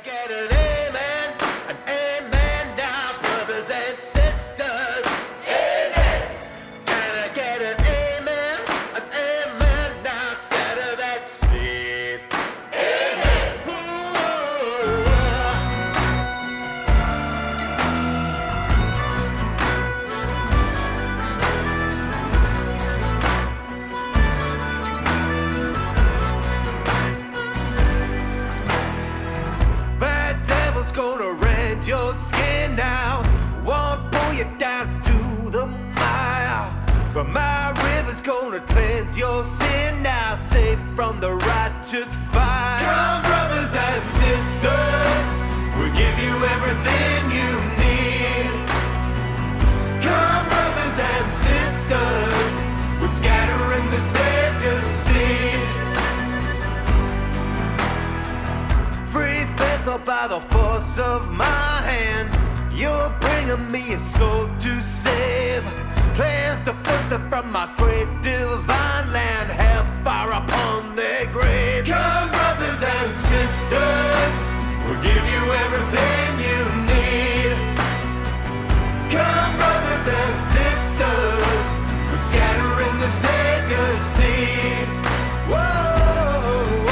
get an amen now, brothers and sisters? Amen. Can I get an amen now? Scatter that seed. Amen. Bad devil's gonna rend your skin now, won't pull you down to the mire, but my river's gonna cleanse your sin now, safe from the righteous fire. Come, brothers and sisters, we'll give you everything you need. Come, brothers and sisters, we're scattering the Savior's seed. Free faith up by the force of my hand, you're bringing me a soul to save. Cleanse the filter from my great divine land, hellfire upon their grave. Come, brothers and sisters, we'll give you everything you need. Come, brothers and sisters, we're scattering the Savior's seed. Whoa,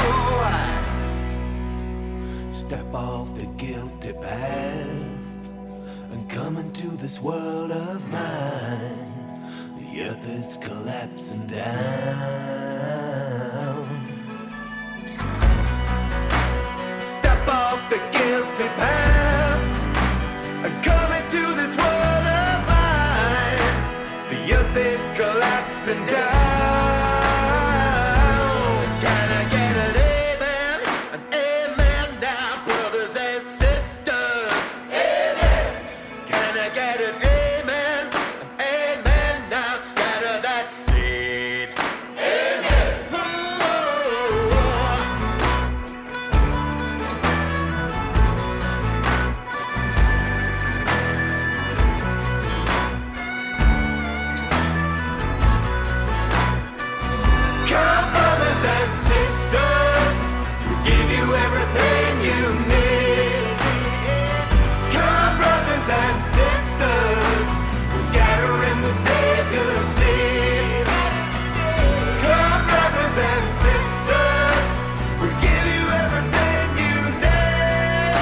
step off the guilty path and come into this world of mine. The earth is collapsing down. Step off the guilty path and come into this world of mine. The earth is collapsing down. Can I get an amen now, brothers and sisters? Amen. Can I get an amen now? Scatter that seed. Amen. Come, brothers and sisters, we'll give you everything you need. Come, brothers and sisters, we're scattering the Savior's seed. Come, brothers and sisters, we'll give you everything you need.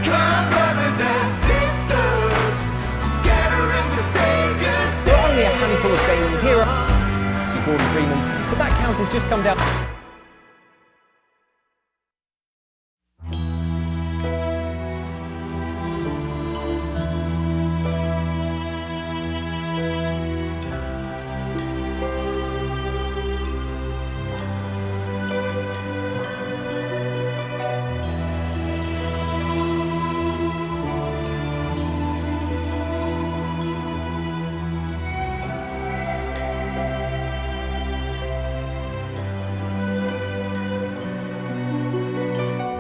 Come, brothers and sisters, we're scattering the Savior's seed. We're only a handful of daily heroes. Gordon Freeman's, but that count has just come down.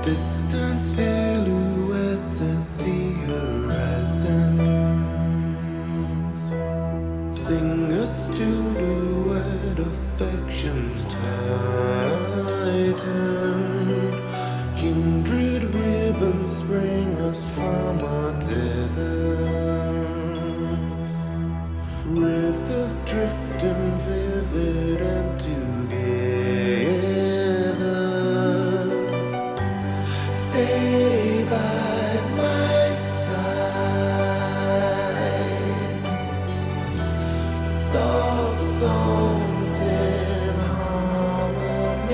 Distant silhouettes, empty horizons. Sing a still duet, affections tighten. Kindred ribbons spring us from our tethers. Rivers drifting vivid and together. Stay by my side. Soft songs in harmony.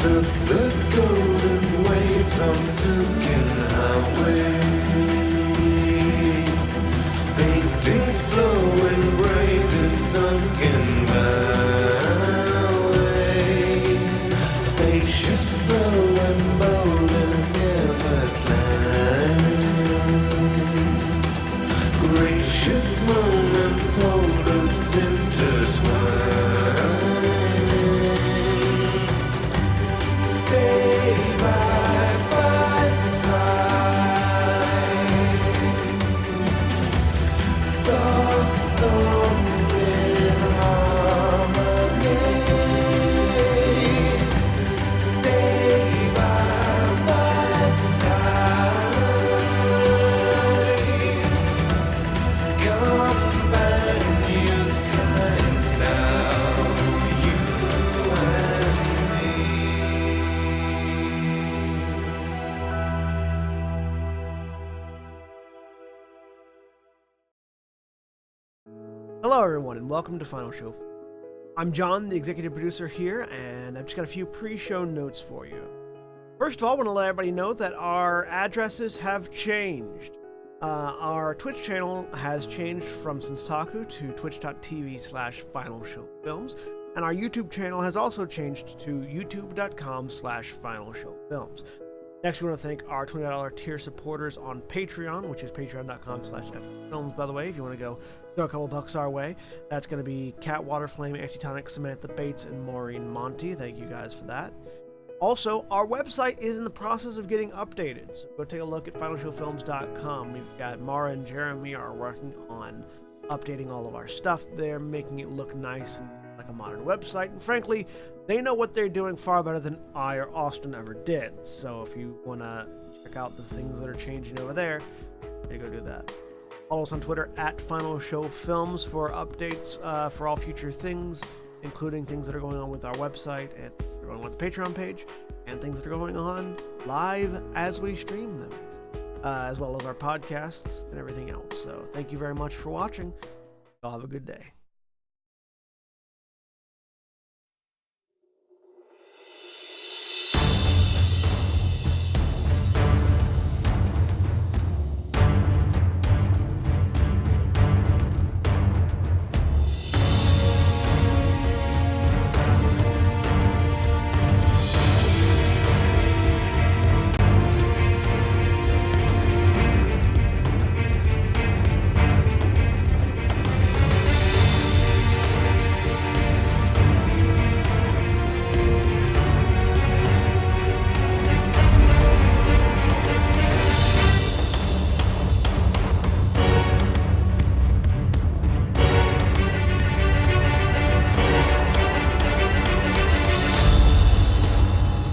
surf the golden waves on silken highways, painting flowing braids in sunken byways, spaceships flowing bold and never climbing, gracious moments hold us intertwined. Stay by my side. Soft songs in harmony. Stay by my side. Companions kind now, you and me. Hello, everyone, and welcome to Final Show. I'm John, the executive producer here, and I've just got a few pre-show notes for you. First of all, I want to let everybody know that our addresses have changed. Our Twitch channel has changed from Senstaku to twitch.tv/FinalShowFilms, and our YouTube channel has also changed to youtube.com/FinalShowFilms. Next, we want to thank our $20 tier supporters on Patreon, which is patreon.com/FFilms, by the way, if you want to go throw a couple bucks our way. That's going to be Cat Waterflame, Antitonic, Samantha Bates, and Maureen Monty. Thank you guys for that. Also, our website is in the process of getting updated, so go take a look at finalshowfilms.com. We've got Mara and Jeremy are working on updating all of our stuff there, making it look nice and like a modern website, and frankly, they know what they're doing far better than I or Austin ever did. So if you want to check out the things that are changing over there, you go do that. Follow us on Twitter at Final Show Films for updates for all future things, including things that are going on with our website and going on with the Patreon page, and things that are going on live as we stream them, as well as our podcasts and everything else. So thank you very much for watching. Y'all have a good day.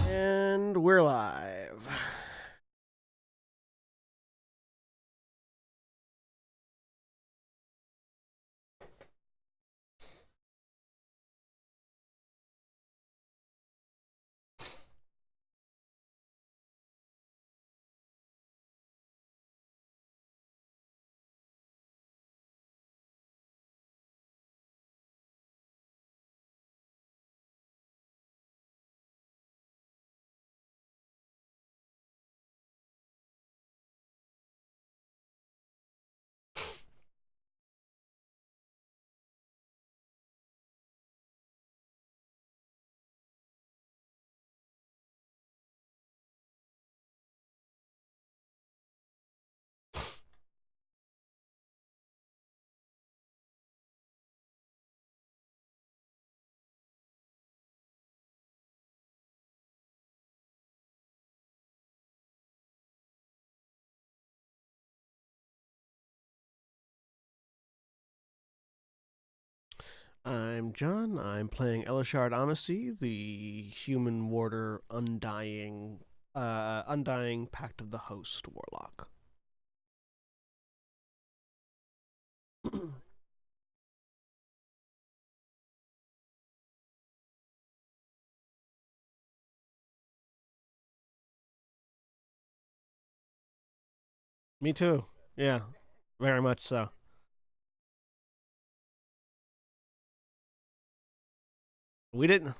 And we're live. I'm John. I'm playing Elishard Amacy, the human warder undying Pact of the Host Warlock. Me too. Yeah, very much so. We didn't.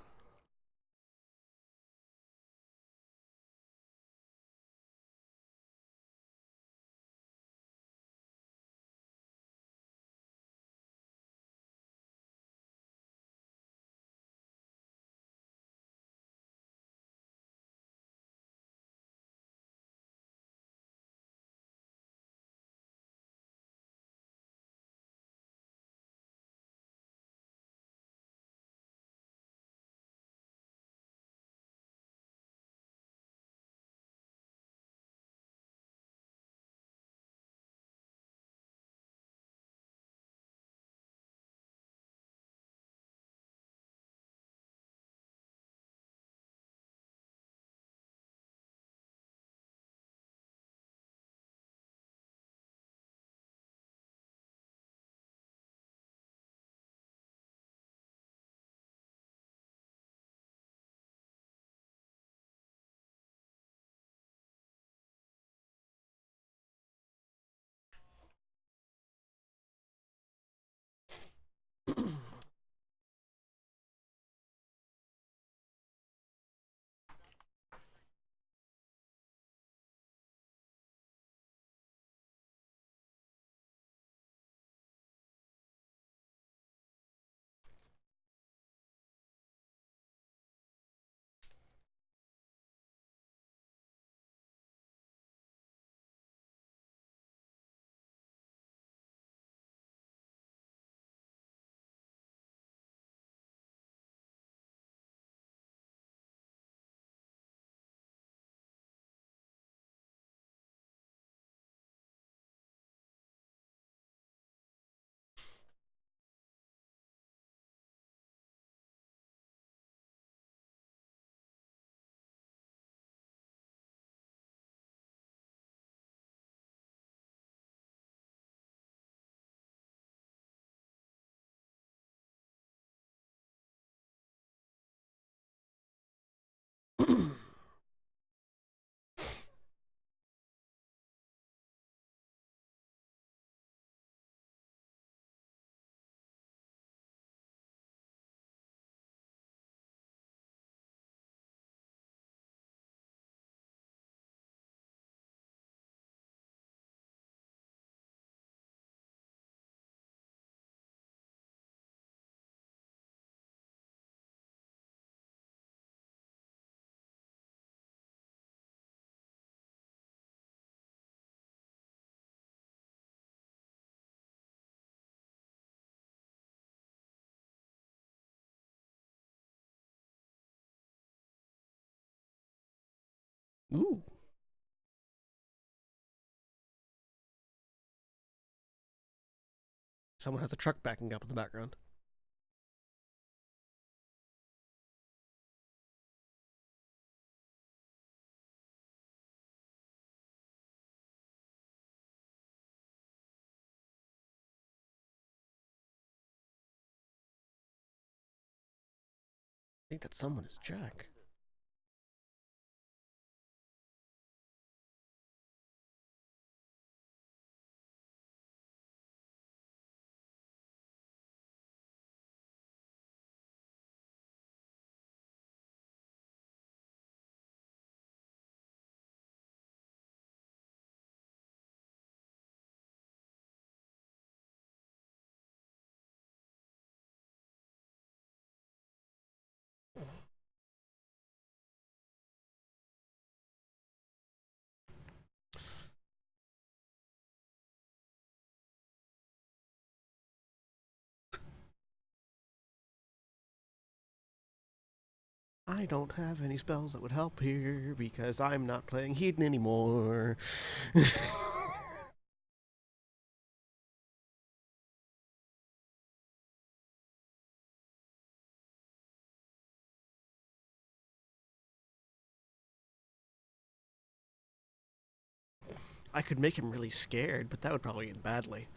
Ooh. Someone has a truck backing up in the background. I think that someone is Jack. I don't have any spells that would help here because I'm not playing Hedon anymore. I could make him really scared, but that would probably end badly.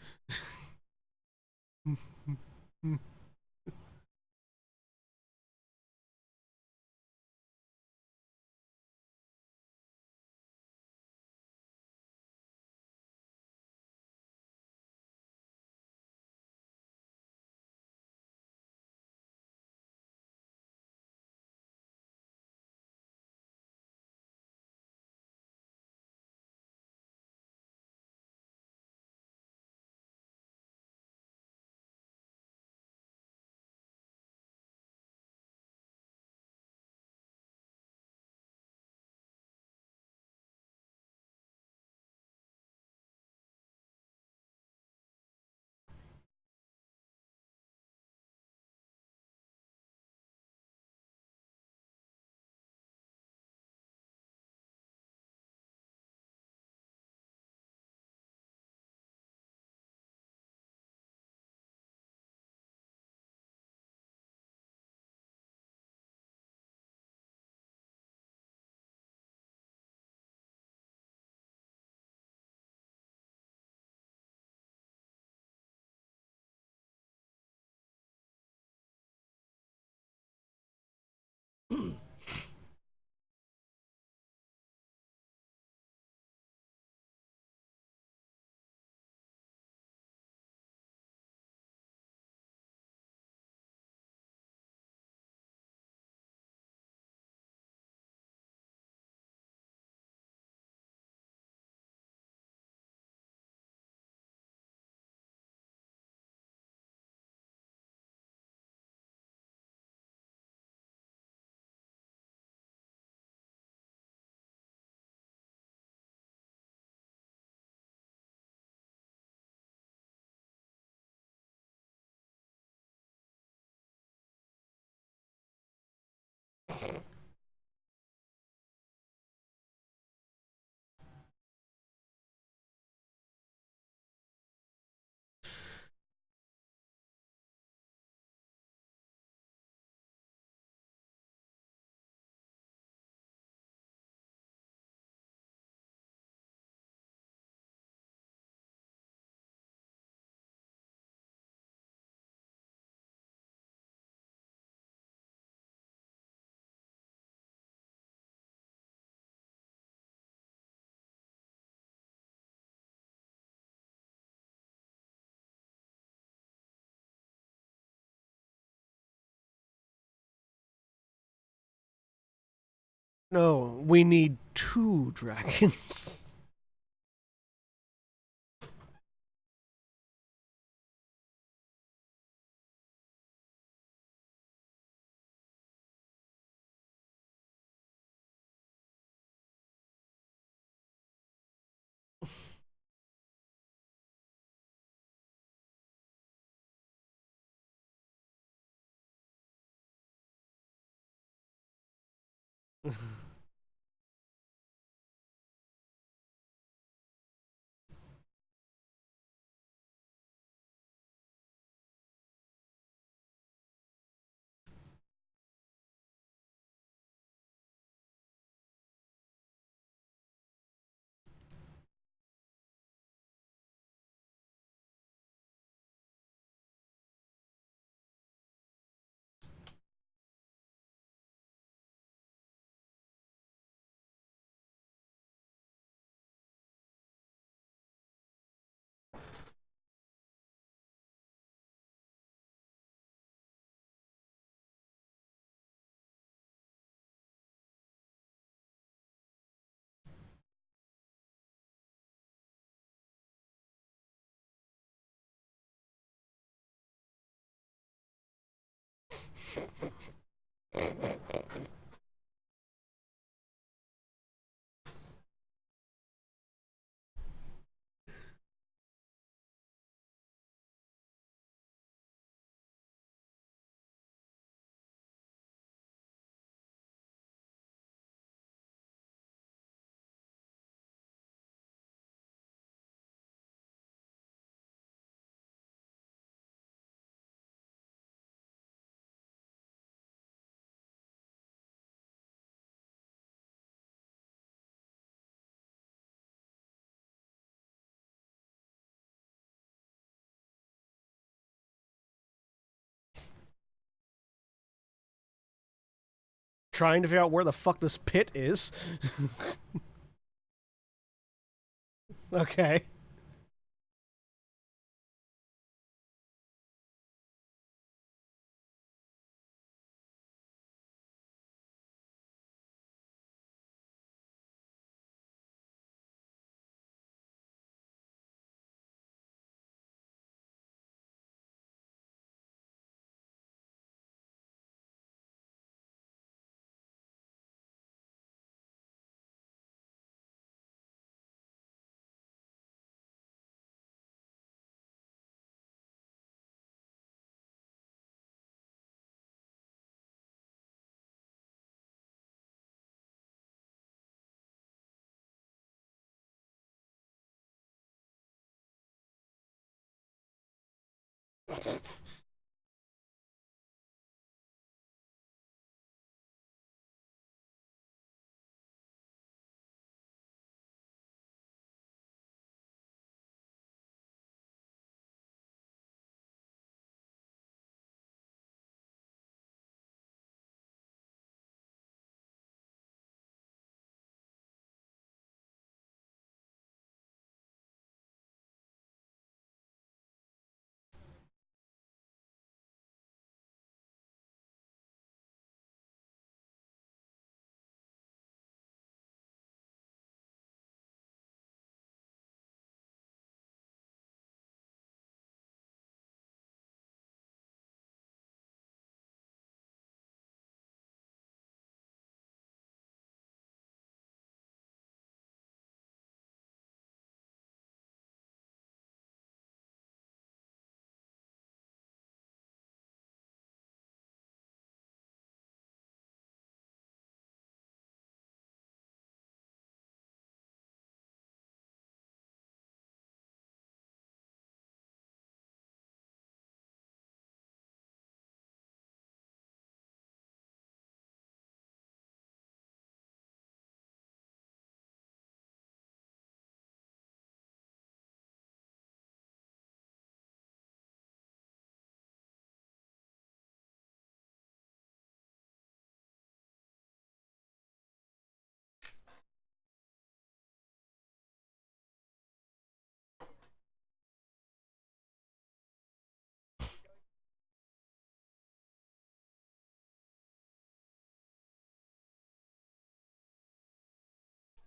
No, we need 2 dragons. Trying to figure out where the fuck this pit is. Okay.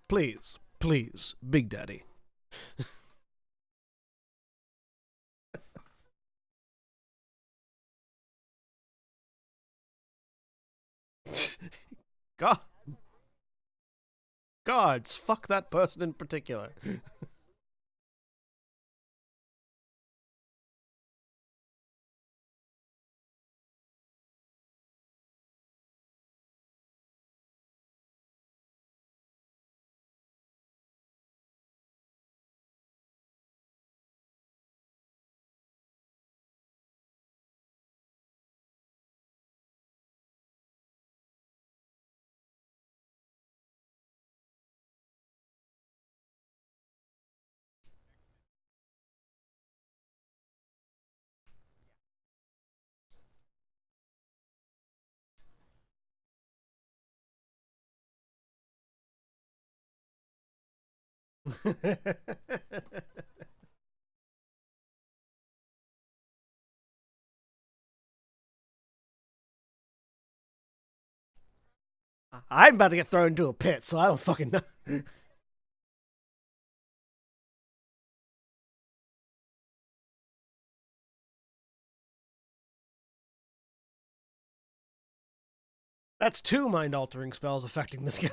Please, please, Big Daddy. God, gods, fuck that person in particular. I'm about to get thrown into a pit, so I don't fucking know. That's 2 mind-altering spells affecting this guy.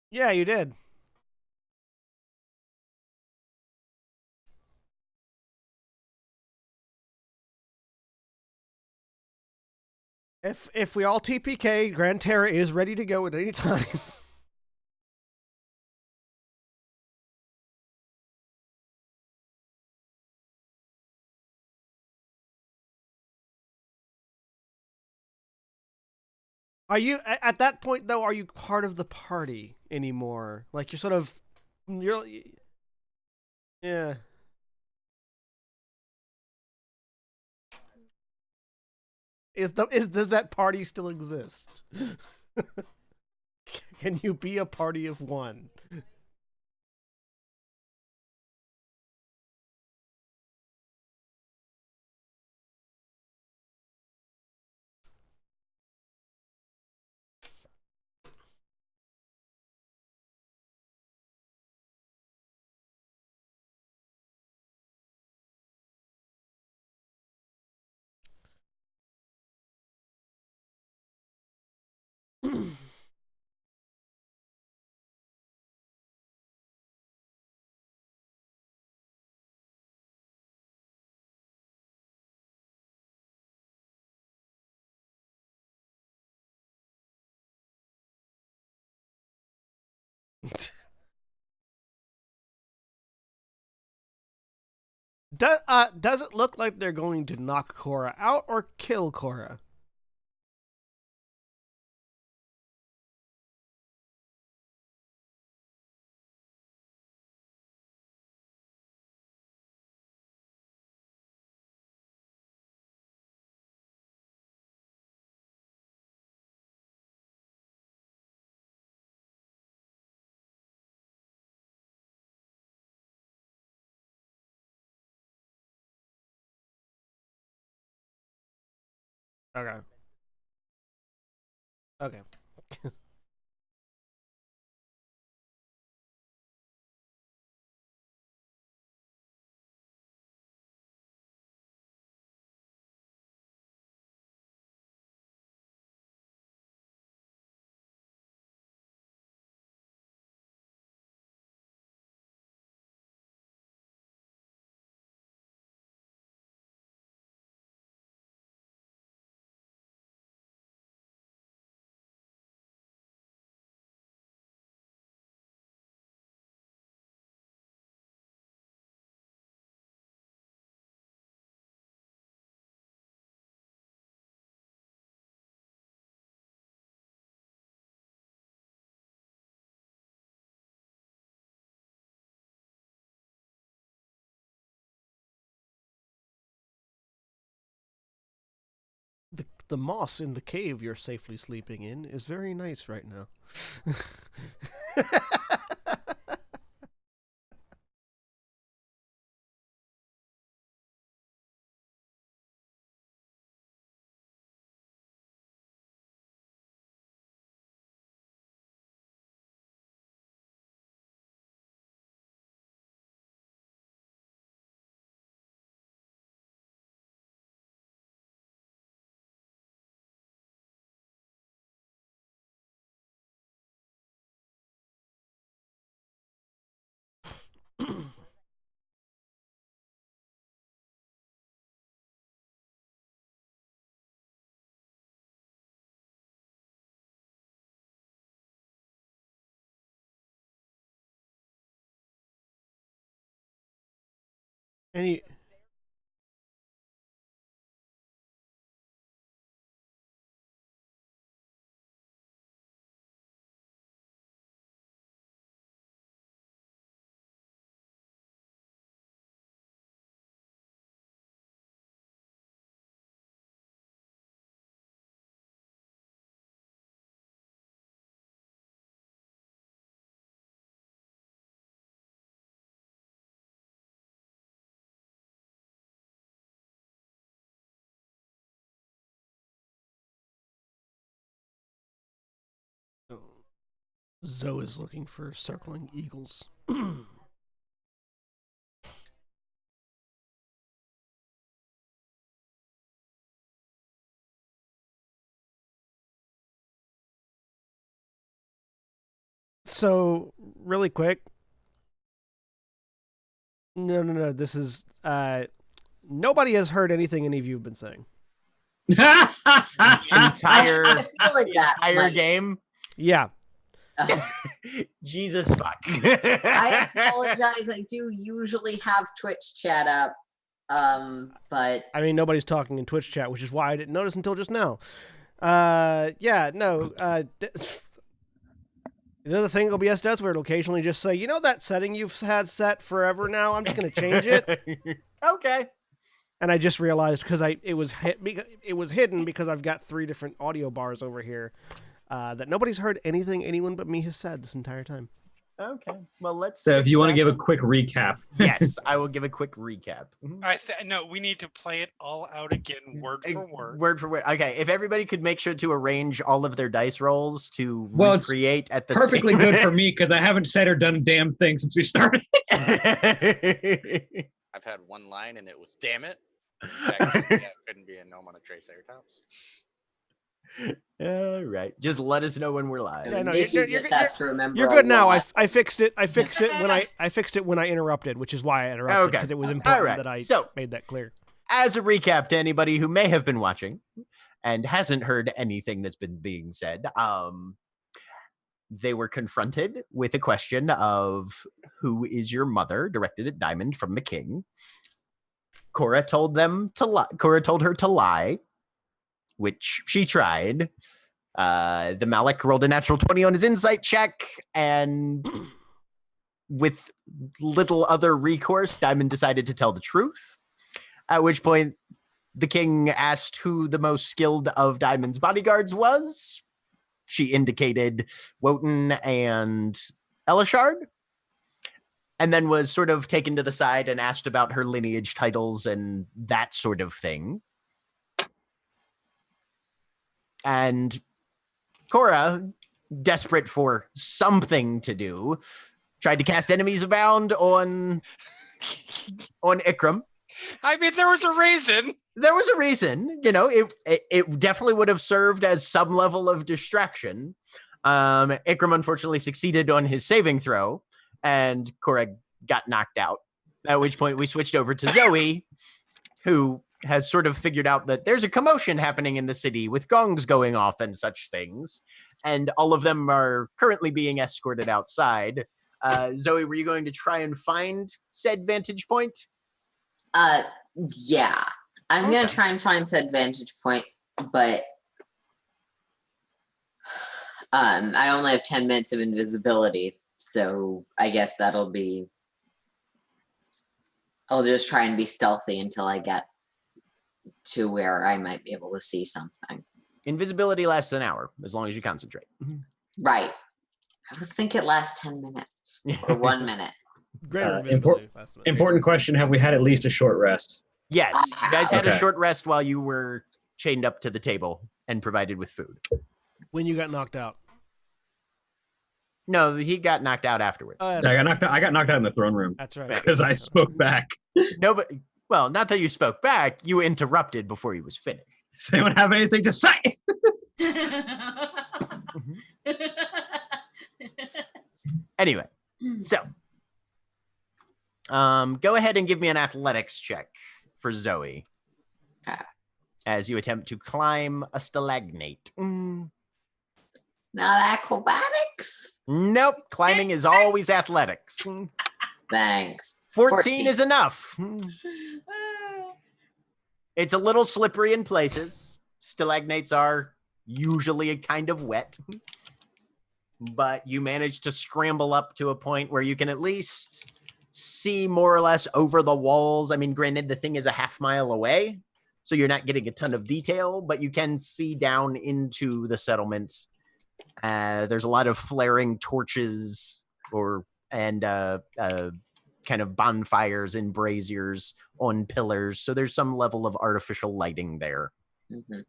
Yeah, you did. If we all TPK, Grand Terra is ready to go at any time. Are you at that point though? Are you part of the party anymore? Like you're sort of, you're, yeah. Does that party still exist? Can you be a party of one? Does it look like they're going to knock Korra out or kill Korra? Okay. Okay. The moss in the cave you're safely sleeping in is very nice right now. Any Zoe is looking for circling eagles. So, really quick. No. This is nobody has heard anything any of you have been saying. Entire I feel like that entire might- game. Yeah. Jesus fuck. I apologize. I do usually have Twitch chat up, but I mean, nobody's talking in Twitch chat, which is why I didn't notice until just now. Yeah, no. You know the thing OBS does where it'll occasionally just say, you know that setting you've had set forever now? I'm just going to change it. Okay. And I just realized because it was hidden because I've got 3 different audio bars over here that nobody's heard anything anyone but me has said this entire time. Okay. Well, let's. So if fix you want to that give a then. quick recap. Yes, I will give a quick recap. No, we need to play it all out again, word for word. Word for word. Okay, if everybody could make sure to arrange all of their dice rolls to Well, it's recreate at the Perfectly same good for me because I haven't said or done a damn thing since we started. I've had one line and it was damn it. In fact, yeah, couldn't be a gnome on a Triceratops. All right, just let us know when we're live. Yeah, no, Nikki you're- just has to remember. You're a good now. lot. I fixed it. I fixed it when I interrupted, which is why I interrupted Okay. because it was All important right. that I So- made that clear. As a recap to anybody who may have been watching and hasn't heard anything that's been being said, they were confronted with a question of who is your mother, directed at Diamond from the king. Cora told them to lie. Cora told her to lie, which she tried. The Malik rolled a natural 20 on his insight check, and with little other recourse, Diamond decided to tell the truth. At which point, the king asked who the most skilled of Diamond's bodyguards was. She indicated Wotan and Elishard, and then was sort of taken to the side and asked about her lineage titles and that sort of thing. And Cora, desperate for something to do, tried to cast Enemies Abound on Ikram. I mean, there was a reason. There was a reason, you know, it definitely would have served as some level of distraction. Ikram unfortunately succeeded on his saving throw, and Cora got knocked out. At which point we switched over to Zoe, who has sort of figured out that there's a commotion happening in the city with gongs going off and such things, and all of them are currently being escorted outside. Zoe, were you going to try and find said vantage point? Yeah. I'm gonna Okay. try and find said vantage point, but I only have 10 minutes of invisibility, so I guess that'll be. I'll just try and be stealthy until I get to where I might be able to see something. Invisibility lasts an hour, as long as you concentrate. Right. I was thinking it lasts 10 minutes or 1 minute. Greater Import- invisibility last time. Important question: have we had at least a short rest? Yes, you guys had a Okay. short rest while you were chained up to the table and provided with food. When you got knocked out. No, he got knocked out afterwards. Oh, I got knocked out in the throne room that's right. because I spoke back. No, but well, not that you spoke back. You interrupted before he was finished. Does anyone have anything to say? Anyway, so go ahead and give me an athletics check for Zoe as you attempt to climb a stalagnate. Not acrobatics? Nope, climbing is always athletics. Thanks. 14 is enough. It's a little slippery in places. Stalagnates are usually kind of wet. But you manage to scramble up to a point where you can at least see more or less over the walls. I mean, granted, the thing is a half mile away, so you're not getting a ton of detail, but you can see down into the settlements. There's a lot of flaring torches and kind of bonfires and braziers on pillars. So there's some level of artificial lighting there. Mhm.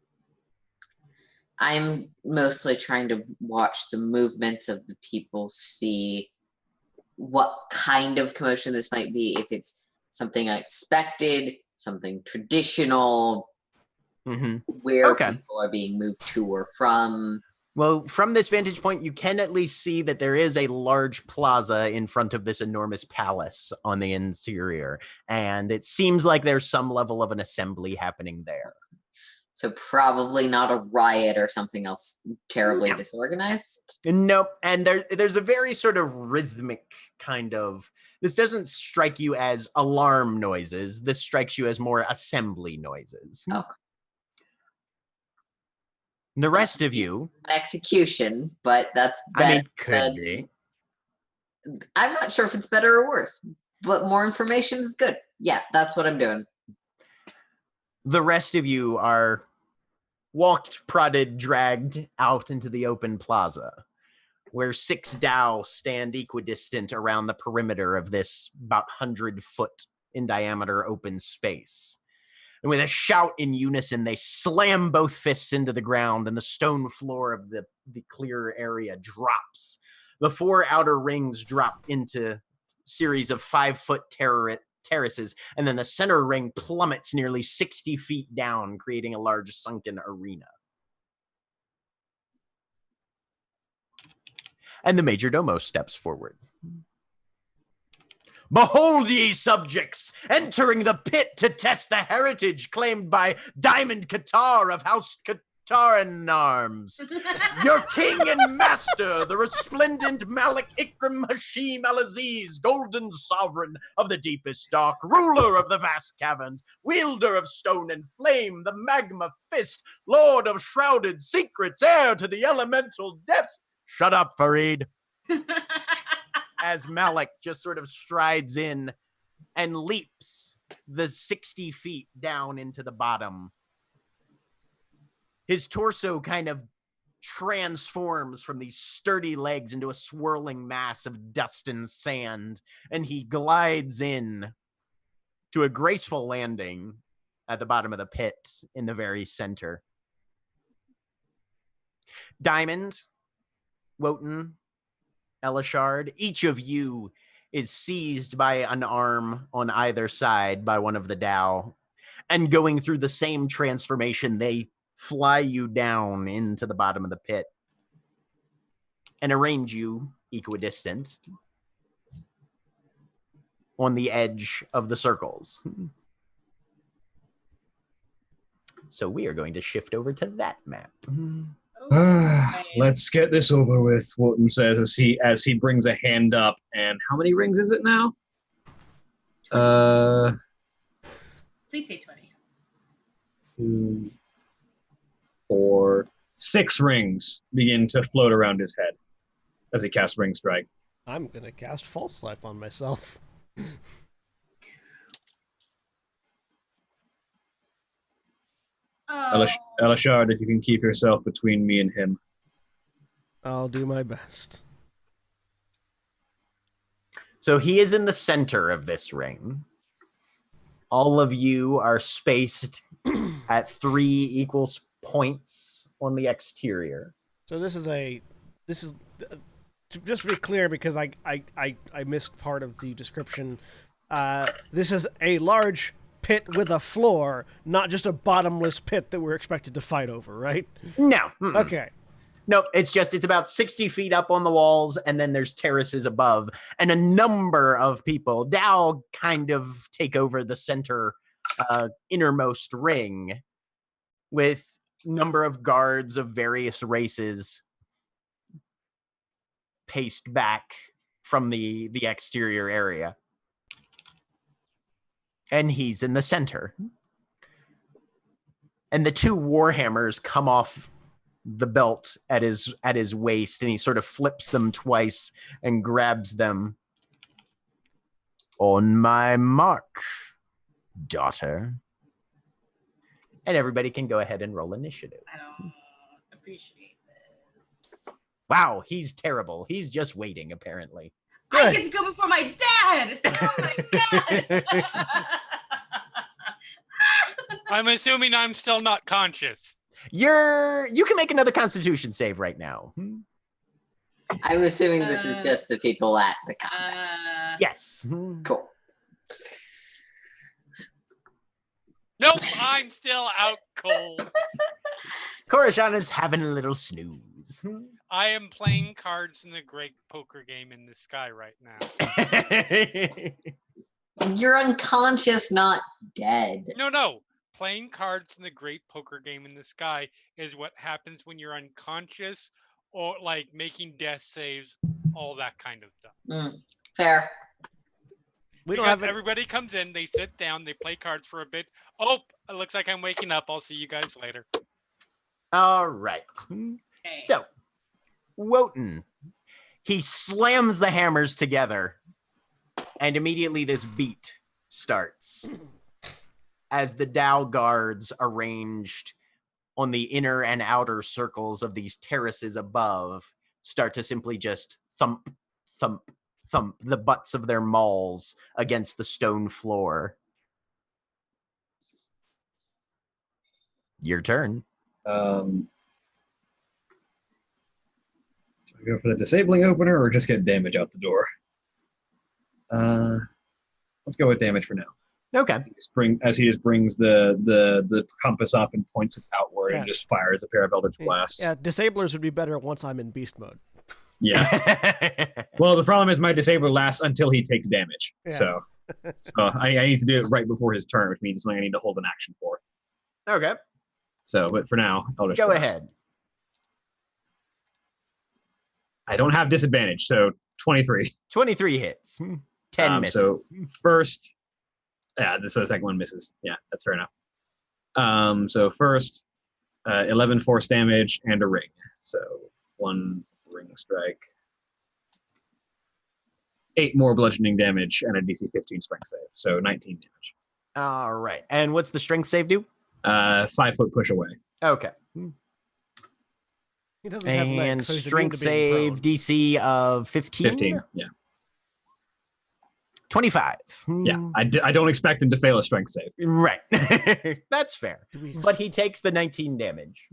I'm mostly trying to watch the movements of the people, see what kind of commotion this might be, if it's something unexpected, something traditional, where Okay. people are being moved to or from. Well, from this vantage point, you can at least see that there is a large plaza in front of this enormous palace on the interior, and it seems like there's some level of an assembly happening there. So probably not a riot or something else terribly disorganized. Nope. And there's a very sort of rhythmic kind of, this doesn't strike you as alarm noises. This strikes you as more assembly noises. Oh. The rest of you. Execution, but that's I mean, better could be. I'm not sure if it's better or worse, but more information is good. Yeah, that's what I'm doing. The rest of you are walked, prodded, dragged out into the open plaza, where 6 Dao stand equidistant around the perimeter of this about 100-foot in diameter open space. And with a shout in unison, they slam both fists into the ground, and the stone floor of the clear area drops. The 4 outer rings drop into series of 5-foot terraces, and then the center ring plummets nearly 60 feet down, creating a large sunken arena. And the major domo steps forward. Behold, ye subjects, entering the pit to test the heritage claimed by Diamond Qatar of House Qataran Arms. Your king and master, the resplendent Malik Ikram Hashim Al-Aziz, golden sovereign of the deepest dark, ruler of the vast caverns, wielder of stone and flame, the magma fist, lord of shrouded secrets, heir to the elemental depths. Shut up, Farid. As Malik just sort of strides in and leaps the 60 feet down into the bottom. His torso kind of transforms from these sturdy legs into a swirling mass of dust and sand, and he glides in to a graceful landing at the bottom of the pit in the very center. Diamond, Wotan, Elishard, each of you is seized by an arm on either side by one of the Dao, and going through the same transformation, they fly you down into the bottom of the pit and arrange you equidistant on the edge of the circles. So we are going to shift over to that map. Let's get this over with, Wotan says as he brings a hand up. And how many rings is it now? Please say 20. 2, 4, 6 rings begin to float around his head as he casts Ring Strike. I'm gonna cast False Life on myself. Elishard, if you can keep yourself between me and him. I'll do my best. So he is in the center of this ring. All of you are spaced at 3 equal points on the exterior. So this is just to be clear, because I missed part of the description. This is a large pit with a floor, not just a bottomless pit that we're expected to fight over, right? No. Okay. No, it's about 60 feet up on the walls, and then there's terraces above, and a number of people. Dao kind of take over the center innermost ring with number of guards of various races paced back from the exterior area. And he's in the center. And the 2 warhammers come off the belt at his waist, and he sort of flips them twice and grabs them. On my mark, daughter. And everybody can go ahead and roll initiative. I don't appreciate this. Wow, he's terrible. He's just waiting, apparently. I get to go before my dad! Oh my god! I'm assuming I'm still not conscious. You can make another Constitution save right now. I'm assuming this is just the people at the combat. Yes. Cool. Nope, I'm still out cold. Korishana's having a little snooze. I am playing cards in the great poker game in the sky right now. You're unconscious, not dead. No. Playing cards in the great poker game in the sky is what happens when you're unconscious or like making death saves, all that kind of stuff. Fair. We don't have everybody comes in, they sit down, they play cards for a bit. Oh, it looks like I'm waking up. I'll see you guys later. All right. So, Wotan, he slams the hammers together, and immediately this beat starts as the Dao guards arranged on the inner and outer circles of these terraces above start to simply just thump, thump, thump the butts of their mauls against the stone floor. Your turn. Do I go for the disabling opener or just get damage out the door? Let's go with damage for now. Okay. As he just brings the compass up and points it outward and just fires a pair of Eldritch Blasts. Yeah, disablers would be better once I'm in beast mode. Yeah. Well, the problem is my disabler lasts until he takes damage. Yeah. So I need to do it right before his turn, which means I need to hold an action for. Okay. So, but for now, Eldritch Go Blast. ahead. I don't have disadvantage, so 23. 23 hits. 10 misses. So first, so the second one misses. Yeah, that's fair enough. So first, 11 force damage and a ring. So 1 ring strike. 8 more bludgeoning damage and a DC 15 strength save. So 19 damage. All right. And what's the strength save do? 5-foot push away. Okay. He doesn't have legs, And so he's strength immune to being save DC of 15? 15, yeah. 25. Yeah, I don't expect him to fail a strength save. Right. That's fair. But he takes the 19 damage.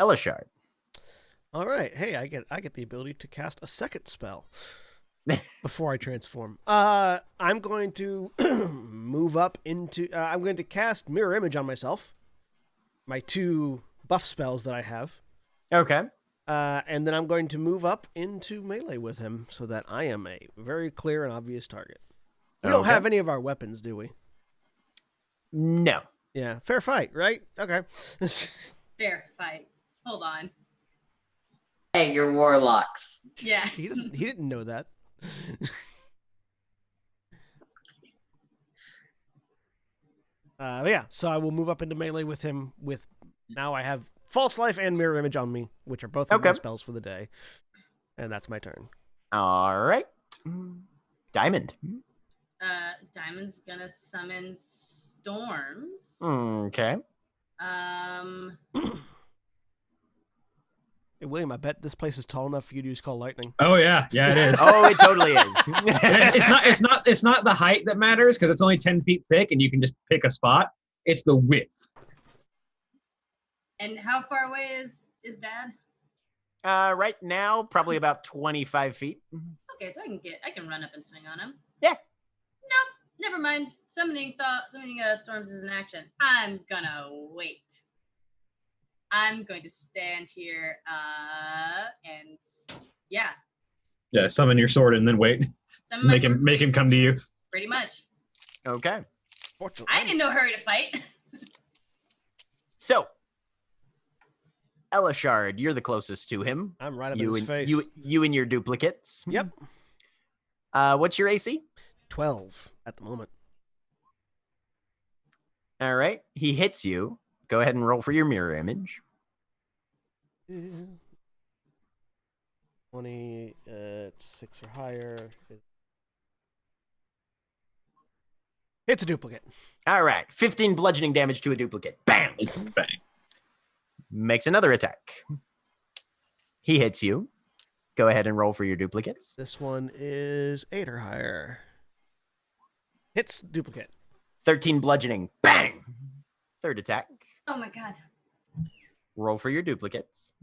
Elishard. All right. Hey, I get the ability to cast a second spell before I transform. I'm going to move up into. I'm going to cast Mirror Image on myself. My 2 buff spells that I have. Okay. And then I'm going to move up into melee with him so that I am a very clear and obvious target. We don't have any of our weapons, do we? No. Yeah, fair fight, right? Okay. Fair fight. Hold on. Hey, you're Warlocks. Yeah. He didn't know that. But yeah, so I will move up into melee with him. Now I have False Life and Mirror Image on me, which are both of my spells for the day. And that's my turn. All right. Diamond. Diamond's gonna summon storms. Okay. Hey, William, I bet this place is tall enough for you to use Call Lightning. Oh yeah, it is. Oh, it totally is. It's not the height that matters because it's only 10 feet thick and you can just pick a spot. It's the width. And how far away is Dad? Right now, probably about 25 feet. Okay, so I can run up and swing on him. Yeah. Nope, never mind. Summoning storms is an action. I'm gonna wait. I'm going to stand here, and yeah. Yeah, summon your sword and then wait. Make him come to you. Pretty much. Okay. I ain't in no hurry to fight. So, Elishard, you're the closest to him. I'm right up in his face. You and your duplicates. Yep. What's your AC? 12 at the moment. All right. He hits you. Go ahead and roll for your mirror image. 20, 6 or higher. It's a duplicate. All right. 15 bludgeoning damage to a duplicate. Bam! Bang. Makes another attack. He hits you. Go ahead and roll for your duplicates. This one is 8 or higher. Hits duplicate. 13 bludgeoning. Bang! Third attack. Oh my god. Roll for your duplicates.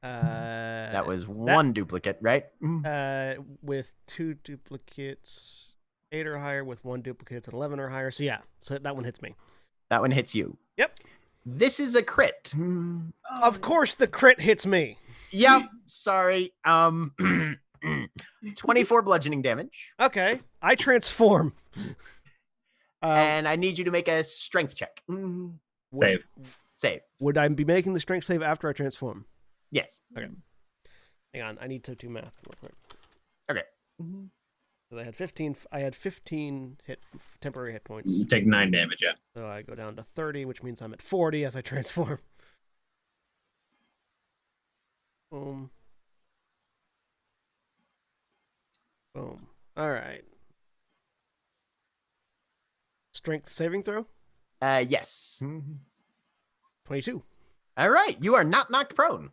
That was one duplicate, right? With 2 duplicates, 8 or higher. With 1 duplicate, it's an 11 or higher. So yeah, so that one hits me. That one hits you. Yep. This is a crit. Oh, Of course, the crit hits me. Yep. Sorry. 24 bludgeoning damage. Okay, I transform. And I need you to make a strength check. Save. Save. Would I be making the strength save after I transform? Yes. Okay. Hang on, I need to do math real quick. Okay. So I had 15. I had 15 temporary hit points. You take 9 damage, yeah. So I go down to 30, which means I'm at 40 as I transform. Boom. Boom. All right. Strength saving throw? Yes. 22. All right. You are not knocked prone.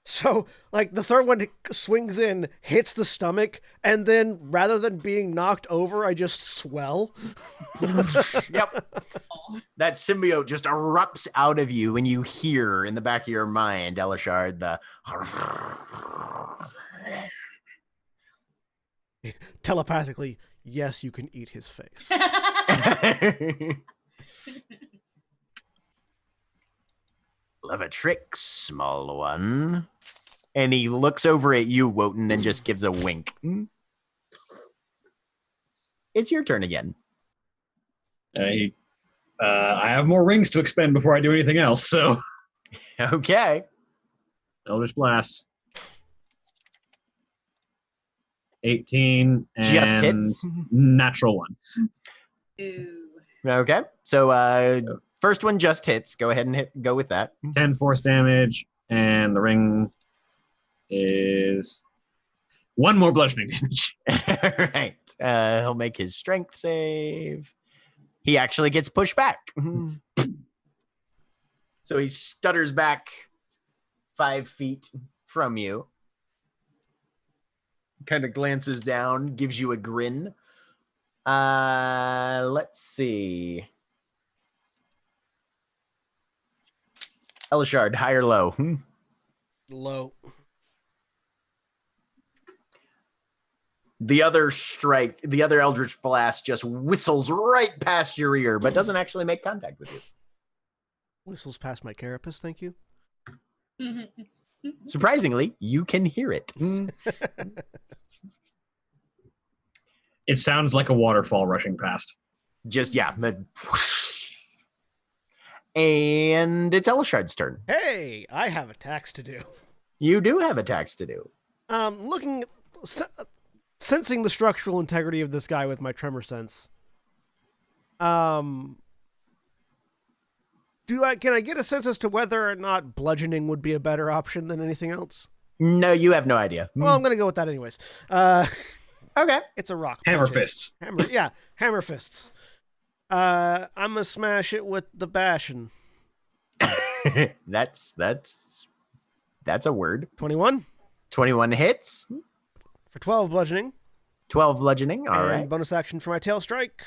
So, like, the third one swings in, hits the stomach, and then rather than being knocked over, I just swell. Yep. That symbiote just erupts out of you, and you hear in the back of your mind, Elishard, the Telepathically, yes, you can eat his face. Love a trick, small one. And he looks over at you, Wotan, and just gives a wink. It's your turn again. I have more rings to expend before I do anything else, so Okay. Eldritch Blast. 18 and Just hits. natural 1. Ooh. Okay. So first one just hits. Go ahead and go with that. 10 force damage, and the ring is 1 more bludgeoning damage. All right. He'll make his strength save. He actually gets pushed back. So he stutters back 5 feet from you. Kind of glances down, gives you a grin. Let's see. Elishard, high or low? Low. The other Eldritch Blast just whistles right past your ear, but doesn't actually make contact with you. Whistles past my carapace, thank you. Surprisingly, you can hear it. It sounds like a waterfall rushing past. Just, yeah. And it's Elishard's turn. Hey, I have attacks to do. You do have attacks to do. Looking, sensing the structural integrity of this guy with my tremor sense. Can I get a sense as to whether or not bludgeoning would be a better option than anything else? No, you have no idea. Well, I'm gonna go with that anyways. Okay. It's a rock. Hammer punching. fists. Hammer fists. I'm gonna smash it with the bashing. That's a word. 21 21 hits. for 12 bludgeoning. 12 bludgeoning. All and right. bonus action for my tail strike.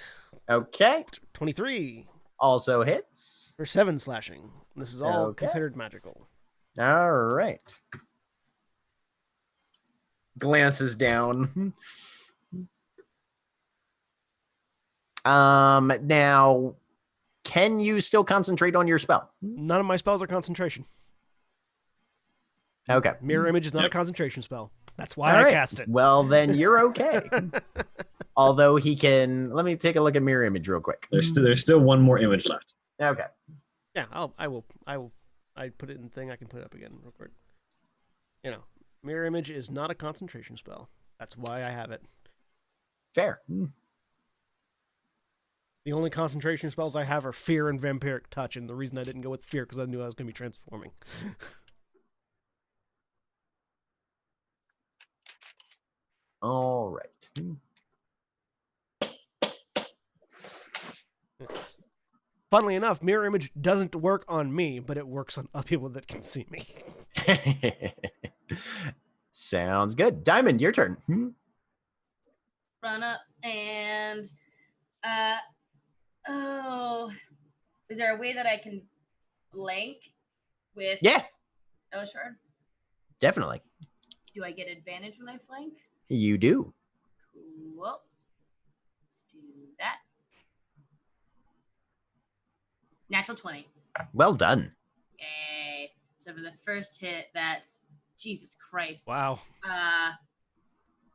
Okay. 23 Also hits. for 7 slashing. This is all Okay. considered magical. All right. Glances down. Now, can you still concentrate on your spell? None of my spells are concentration. Okay. Mirror image is not a Yep. concentration spell. That's why All I right. cast it. Well, then you're okay. Although he can. Let me take a look at mirror image real quick. There's still 1 more image left. Okay. Yeah, I will. I put it in the thing. I can put it up again real quick. You know, mirror image is not a concentration spell. That's why I have it. Fair. The only concentration spells I have are fear and vampiric touch, and the reason I didn't go with fear because I knew I was going to be transforming. All right. Funnily enough, mirror image doesn't work on me, but it works on other people that can see me. Sounds good. Diamond, your turn. Run up and Oh, is there a way that I can blank with Yeah, Elishard? definitely. Do I get advantage when I flank? You do. Cool. Let's do that. Natural 20. Well done. Yay. So for the first hit, that's Jesus Christ. Wow.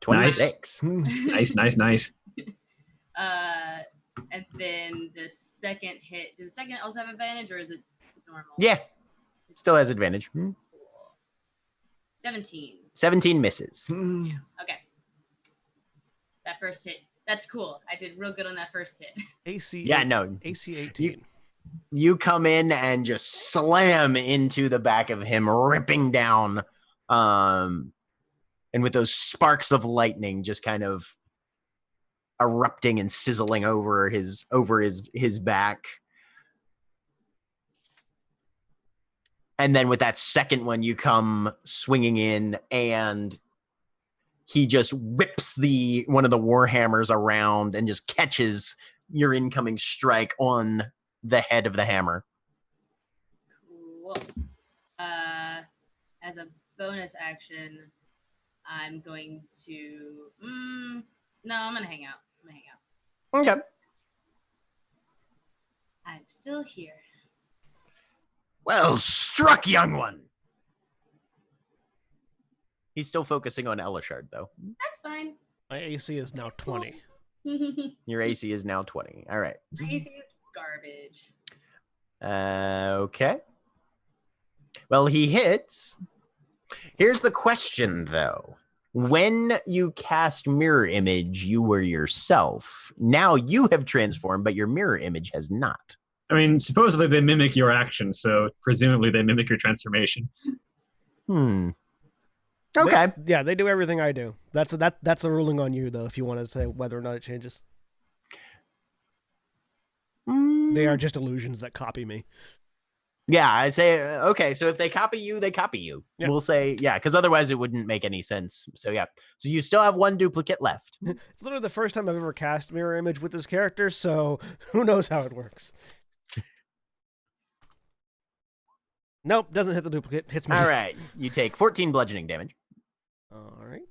26. Nice. And then the second hit, does the second also have advantage or is it normal? Yeah, still has advantage. Cool. 17. 17 misses. Okay. That first hit. That's cool. I did real good on that first hit. AC. Yeah, no. AC 18. You come in and just slam into the back of him, ripping down, and with those sparks of lightning just kind of erupting and sizzling over his back. And then with that second one, you come swinging in, and he just whips one of the warhammers around and just catches your incoming strike on the head of the hammer. Cool. As a bonus action, I'm going to. No, I'm gonna hang out. Okay. I'm still here. Well struck, young one. He's still focusing on Elishard, though. That's fine. My AC is now 20. Your AC is now 20. All right. AC is garbage. Okay. Well, he hits. Here's the question, though. When you cast mirror image, you were yourself. Now you have transformed, but your mirror image has not. I mean, supposedly they mimic your action, so presumably they mimic your transformation. Okay. They do everything I do. That's a ruling on you, though, if you want to say whether or not it changes. They are just illusions that copy me. Yeah, I say, okay, so if they copy you, they copy you. Yeah. We'll say, yeah, because otherwise it wouldn't make any sense. So, yeah. So you still have one duplicate left. It's literally the first time I've ever cast mirror image with this character, so who knows how it works. Nope, doesn't hit the duplicate. Hits me. All right. You take 14 bludgeoning damage. All right.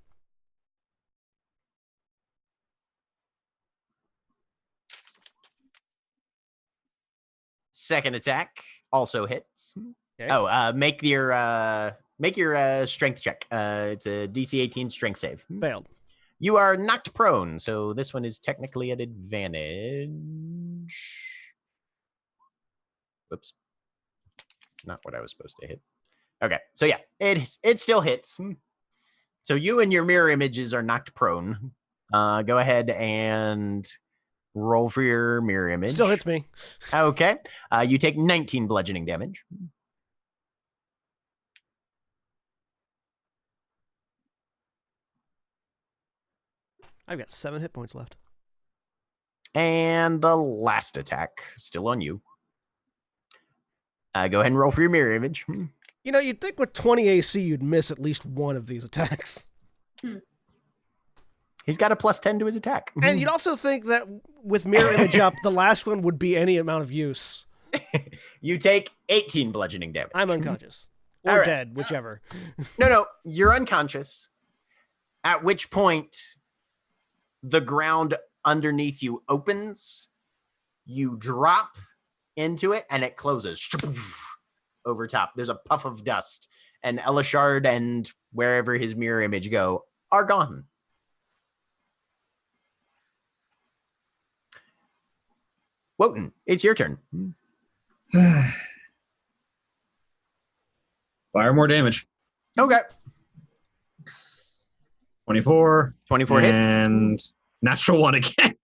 Second attack also hits. Okay. Oh, make your strength check. It's a DC 18 strength save. Failed. You are knocked prone, so this one is technically at advantage. Whoops. Not what I was supposed to hit. Okay, so yeah, it still hits. So you and your mirror images are knocked prone. Go ahead and roll for your mirror image. Still hits me. Okay. You take 19 bludgeoning damage. I've got 7 hit points left. And the last attack, still on you. Go ahead and roll for your mirror image. You know, you'd think with 20 AC you'd miss at least one of these attacks. He's got a +10 to his attack. And you'd also think that with mirror image up, the last one would be any amount of use. You take 18 bludgeoning damage. I'm unconscious. Or All right. dead, whichever. No, you're unconscious. At which point, the ground underneath you opens. You drop into it, and it closes over top. There's a puff of dust, and Elishard and wherever his mirror image go are gone. Wotan, it's your turn. Fire more damage. Okay. 24. 24 hits. And natural one again.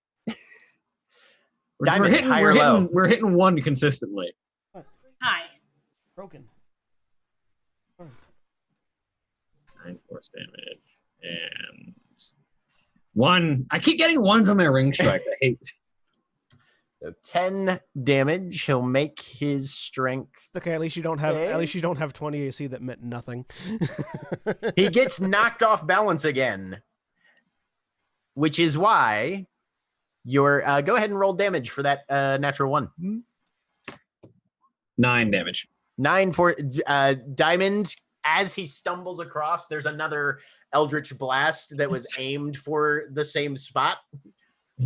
Diamond, high or low? We're hitting one consistently. Hi. Broken. 9 force damage. And 1. I keep getting ones on my ring strike. I hate. So 10 damage. He'll make his strength. It's okay, at least you don't have save. at least you don't have 20 AC that meant nothing. He gets knocked off balance again, which is why Your go ahead and roll damage for that natural 1. 9 damage. 9 for Diamond. As he stumbles across, there's another Eldritch Blast that was aimed for the same spot.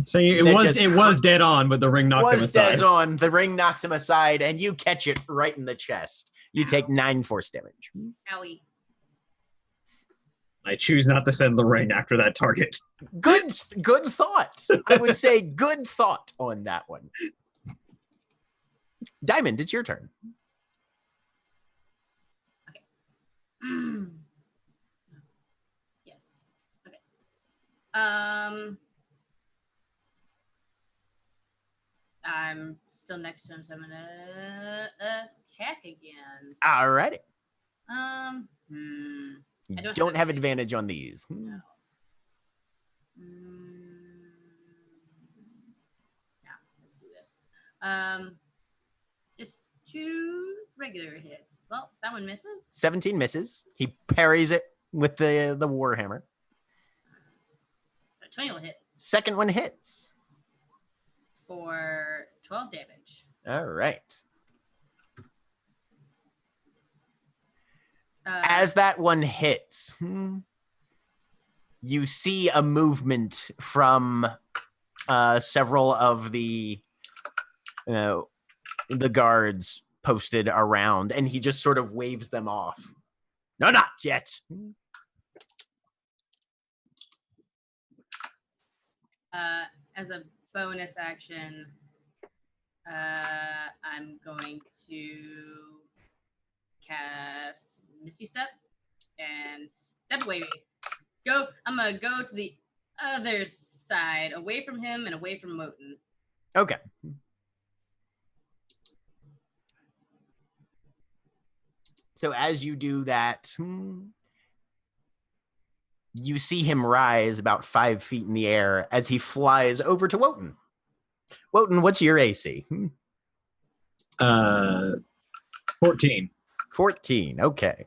So it was dead on, but the ring knocked him aside. Was dead on. The ring knocks him aside, and you catch it right in the chest. You take 9 force damage. Owie. I choose not to send the ring after that target. Good thought. I would say good thought on that one. Diamond, it's your turn. Yes. Okay. I'm still next to him, so I'm gonna attack again. Alrighty. I Don't have advantage on these. No. Let's do this. Just 2 regular hits. Well, that one misses. 17 misses. He parries it with the warhammer. 20 will hit Second one hits. for 12 damage. All right. As that one hits, you see a movement from several of the guards posted around, and he just sort of waves them off. No, not yet. As a bonus action, I'm going to cast Misty Step and step away. I'm gonna go to the other side, away from him and away from Moten. Okay. So as you do that, you see him rise about 5 feet in the air as he flies over to Wotan. Wotan, what's your AC? 14. 14, okay.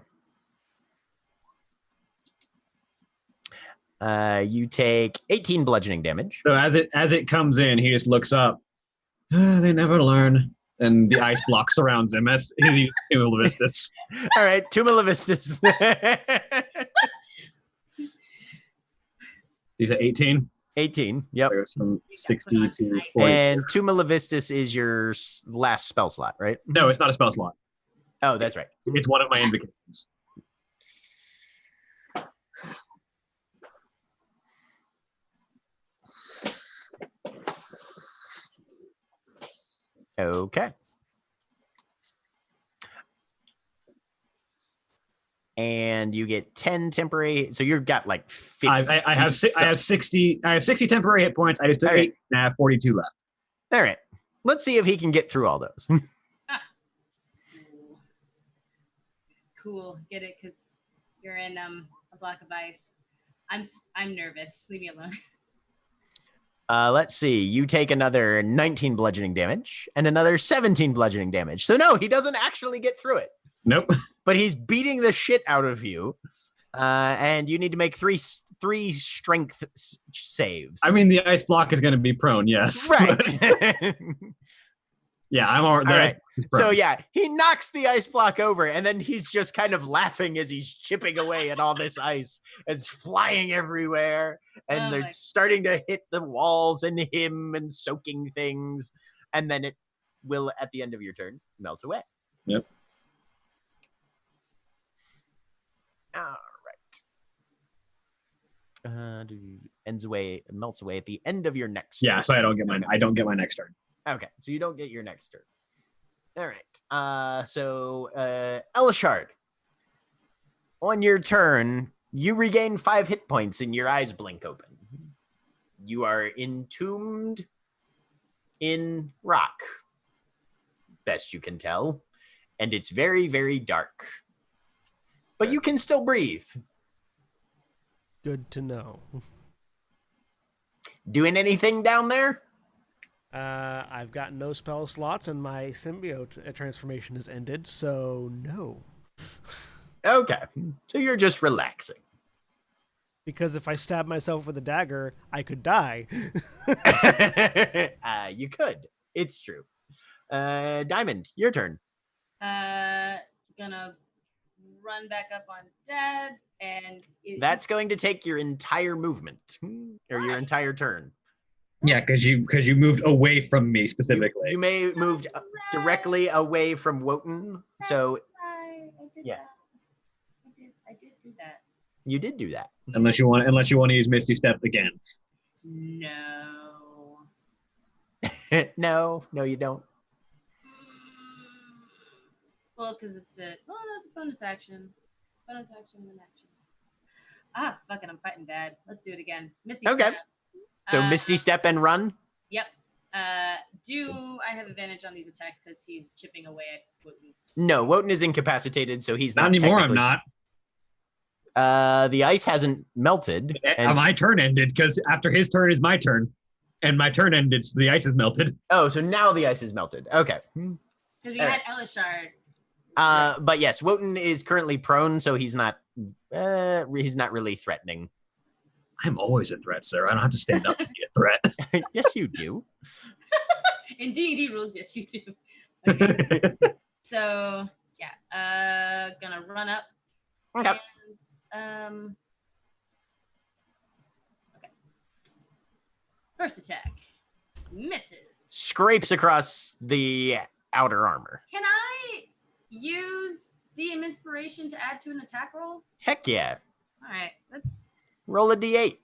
You take 18 bludgeoning damage. So as it comes in, he just looks up. They never learn. And the ice block surrounds him as Cumulavistus. All right, Cumulavistus. You said 18? 18, yep. So it goes from 60 to 40. And Cumulavistus is your last spell slot, right? No, it's not a spell slot. Oh, that's right. It's one of my invocations. Okay. And you get 10 temporary. So you've got like 50. I have 60 temporary hit points. I just took 8 and I have 42 left. All right. Let's see if he can get through all those. Cool. Get it? Because you're in a block of ice. I'm nervous. Leave me alone. Let's see. You take another 19 bludgeoning damage and another 17 bludgeoning damage. So no, he doesn't actually get through it. Nope. But he's beating the shit out of you. And you need to make three strength saves. I mean, the ice block is going to be prone, yes. Right. Yeah, I'm all right. So yeah, he knocks the ice block over, and then he's just kind of laughing as he's chipping away at all this ice. It's flying everywhere, and they're starting to hit the walls and him and soaking things, and then it will, at the end of your turn, melt away. Yep. All right. Melts away at the end of your next turn. Yeah, so I don't get my next turn. Okay, so you don't get your next turn. All right. So Elishard, on your turn, you regain 5 hit points and your eyes blink open. You are entombed in rock, best you can tell, and it's very, very dark. But you can still breathe. Good to know. Doing anything down there? I've got no spell slots, and my symbiote transformation has ended, so no. Okay, so you're just relaxing. Because if I stab myself with a dagger, I could die. You could. It's true. Diamond, your turn. Gonna run back up on Dad, and That's going to take your entire movement or your Why? entire turn. Yeah, because you moved away from me specifically. You may have moved directly away from Wotan. So I did Yeah. that. I did do that. you did do that. unless you want to use Misty Step again. No. No, you don't. Well, because it's a that's a bonus action. Bonus action and action. Ah, fuck it, I'm fighting Dad. Let's do it again. Misty Okay. Step. So Misty Step and run. Yep. Do I have advantage on these attacks because he's chipping away at Wotan's? No, Wotan is incapacitated, so he's Not not anymore. I'm technically- not. The ice hasn't melted. and My turn ended because after his turn is my turn, and my turn ended, so the ice is melted. Oh, so now the ice is melted. Okay. Because we All had Elishard. But yes, Wotan is currently prone, so he's not really threatening. I'm always a threat, sir. I don't have to stand up to be a threat. Yes, you do. In D&D rules, yes, you do. Okay. So yeah, gonna run up Okay. and okay. First attack misses. Scrapes across the outer armor. Can I use DM inspiration to add to an attack roll? Heck yeah. All right, let's. Roll a d8.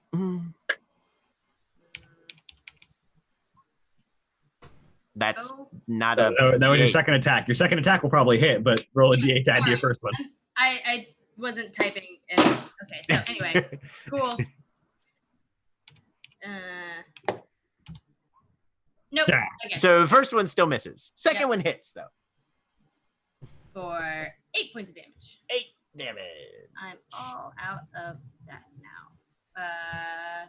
That's Oh, not a. That was your D8. second attack. Your second attack will probably hit, but roll a Yes, d8 to add to your sorry. first one. I wasn't typing. Okay, so anyway, cool. Nope. Damn. Okay. So the first one still misses. Second Yep. one hits though. For 8 points of damage. 8 damage. I'm all out of that now. I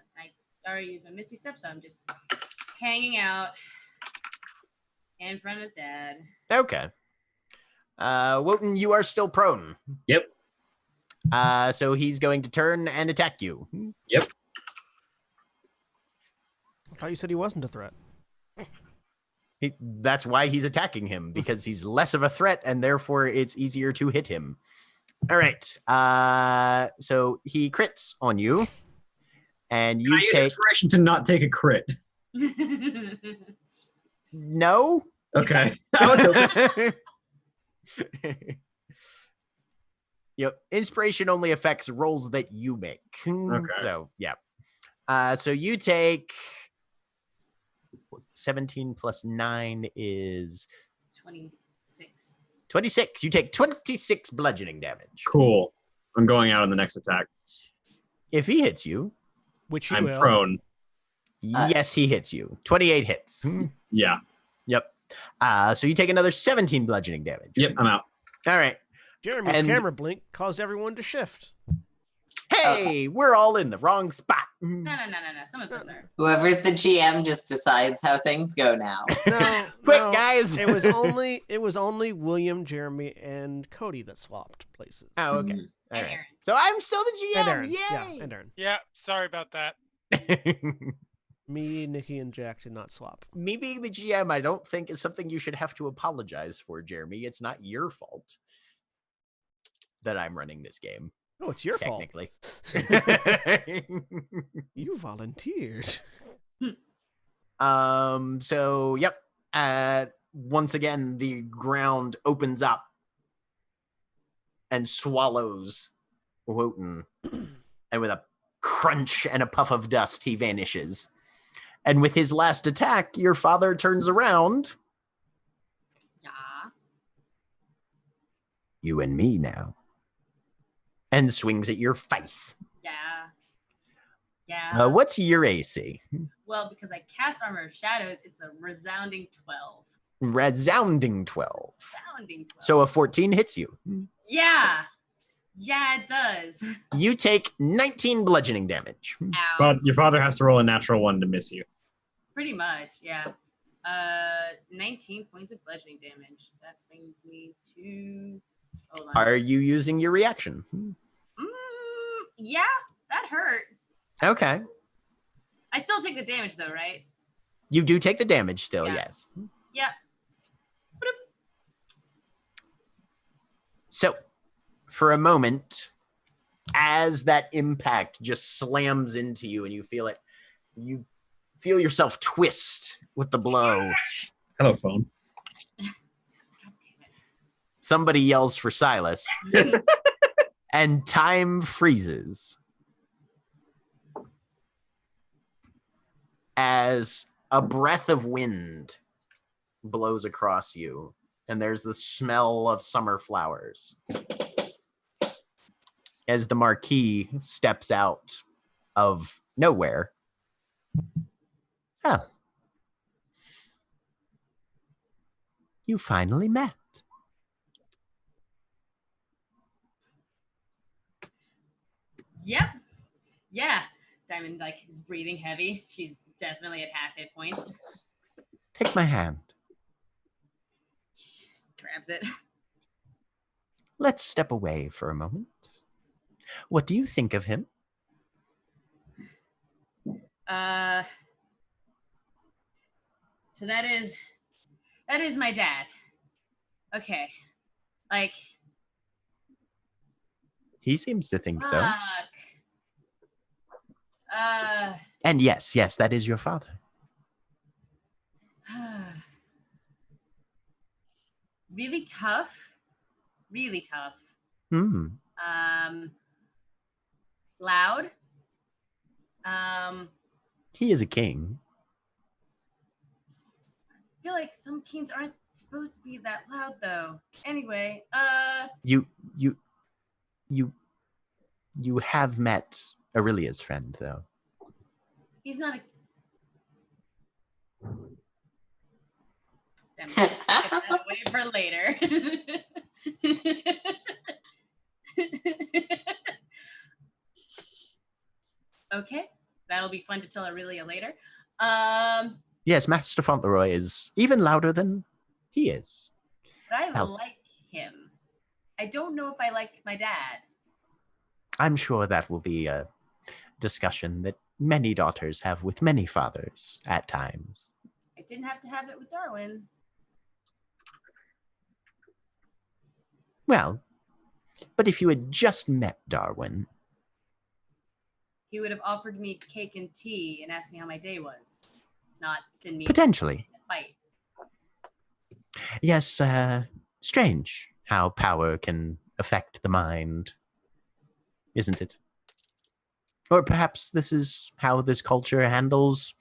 already used my Misty Step, so I'm just hanging out in front of Dad. Okay. Wotan, you are still prone. Yep. So he's going to turn and attack you. Yep. I thought you said he wasn't a threat. That's why he's attacking him, because he's less of a threat and therefore it's easier to hit him. All right. So he crits on you, and you I use take inspiration to not take a crit. no. Okay. I was hoping. Yep. Inspiration only affects rolls that you make. Okay. So yeah. So you take 17 plus 9 is 26. 26. You take 26 bludgeoning damage. Cool. I'm going out on the next attack. If he hits you, Which he I'm will. prone. yes, he hits you. 28 hits. Yeah. Yep. So you take another 17 bludgeoning damage. Yep. I'm out. All right. Jeremy's And- camera blink caused everyone to shift. Hey, we're all in the wrong spot. No. Some of us are. Whoever's the GM just decides how things go now. No, Quick, no, guys. It was only William, Jeremy, and Cody that swapped places. Oh, okay. Mhm. All And right. Aaron. So I'm still the And GM. Aaron. Yay. Yeah, and Aaron. Yeah, sorry about that. Me, Nikki, and Jack did not swap. Me being the GM, I don't think is something you should have to apologize for, Jeremy. It's not your fault that I'm running this game. No, it's your fault. Technically. You volunteered. So yep. Once again, the ground opens up and swallows Wotan. And with a crunch and a puff of dust, he vanishes. And with his last attack, your father turns around. Yeah. You and me now. And swings at your face. Yeah. What's your AC? Well, because I cast Armor of Shadows, it's a resounding 12. Resounding 12. Resounding 12. So a 14 hits you. Yeah. Yeah, it does. You take 19 bludgeoning damage. Ow. But your father has to roll a natural one to miss you. Pretty much, yeah. 19 points of bludgeoning damage. That brings me to. Hold on. Are you using your reaction? Yeah. That hurt. Okay. I still take the damage though, right? You do take the damage still, Yeah. yes. Yep. So, for a moment, as that impact just slams into you and you feel it, you feel yourself twist with the blow. Hello, phone. Somebody yells for Silas. And time freezes. As a breath of wind blows across you, and there's the smell of summer flowers. As the Marquis steps out of nowhere. Oh. You finally met. Yep. Yeah. Diamond like is breathing heavy. She's definitely at half hit points. Take my hand. She grabs it. Let's step away for a moment. What do you think of him? So that is my dad. Okay. Like He seems to think so. fuck. And yes, that is your father. Really tough. Really tough. Hmm. Loud. He is a king. I feel like some kings aren't supposed to be that loud though. Anyway, You have met Aurelia's friend, though. he's not a damn it. Get that away for later. Okay. That'll be fun to tell Aurelia later. Yes, Master Fauntleroy is even louder than he is. But I Well- like him. I don't know if I like my dad. I'm sure that will be a discussion that many daughters have with many fathers at times. I didn't have to have it with Darwin. Well, but if you had just met Darwin, He would have offered me cake and tea and asked me how my day was, not send me potentially. a fight. Yes, strange how power can affect the mind, isn't it? Or perhaps this is how this culture handles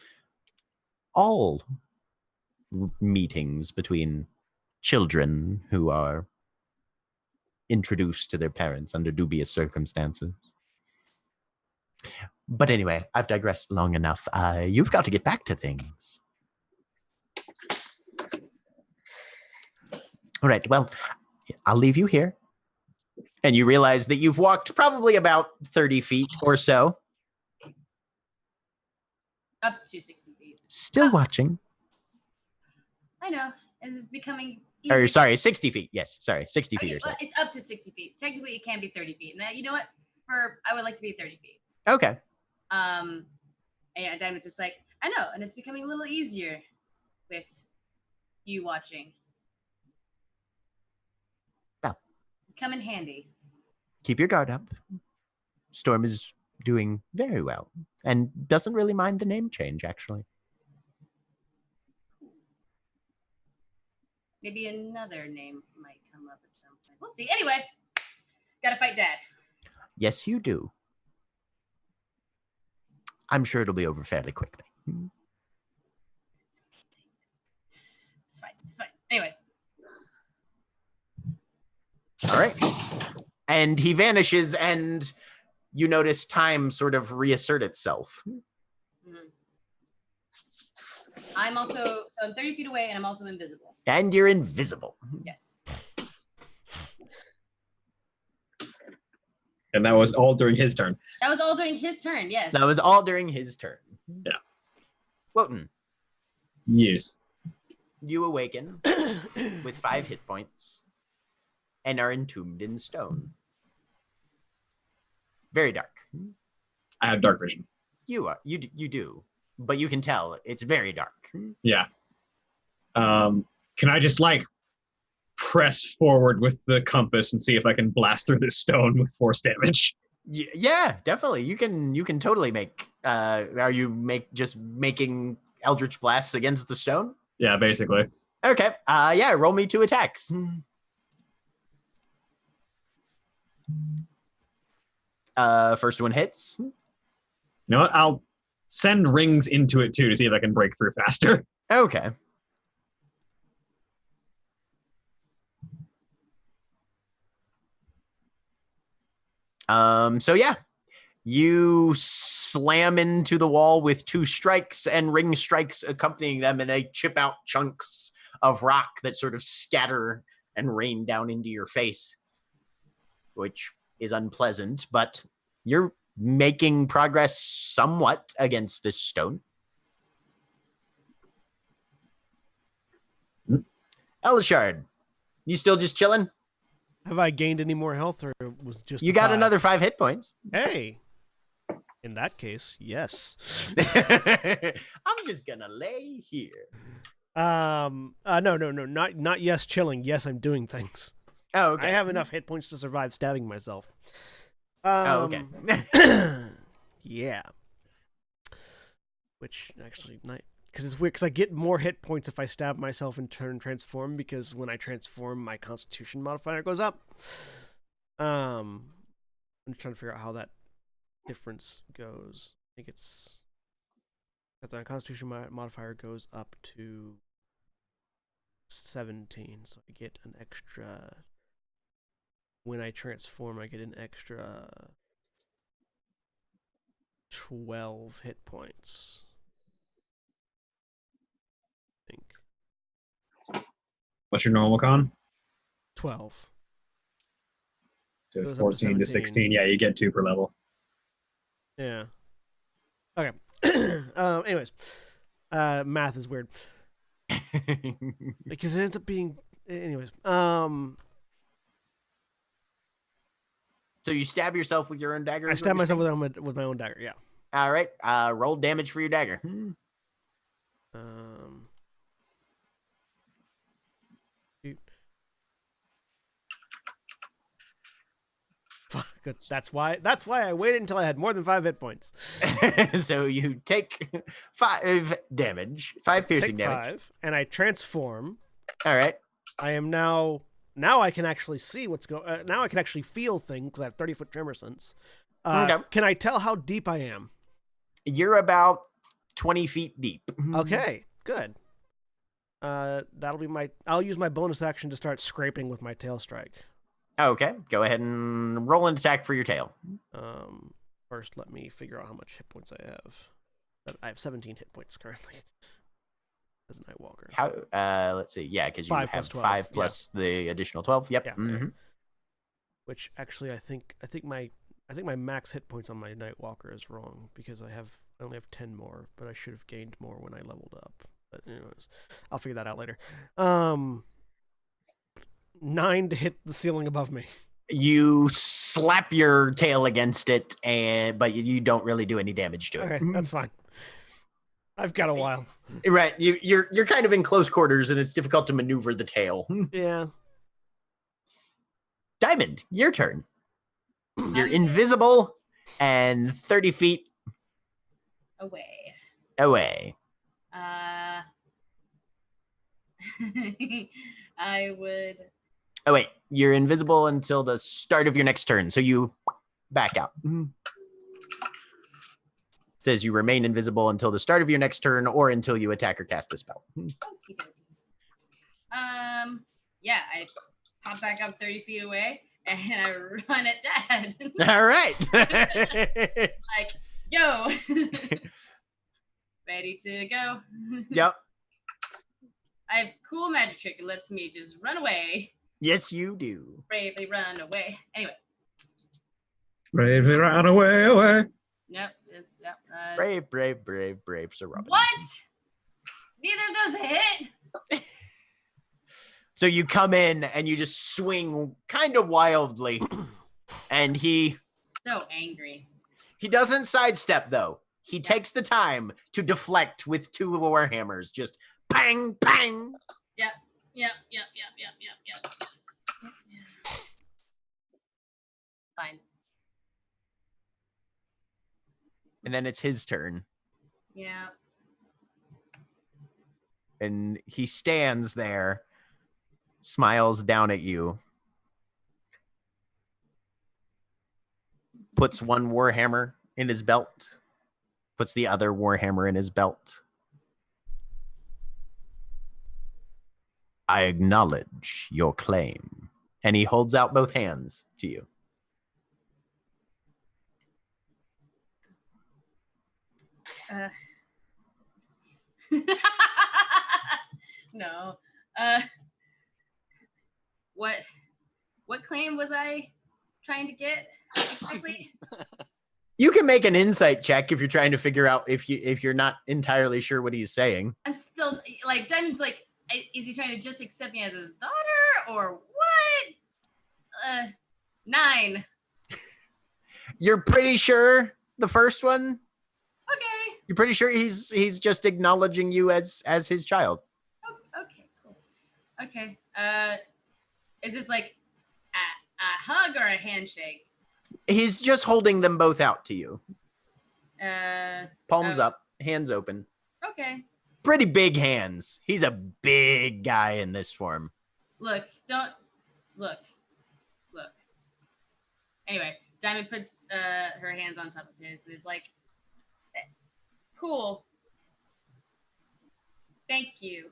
all meetings between children who are introduced to their parents under dubious circumstances. But anyway, I've digressed long enough. You've got to get back to things. All right, well, I'll leave you here. And you realize that you've walked probably about 30 feet or so. Up to 60 feet. Still watching. I know. It's becoming Or easier. sorry, 60 feet. Yes, sorry, 60 feet Okay, or so. well, it's up to 60 feet. Technically, it can be 30 feet. Now, you know what? I would like to be 30 feet. Okay. And yeah, Diamond's just like, I know, and it's becoming a little easier with you watching. Well. Come in handy. Keep your guard up. Storm is doing very well and doesn't really mind the name change, actually. Maybe another name might come up at some point. We'll see. Anyway, gotta fight Dad. Yes, you do. I'm sure it'll be over fairly quickly. It's fine. It's fine. Anyway. All right. And he vanishes, and you notice time sort of reassert itself. Mhm. I'm 30 feet away, and I'm also invisible. And you're invisible. Yes. And that was all during his turn. That was all during his turn. Yes. That was all during his turn. Yeah. Wotan, Yes. you awaken with 5 hit points and are entombed in stone. Very dark. I have dark vision. You do, but you can tell it's very dark. Yeah. Can I just like press forward with the compass and see if I can blast through this stone with force damage? Yeah, definitely. You can totally make. Are you making eldritch blasts against the stone? Yeah, basically. Okay. Yeah. Roll me 2 attacks. First one hits. You know what? I'll send rings into it too to see if I can break through faster. Okay. So yeah, you slam into the wall with 2 strikes and ring strikes accompanying them, and they chip out chunks of rock that sort of scatter and rain down into your face, which is unpleasant, but you're making progress somewhat against this stone. Elishard, you still just chilling? Have I gained any more health, or was just You the got 5? another 5 hit points. Hey, in that case, yes. I'm just gonna lay here. No, not yes, chilling. Yes, I'm doing things. Oh, okay. I have enough hit points to survive stabbing myself. Okay. Yeah. Which actually, because it's weird, because I get more hit points if I stab myself and transform, because when I transform, my Constitution modifier goes up. I'm just trying to figure out how that difference goes. I think it's that the Constitution modifier goes up to 17, so I get an extra. When I transform, I get an extra 12 hit points. I think What's your normal con? 12. So Goes up to 14 to 17. 16. Yeah, you get 2 per level. Yeah. Okay. Anyways, math is weird because it ends up being. Anyways, So you stab yourself with your own dagger? I is what stab you're myself saying? with my own dagger. Yeah. All right. Roll damage for your dagger. Shoot. Fuck. Good. That's why I waited until I had more than 5 hit points. So you take 5 damage, 5 piercing Take damage. 5, and I transform. All right. I am now I can actually see what's going. Now I can actually feel things because I have 30-foot tremor sense. Okay. Can I tell how deep I am? You're about 20 feet deep. Okay, good. That'll be I'll use my bonus action to start scraping with my tail strike. Okay. Go ahead and roll an attack for your tail. First, let me figure out how much hit points I have. I have 17 hit points currently as a Night Walker. How? Let's see. Yeah, because you 5 have plus 12, 5 plus the additional 12. Yep. Yeah. Mhm. Which actually, I think my max hit points on my Night Walker is wrong because I only have 10 more, but I should have gained more when I leveled up. But anyways, I'll figure that out later. 9 to hit the ceiling above me. You slap your tail against it, but you don't really do any damage to it. Okay, that's fine. I've got a while. Right. You're kind of in close quarters, and it's difficult to maneuver the tail. Yeah. Diamond, your turn. You're invisible and 30 feet Away. away. I would. Oh, wait. You're invisible until the start of your next turn, so you back out. It says you remain invisible until the start of your next turn or until you attack or cast a spell. Yeah, I pop back up 30 feet away and I run at Dad. All right. Like, yo, ready to go. Yep. I have cool magic trick. It lets me just run away. Yes, you do. Bravely run away. Anyway. Bravely run away. Yep. Yep. Brave, Sir Robin. What? Neither of those hit. So you come in and you just swing kind of wildly, and he So angry. He doesn't sidestep, though. He takes the time to deflect with 2 warhammers. Just bang, bang. Yep. Fine. And then it's his turn. Yeah. And he stands there, smiles down at you, puts one warhammer in his belt, puts the other warhammer in his belt. I acknowledge your claim. And he holds out both hands to you. No. What claim was I trying to get exactly? You can make an insight check if you're trying to figure out if you're not entirely sure what he's saying. I'm still like Diamond's like, is he trying to just accept me as his daughter or what? 9. You're pretty sure the first one? Okay. You're pretty sure he's just acknowledging you as his child. Oh, okay, cool. Okay. Is this like a hug or a handshake? He's just holding them both out to you. Palms Oh. up, hands open. Okay. Pretty big hands. He's a big guy in this form. Look. Anyway, Diamond puts her hands on top of his. There's like, cool. Thank you.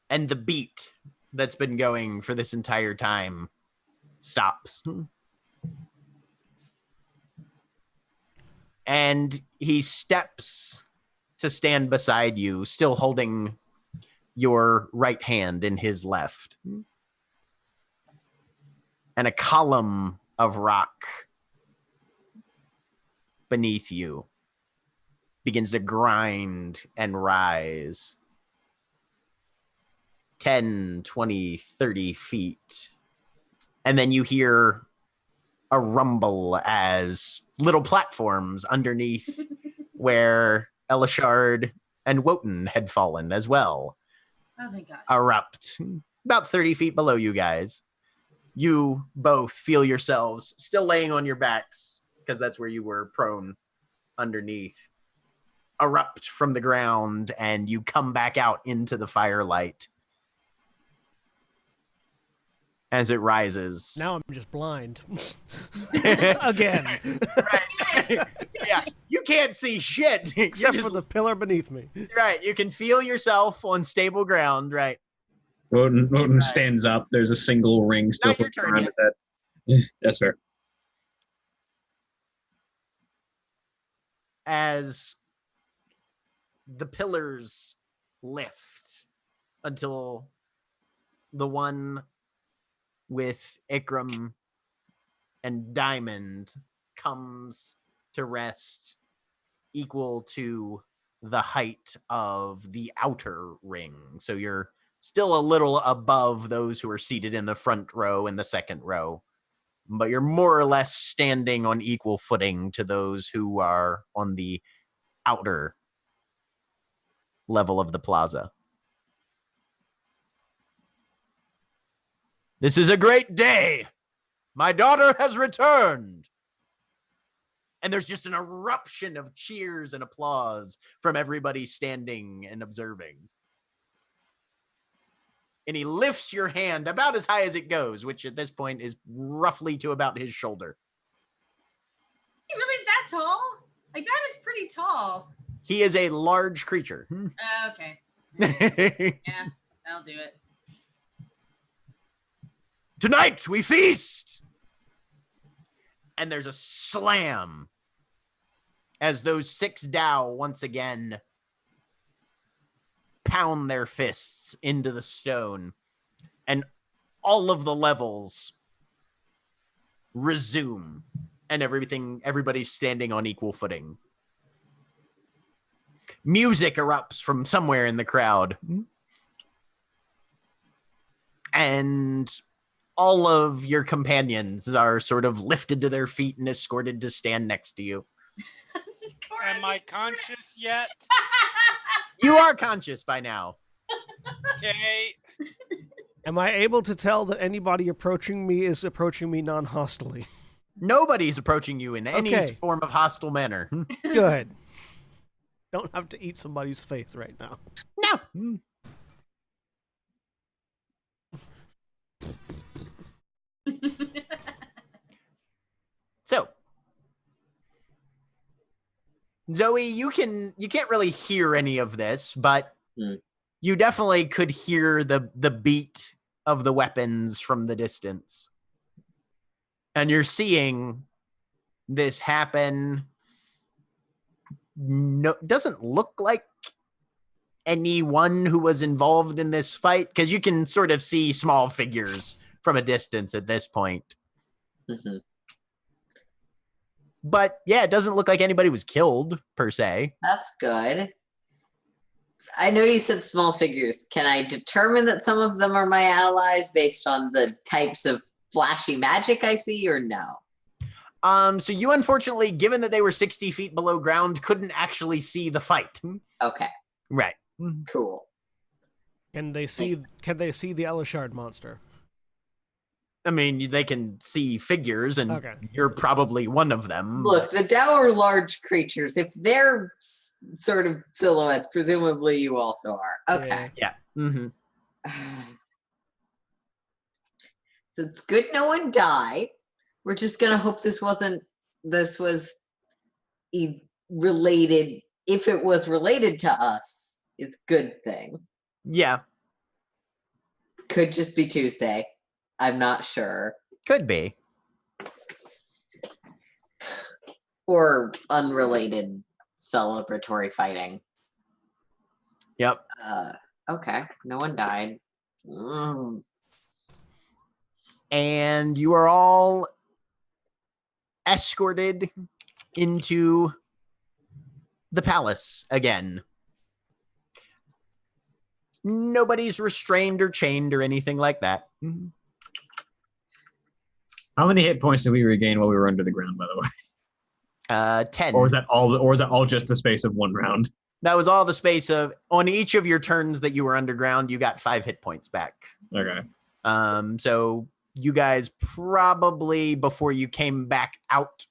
And the beat that's been going for this entire time stops. And he steps to stand beside you, still holding your right hand in his left. And a column of rock beneath you begins to grind and rise 10, 20, 30 feet. And then you hear a rumble as little platforms underneath where Elishard and Wotan had fallen as well Oh, thank God. erupt about 30 feet below you guys. You both feel yourselves still laying on your backs, because that's where you were prone underneath, erupt from the ground, and you come back out into the firelight as it rises. Now I'm just blind. Again. Right. Yeah, you can't see shit. You're Except just- for the pillar beneath me. right, you can feel yourself on stable ground, right? Wotan stands up. There's a single ring still Not your turn around yet. his head. That's fair. As the pillars lift until the one with Ikram and Diamond comes to rest equal to the height of the outer ring. So you're still a little above those who are seated in the front row and the second row, but you're more or less standing on equal footing to those who are on the outer level of the plaza. This is a great day. My daughter has returned. And there's just an eruption of cheers and applause from everybody standing and observing. And he lifts your hand about as high as it goes, which at this point is roughly to about his shoulder. You really that tall? Like Diamond's pretty tall. He is a large creature. Okay. Yeah, I'll do it. Tonight we feast! And there's a slam as those 6 Dao once again pound their fists into the stone, and all of the levels resume, and everybody's standing on equal footing. Music erupts from somewhere in the crowd, and all of your companions are sort of lifted to their feet and escorted to stand next to you. Am I conscious yet? You are conscious by now. Okay. Am I able to tell that anybody approaching me is approaching me non-hostily? Nobody's approaching you in any Okay. form of hostile manner. Good. Don't have to eat somebody's face right now. No. So, Zoe, you can't really hear any of this, but you definitely could hear the beat of the weapons from the distance. And you're seeing this happen. No, doesn't look like anyone who was involved in this fight, because you can sort of see small figures from a distance at this point. Mm-hmm. But yeah, it doesn't look like anybody was killed per se. That's good. I know you said small figures. Can I determine that some of them are my allies based on the types of flashy magic I see, or no? So you unfortunately, given that they were 60 feet below ground, couldn't actually see the fight. Okay. Right. Cool. Can they see the Elishard monster? I mean, they can see figures, and Okay. you're probably one of them. Look, the Dao are large creatures. If they're sort of silhouettes, presumably you also are. Okay. Yeah. Mm-hmm. So it's good no one died. We're just gonna hope this was related. If it was related to us, it's a good thing. Yeah. Could just be Tuesday. I'm not sure. Could be. Or unrelated celebratory fighting. Yep. Okay. No one died. And you are all escorted into the palace again. Nobody's restrained or chained or anything like that. How many hit points did we regain while we were under the ground, by the way? 10. Or was that all just the space of one round? That was all the space of, on each of your turns that you were underground, you got 5 hit points back. Okay. So you guys probably, before you came back out,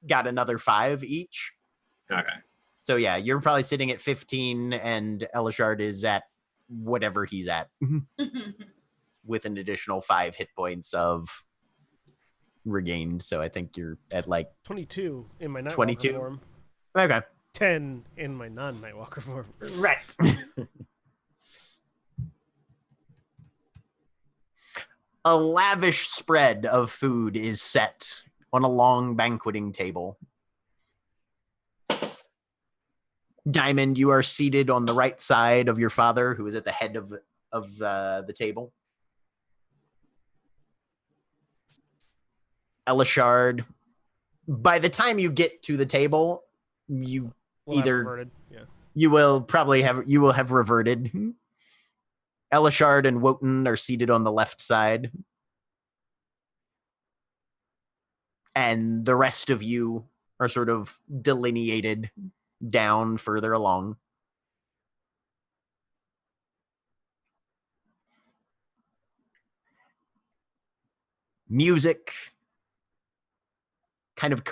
got another 5 each. Okay. So yeah, you're probably sitting at 15, and Elishard is at whatever he's at, with an additional 5 hit points of regained. So I think you're at like 22 in my Nightwalker 22? form. Okay. 10 in my non-Nightwalker form. Right. A lavish spread of food is set on a long banqueting table. Diamond, you are seated on the right side of your father, who is at the head of the table. Elishard, by the time you get to the table, you will have reverted. Elishard and Wotan are seated on the left side. And the rest of you are sort of delineated down further along. Music kind of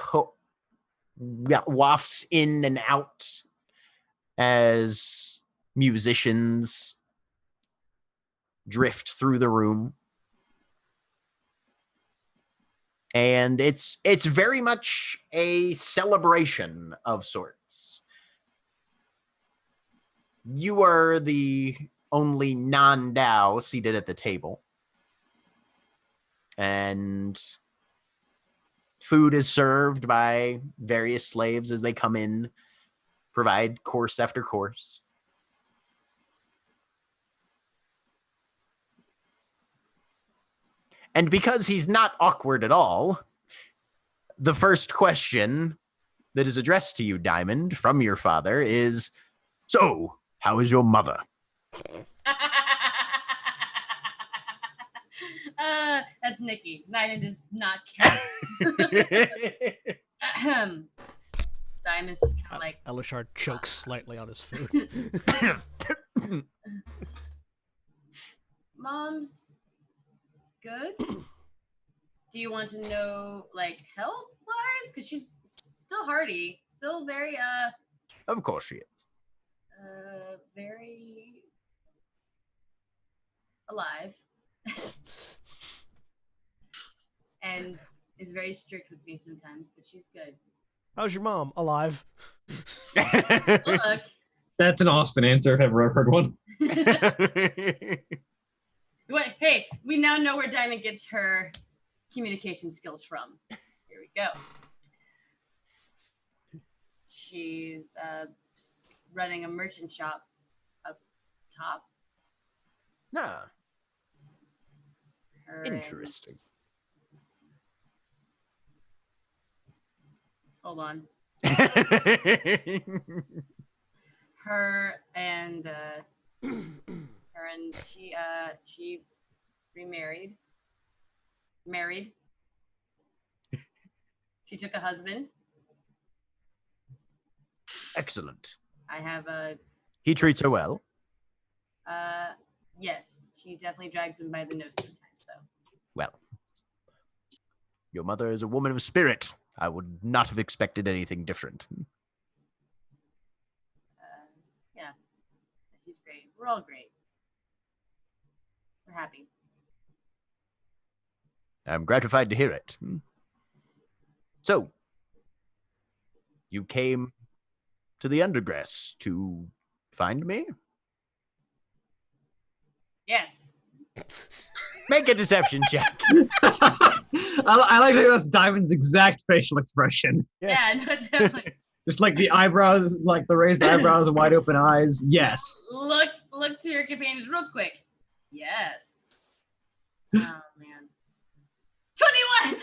wafts in and out as musicians drift through the room. And it's very much a celebration of sorts. You are the only non-Dao seated at the table. And food is served by various slaves as they come in, provide course after course. And because he's not awkward at all, the first question that is addressed to you, Diamond, from your father is, "So, how is your mother?" That's Nikki. Diamond does not count. Diamond's just kind of like, Elishard chokes slightly on his food. Mom's good. Do you want to know, like, health-wise? Because she's still hardy, still very, Of course she is. very alive. And is very strict with me sometimes, but she's good. How's your mom? Alive. Look. That's an Austin answer if I've ever heard one. Wait, hey, we now know where Diamond gets her communication skills from. Here we go. She's running a merchant shop up top. Ah, Her and- interesting. hold on. Her and she remarried. Married. She took a husband. Excellent. I have a He treats her well. yes. She definitely drags him by the nose sometimes, so Well, your mother is a woman of spirit. I would not have expected anything different. yeah. He's great. We're all great. We're happy. I'm gratified to hear it. So, you came to the Undergrass to find me? Yes. Make a deception check. I like that that's Diamond's exact facial expression. Yeah, no, definitely. Just like the eyebrows, like the raised eyebrows and wide open eyes. Yes. Look to your companions real quick. Yes. Oh man. 21.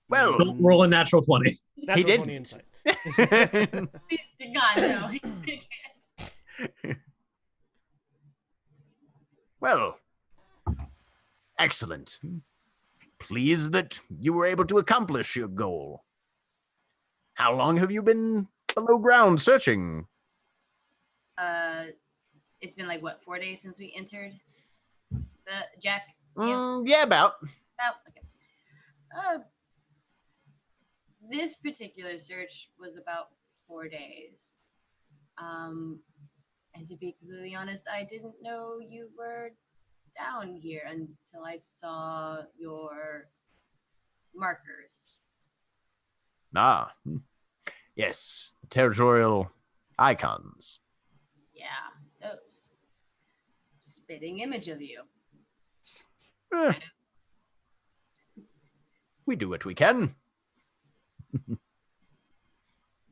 Well, Don't roll a natural 20. Natural did. 20 insight. Please to God, no. He can't. well, excellent. Pleased that you were able to accomplish your goal. How long have you been below ground searching? It's been like what, 4 days since we entered the Jack? Yeah, about. Okay. This particular search was about 4 days. And to be completely honest, I didn't know you were down here until I saw your markers. Ah, yes, the territorial icons. Yeah, those. Spitting image of you. Eh, we do what we can.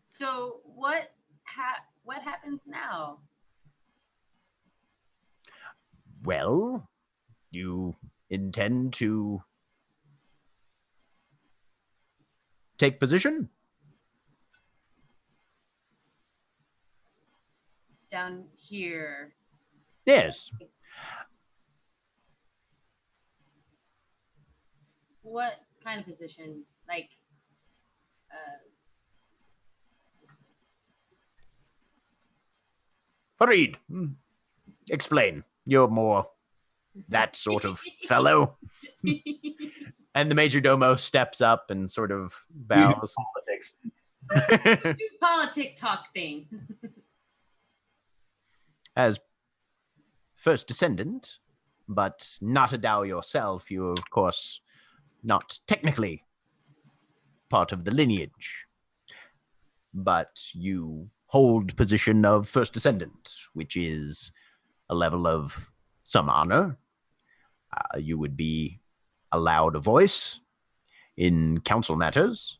So what happens now? Well, you intend to take position? Down here. Yes. What kind of position? Like, just Farid, explain. You're more that sort of fellow. And the major domo steps up and sort of bows. Politics. do politic talk thing. As first descendant, but not a Dao yourself, you are, of course, not technically part of the lineage. But you hold position of first descendant, which is a level of some honor. You would be allowed a voice in council matters,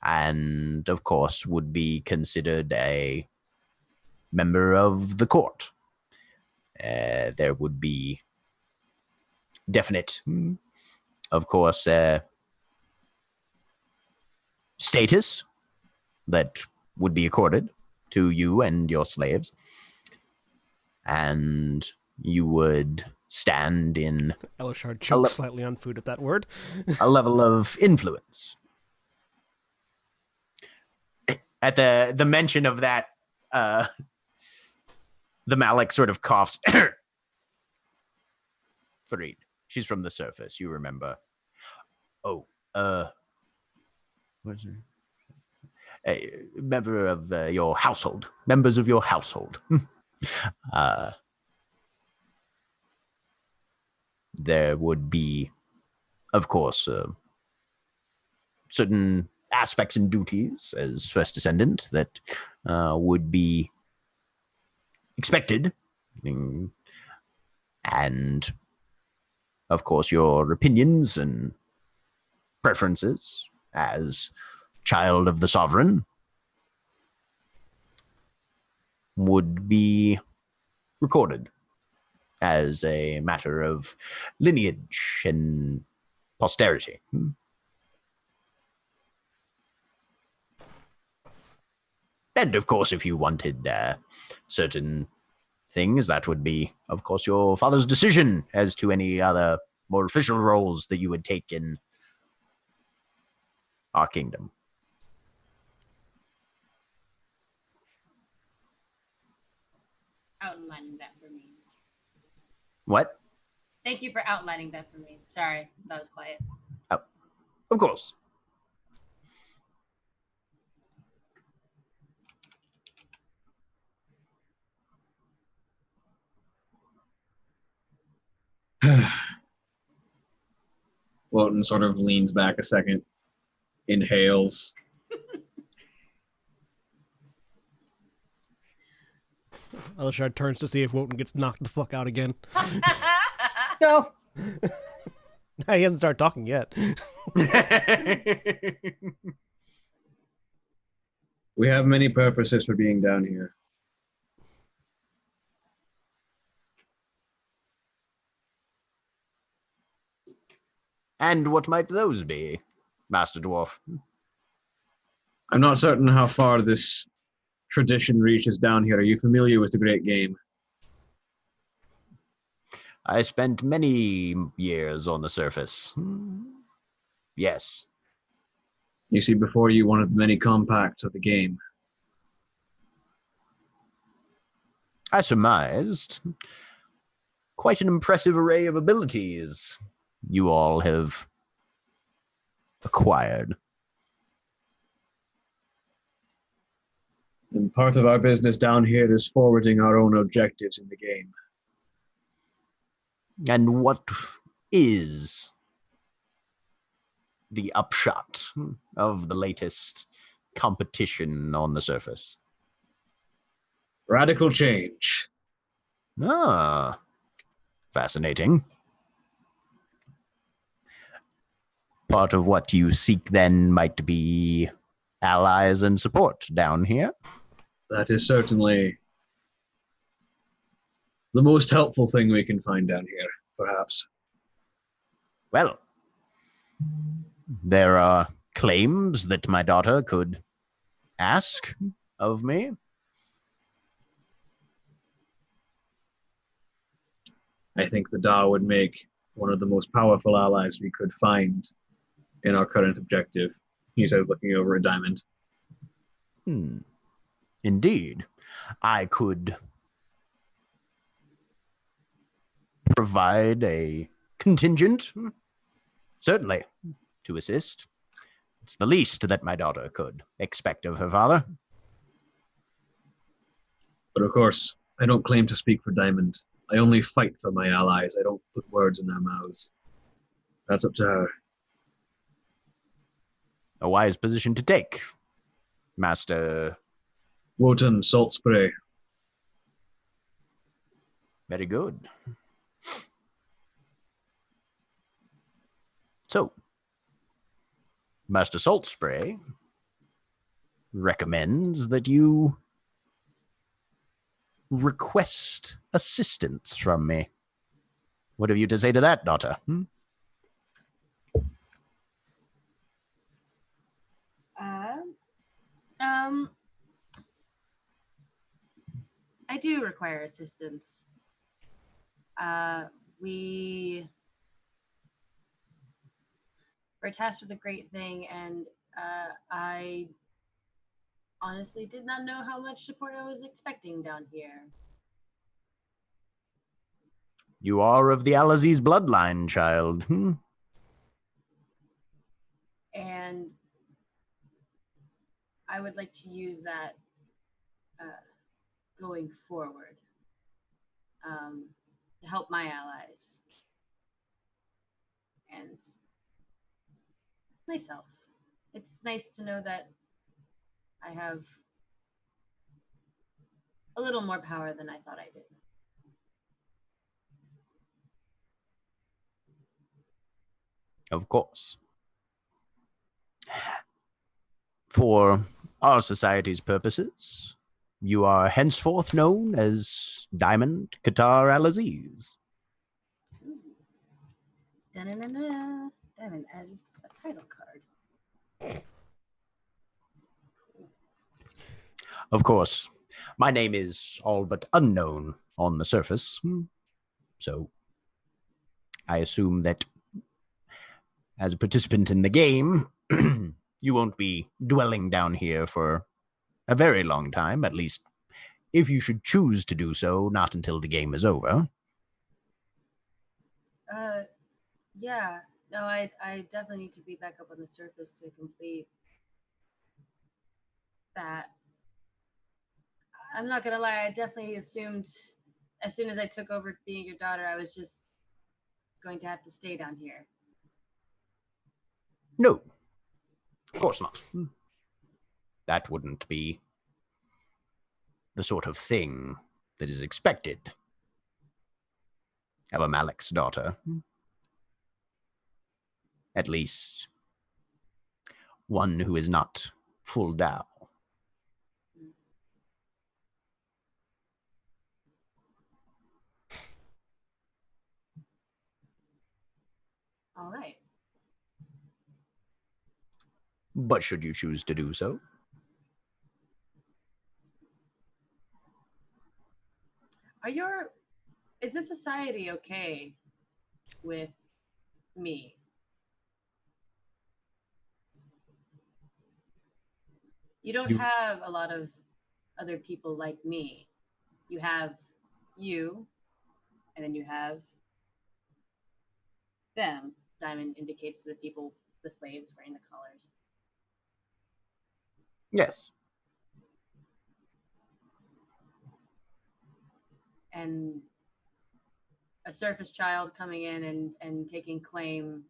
and of course would be considered a member of the court. There would be definite, of course, status that would be accorded to you and your slaves. And you would stand in Elishard chokes slightly on food at that word. a level of influence. At the mention of that, the Malik sort of coughs. Fareed, she's from the surface, you remember. Oh, what's her? A member of your household. Members of your household. There would be, of course, certain aspects and duties as first descendant that would be expected. And, of course, your opinions and preferences as child of the sovereign would be recorded as a matter of lineage and posterity. And of course, if you wanted certain things, that would be, of course, your father's decision as to any other more official roles that you would take in our kingdom. Outlining that for me. What? Thank you for outlining that for me. Sorry, that was quiet. Oh, of course. Wotan sort of leans back a second, inhales. Elishard turns to see if Wotan gets knocked the fuck out again. No. He hasn't started talking yet. We have many purposes for being down here. And what might those be, Master Dwarf? I'm not certain how far this tradition reaches down here. Are you familiar with the Great Game? I spent many years on the surface. Yes. You see before you one of the many compacts of the game. I surmised quite an impressive array of abilities you all have acquired. And part of our business down here is forwarding our own objectives in the game. And what is the upshot of the latest competition on the surface? Radical change. Ah, fascinating. Part of what you seek then might be allies and support down here. That is certainly the most helpful thing we can find down here, perhaps. Well, there are claims that my daughter could ask of me. I think the Tao would make one of the most powerful allies we could find in our current objective, he says, looking over at Diamond. Indeed. I could provide a contingent, certainly, to assist. It's the least that my daughter could expect of her father. But of course, I don't claim to speak for Diamond. I only fight for my allies. I don't put words in their mouths. That's up to her. A wise position to take, Master. Wotan, Salt Spray. Very good. So, Master Salt Spray recommends that you request assistance from me. What have you to say to that, daughter? I do require assistance. we're tasked with a great thing, and I honestly did not know how much support I was expecting down here. You are of the Alaziz bloodline, child. And I would like to use that going forward to help my allies and myself. It's nice to know that I have a little more power than I thought I did. Of course. For our society's purposes, you are henceforth known as Diamond Qatar Al-Aziz. Da-na-na-na. Diamond adds a title card. Of course, my name is all but unknown on the surface, so I assume that as a participant in the game, you won't be dwelling down here for a very long time, at least if you should choose to do so, not until the game is over. Yeah. No, I definitely need to be back up on the surface to complete that. I'm not gonna lie, I definitely assumed as soon as I took over being your daughter, I was just going to have to stay down here. No, of course not. That wouldn't be the sort of thing that is expected of a Malik's daughter. At least one who is not full Dao. All right. But should you choose to do so, Is this society okay with me? You don't have a lot of other people like me. You have you, and then you have them. Diamond indicates to the people, the slaves wearing the collars. yes. And a surface child coming in and taking claim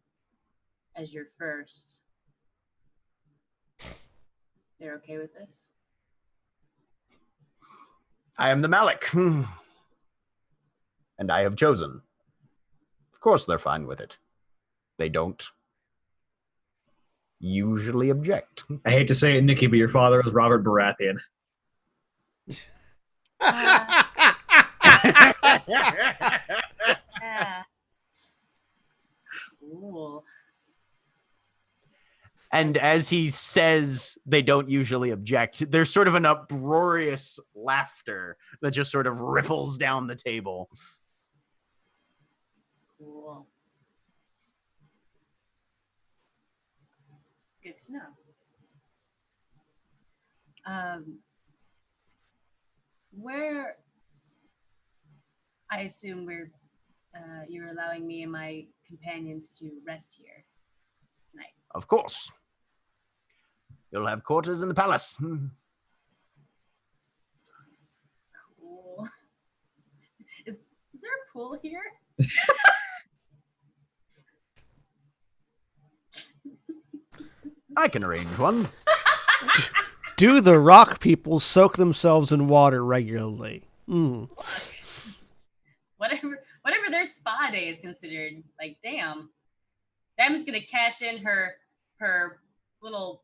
as your first. They're okay with this? I am the Malik. And I have chosen. Of course they're fine with it. They don't usually object. I hate to say it, Nikki, but your father was Robert Baratheon. Yeah. Cool. And as he says they don't usually object, there's sort of an uproarious laughter that just sort of ripples down the table. Cool. Good to know. Where I assume you're allowing me and my companions to rest here tonight. Of course. You'll have quarters in the palace. Cool. Is there a pool here? I can arrange one. Do the rock people soak themselves in water regularly? Whatever their spa day is considered. Like, damn. Diamond's gonna cash in her little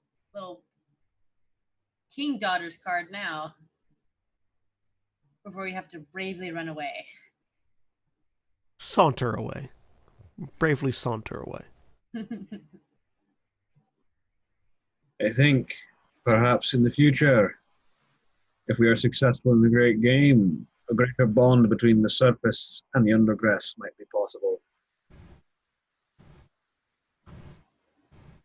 king daughter's card now before we have to bravely run away. Saunter away. Bravely saunter away. I think perhaps in the future, if we are successful in the great game, a greater bond between the surface and the undergrass might be possible.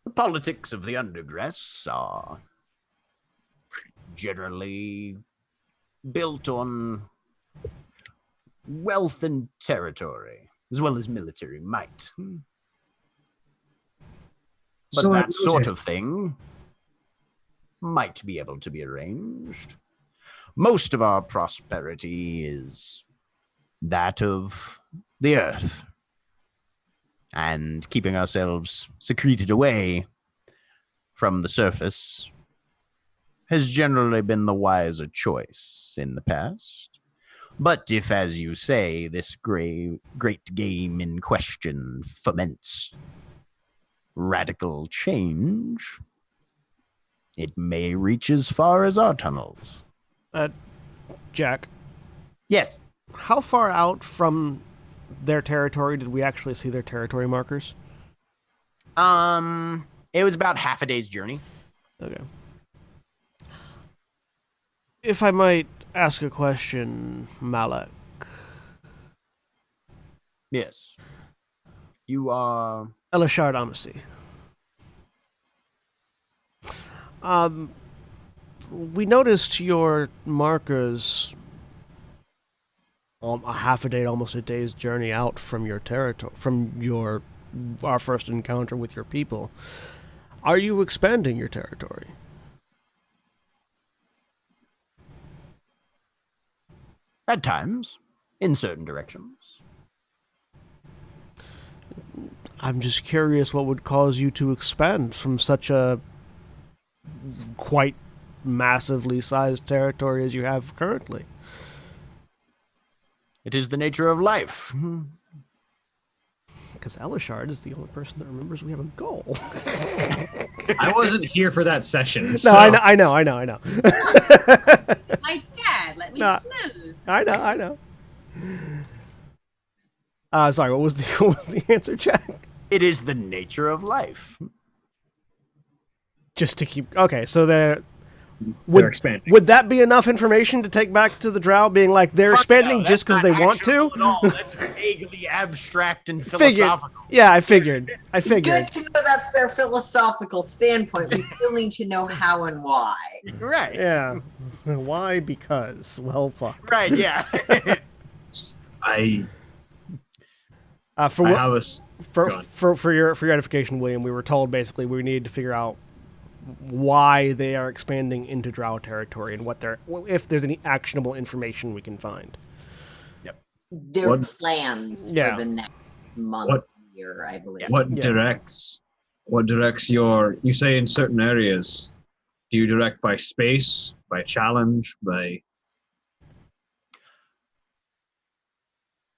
The politics of the undergrass are generally built on wealth and territory, as well as military might. But So I that sort noticed. of thing might be able to be arranged. Most of our prosperity is that of the earth, and keeping ourselves secreted away from the surface has generally been the wiser choice in the past. But if, as you say, this great game in question foments radical change, it may reach as far as our tunnels. Jack, Yes. how far out from their territory did we actually see their territory markers? It was about half a day's journey. Okay. If I might ask a question, Malak. Yes. You are... Elishard Amasi. We noticed your markers a half a day, almost a day's journey out from your territory, from our first encounter with your people. Are you expanding your territory? At times, in certain directions. I'm just curious what would cause you to expand from such a quite massively sized territory as you have currently. It is the nature of life. Because Elishard is the only person that remembers we have a goal. I wasn't here for that session. No, So. I know. My dad let me No. snooze. I know. Sorry, what was the answer, Jack? It is the nature of life. Just to keep... Okay, so They're would expanding. would that be enough information to take back to the Drow, being like, they're Fuck expanding no, just because that's they not want to? actionable at all. That's vaguely abstract and Figured. philosophical. Yeah, I figured. Good to know that's their philosophical standpoint. We still need to know how and why. Right. Yeah. Why? Because. Well, fuck. Right, yeah. I For I what? have a s- For, Go on. for your edification, William, we were told basically we needed to figure out why they are expanding into Drow territory and if there's any actionable information we can find. Their What- plans Yeah. for the next month, What- year, I believe. what Yeah. directs you say in certain areas, do you direct by space, by challenge, by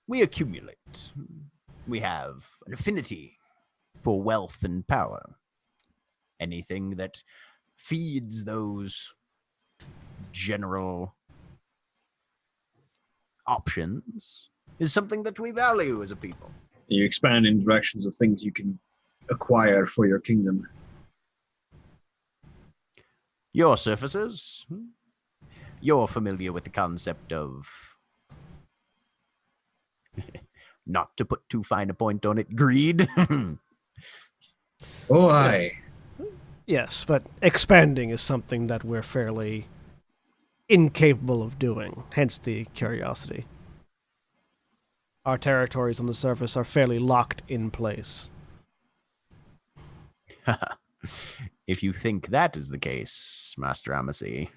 We accumulate. We have an affinity for wealth and power. Anything that feeds those general options is something that we value as a people. you expand in directions of things you can acquire for your kingdom? Your surfaces, you're familiar with the concept of, not to put too fine a point on it, greed. Oh, aye. Yes, but expanding is something that we're fairly incapable of doing, hence the curiosity. Our territories on the surface are fairly locked in place. If you think that is the case, Master Amasi,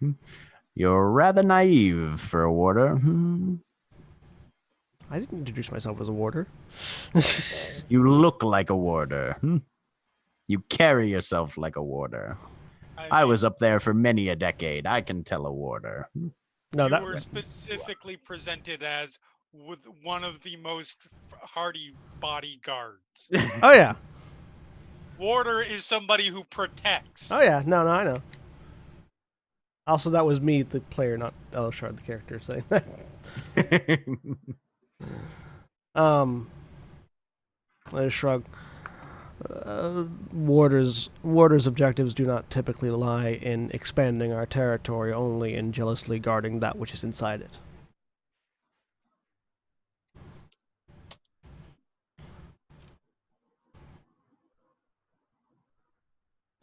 you're rather naive for a warder. I didn't introduce myself as a warder. You look like a warder. You carry yourself like a warder. I mean, was up there for many a decade. I can tell a warder. No, you that were specifically presented as with one of the most hardy bodyguards. Oh yeah. Warder is somebody who protects. Oh yeah. No, I know. Also, that was me, the player, not Elishard, the character, saying that. I just shrug. Warder's objectives do not typically lie in expanding our territory, only in jealously guarding that which is inside it.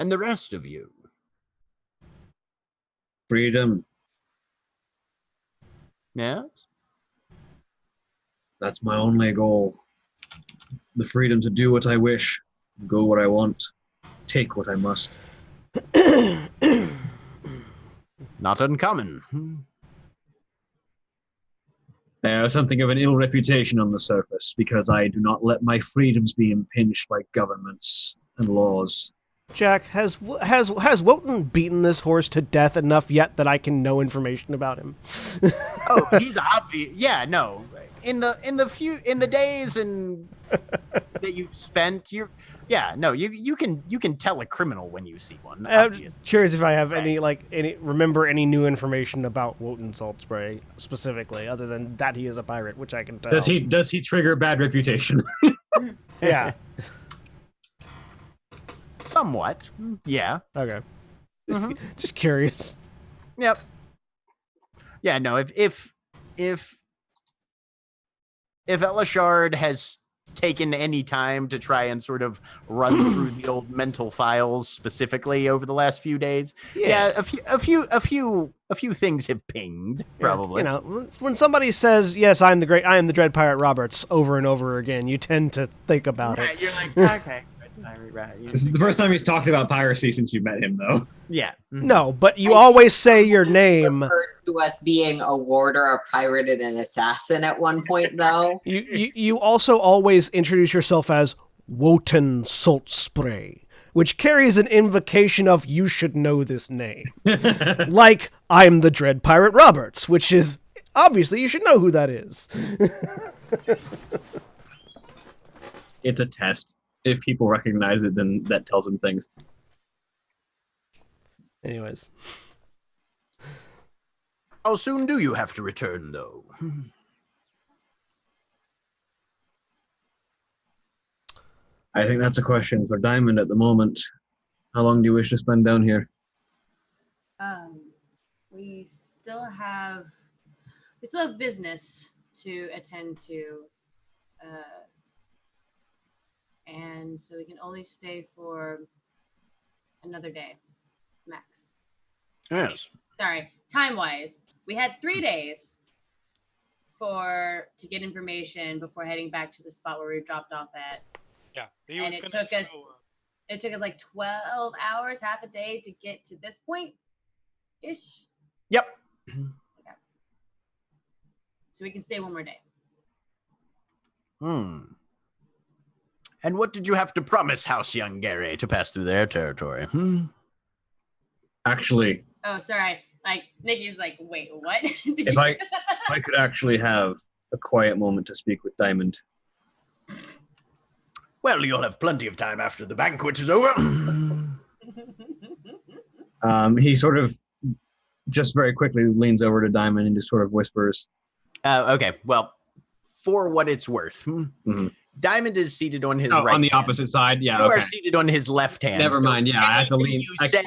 And the rest of you? Freedom. Yes? That's my only goal. The freedom to do what I wish, go what I want, take what I must. Not uncommon. I have something of an ill reputation on the surface because I do not let my freedoms be impinged by governments and laws. Jack, has Wotan beaten this horse to death enough yet that I can know information about him? Oh, he's obvious. Yeah, no. In the days and that you've spent, you can tell a criminal when you see one. I'm curious if I have remember any new information about Wotan Salt Spray specifically, other than that he is a pirate, which I can tell. Does he trigger bad reputation? Yeah. Somewhat. Yeah. Okay. Just curious. Yep. Yeah, no, if Elishard has taken any time to try and sort of run through the old mental files specifically over the last few days, a few things have pinged, probably. You know, when somebody says, "Yes, I am the Dread Pirate Roberts," over and over again, you tend to think about it. You're like, okay. This is the first time he's talked about piracy since you met him, though. Yeah. No, but you always say your name. To us being a warder, a pirate, and an assassin at one point, though. You also always introduce yourself as Wotan Salt Spray, which carries an invocation of you should know this name. Like, I'm the Dread Pirate Roberts, which is, obviously, you should know who that is. It's a test. If people recognize it, then that tells them things. Anyways. How soon do you have to return, though? I think that's a question for Diamond at the moment. How long do you wish to spend down here? We still have business to attend to, and so we can only stay for another day, max. Yes. Sorry, time-wise, we had 3 days to get information before heading back to the spot where we dropped off at. Yeah, And it took us like 12 hours, half a day to get to this point ish. Yep. Okay. So we can stay one more day. And what did you have to promise House Young Gary to pass through their territory? Actually, Oh, sorry. Like Nikki's like, wait, what? if I could actually have a quiet moment to speak with Diamond. Well, you'll have plenty of time after the banquet is over. He sort of just very quickly leans over to Diamond and just sort of whispers. Okay, well, for what it's worth, Diamond is seated on his right on the hand. opposite side. Yeah, You okay. are seated on his left hand. Never mind. Yeah, I have to lean. You say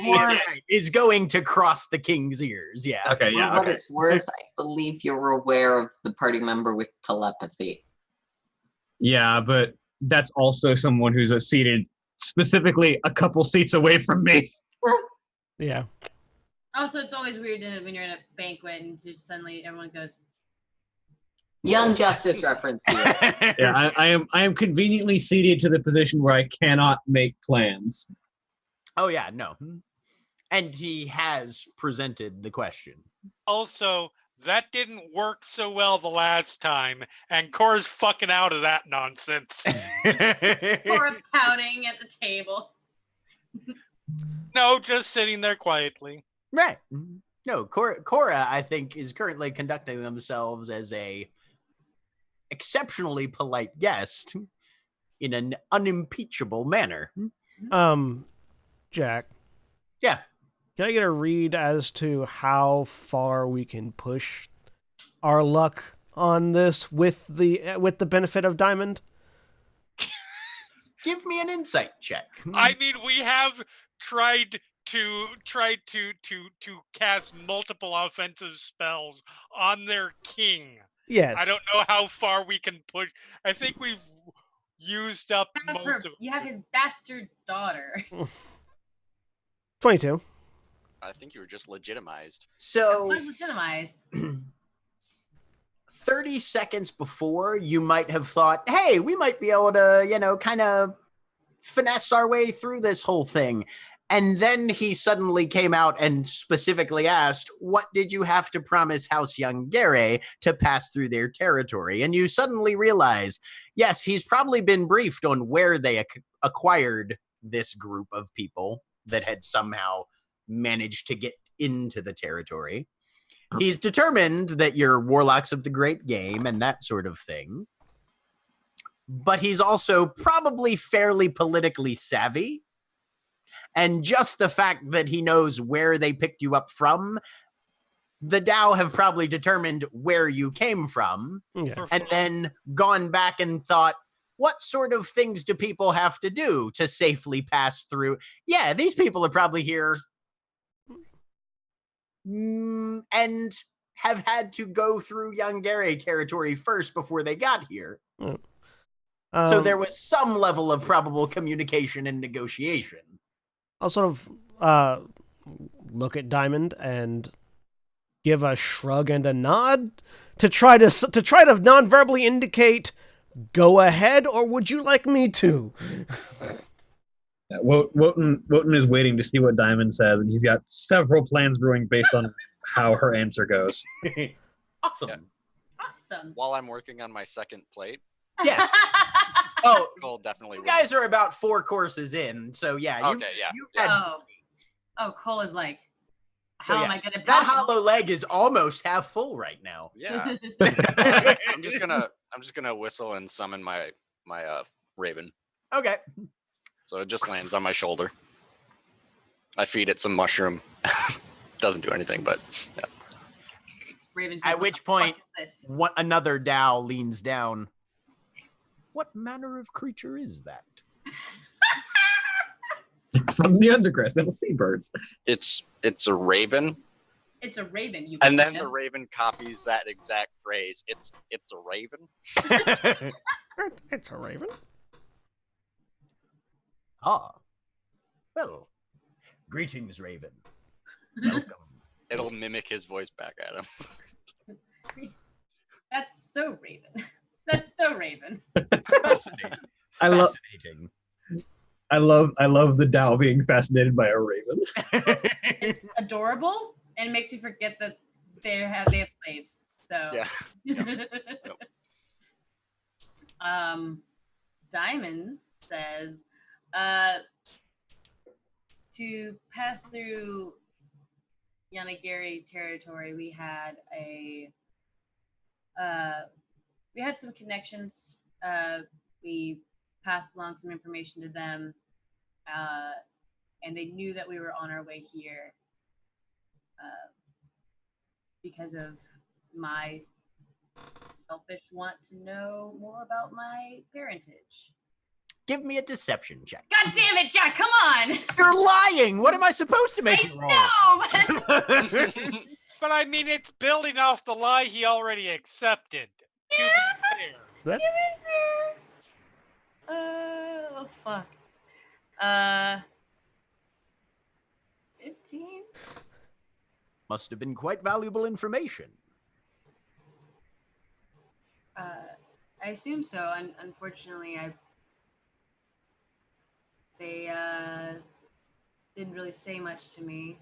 is going to cross the king's ears. Yeah. Okay. Yeah. For what Okay. it's worth, I believe you're aware of the party member with telepathy. Yeah, but that's also someone who's seated specifically a couple seats away from me. Yeah. Also, it's always weird when you're in a banquet and just suddenly everyone goes, Young Justice reference here. Yeah, I am conveniently seated to the position where I cannot make plans. Oh yeah, no. And he has presented the question. Also, that didn't work so well the last time, and Cora's fucking out of that nonsense. Cora pouting at the table. No, just sitting there quietly. Right. No, Cora, I think, is currently conducting themselves as a exceptionally polite guest in an unimpeachable manner. Jack. Yeah. Can I get a read as to how far we can push our luck on this with the benefit of Diamond? Give me an insight check. I mean, we have tried to cast multiple offensive spells on their king. Yes. I don't know how far we can push. I think we've used up most of. You have his bastard daughter. 22. I think you were just legitimized. So Was legitimized. 30 seconds before, you might have thought, hey, we might be able to, kind of finesse our way through this whole thing. And then he suddenly came out and specifically asked, what did you have to promise House Youngere to pass through their territory? And you suddenly realize, yes, he's probably been briefed on where they acquired this group of people that had somehow managed to get into the territory. He's determined that you're warlocks of the great game and that sort of thing. But he's also probably fairly politically savvy. And just the fact that he knows where they picked you up from, the Tao have probably determined where you came from, Yeah. and then gone back and thought, what sort of things do people have to do to safely pass through? Yeah, these people are probably here and have had to go through Youngere territory first before they got here. So there was some level of probable communication and negotiation. I'll sort of look at Diamond and give a shrug and a nod to try to non-verbally indicate, go ahead, or would you like me to? Wotan is waiting to see what Diamond says, and he's got several plans brewing based on how her answer goes. Awesome. Yeah. Awesome. While I'm working on my second plate, Yeah. Oh, Cole definitely. you guys are about 4 courses in, so yeah. Okay, yeah. You've had, Oh, Cole is like, so how yeah, am I going to that hollow leg is almost half full right now. Yeah. I'm just gonna whistle and summon my raven. Okay. So it just lands on my shoulder. I feed it some mushroom. Doesn't do anything, but yeah. Raven's At like, which "What the point, fuck is this?" another Tao leans down. What manner of creature is that? From the undergrowth, little seabirds. It's a raven, It's a raven. You and then know? the raven copies that exact phrase. It's a raven. It's a raven. Ah. Well, greetings, Raven. Welcome. It'll mimic his voice back at him. That's so raven. That's so raven. Fascinating. I love the Tao being fascinated by a raven. It's adorable and it makes you forget that they have slaves. So Yeah. Diamond says, to pass through Yanagiri territory, we had some connections. We passed along some information to them, and they knew that we were on our way here because of my selfish want to know more about my parentage. Give me a deception check. God damn it, Jack! Come on! You're lying. What am I supposed to make you roll? No, but But I mean, it's building off the lie he already accepted. To be fair. That, oh fuck. 15. Must have been quite valuable information. I assume so. Unfortunately, they didn't really say much to me.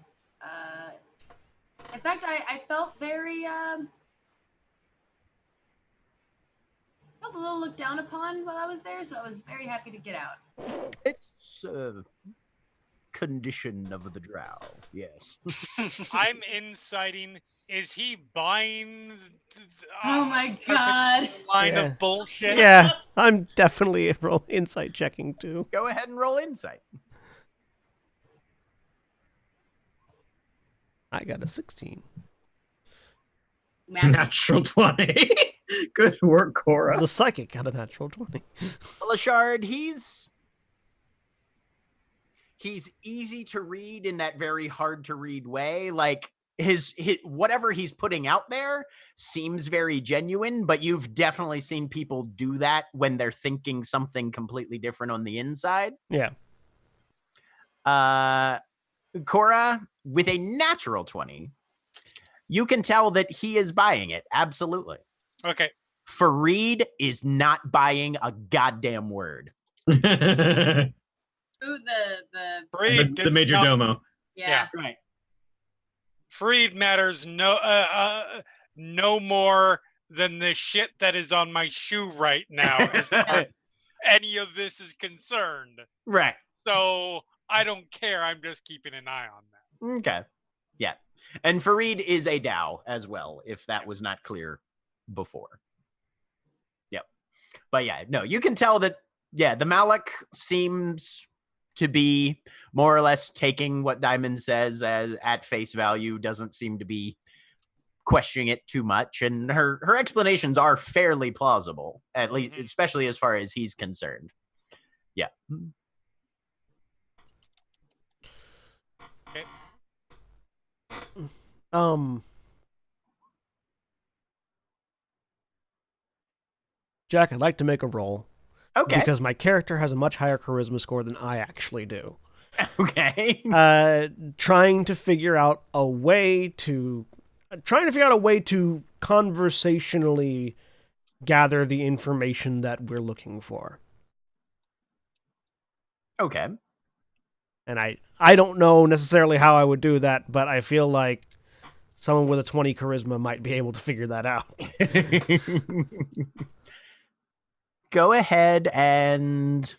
In fact, I felt very felt a little looked down upon while I was there, so I was very happy to get out. It's a condition of the drow, yes. I'm inciting. Is he buying? Oh my god! Line Yeah. of bullshit. yeah, I'm definitely roll insight checking too. Go ahead and roll insight. I got a 16. Natural 20. Good work, Cora. The psychic got a natural 20. Lashard, he's easy to read in that very hard to read way. Like his whatever he's putting out there seems very genuine, but you've definitely seen people do that when they're thinking something completely different on the inside. Yeah. Cora, with a natural 20, you can tell that he is buying it. Absolutely. Okay. Fareed is not buying a goddamn word. Ooh, the Freed the does major not- domo. yeah. Right. Freed matters no more than the shit that is on my shoe right now, as far as any of this is concerned. Right. So I don't care. I'm just keeping an eye on that. Okay. Yeah. And Fareed is a Dow as well, if that was not clear before. Yep. But yeah, no, you can tell that, yeah, the Malik seems to be more or less taking what Diamond says as at face value, doesn't seem to be questioning it too much. And her explanations are fairly plausible, at least, especially as far as he's concerned. Yeah. Okay. Jack, I'd like to make a roll. Okay. Because my character has a much higher charisma score than I actually do. Okay. Trying to figure out a way to conversationally gather the information that we're looking for. Okay. And I don't know necessarily how I would do that, but I feel like someone with a 20 charisma might be able to figure that out. Go ahead and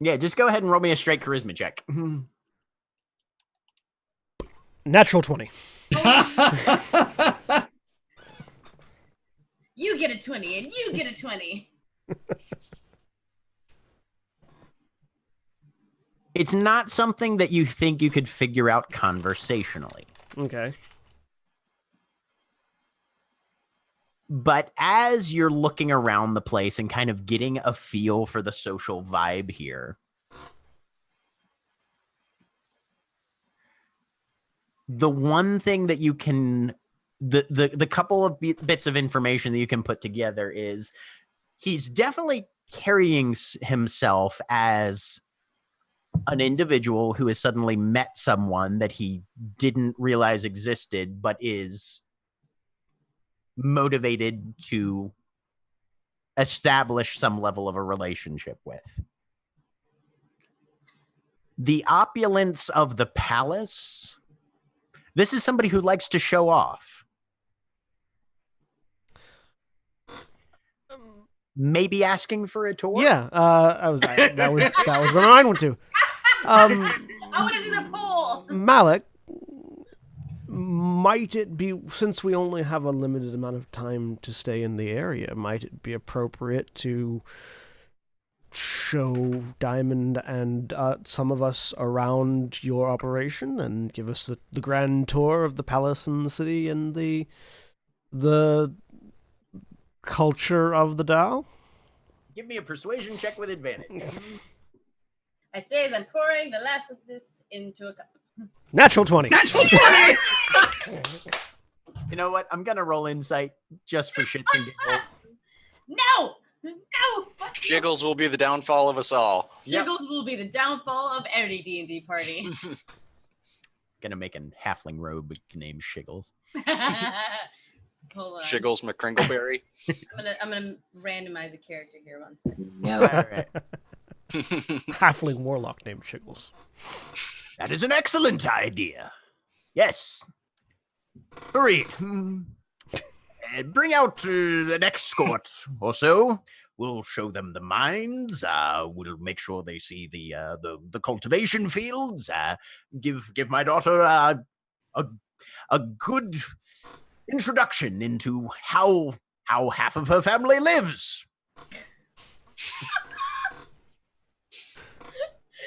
just go ahead and roll me a straight charisma check. Natural 20. You get a 20 and you get a 20. It's not something that you think you could figure out conversationally. Okay. But as you're looking around the place and kind of getting a feel for the social vibe here, the one thing that you can, the couple of bits of information that you can put together is he's definitely carrying himself as an individual who has suddenly met someone that he didn't realize existed, but is motivated to establish some level of a relationship with. The opulence of the palace. This is somebody who likes to show off. Maybe asking for a tour? Yeah, that was where mine went to. I want to see the pool. Malik, might it be, since we only have a limited amount of time to stay in the area, might it be appropriate to show Diamond and some of us around your operation and give us the grand tour of the palace and the city and the culture of the Tao? Give me a persuasion check with advantage. I say as I'm pouring the last of this into a cup. Natural 20. Natural 20! You know what? I'm going to roll insight just for shits and giggles. No! No! Fuck you. Shiggles will be the downfall of us all. Shiggles will be the downfall of every D&D party. Gonna make a halfling robe named Shiggles. Hold on. Shiggles McCringleberry. I'm gonna randomize a character here one second. No. All right. Halfling warlock named Shiggles. That is an excellent idea. Yes. Hurry. Bring out an escort or so. We'll show them the mines. We'll make sure they see the cultivation fields. Give my daughter a good introduction into how half of her family lives.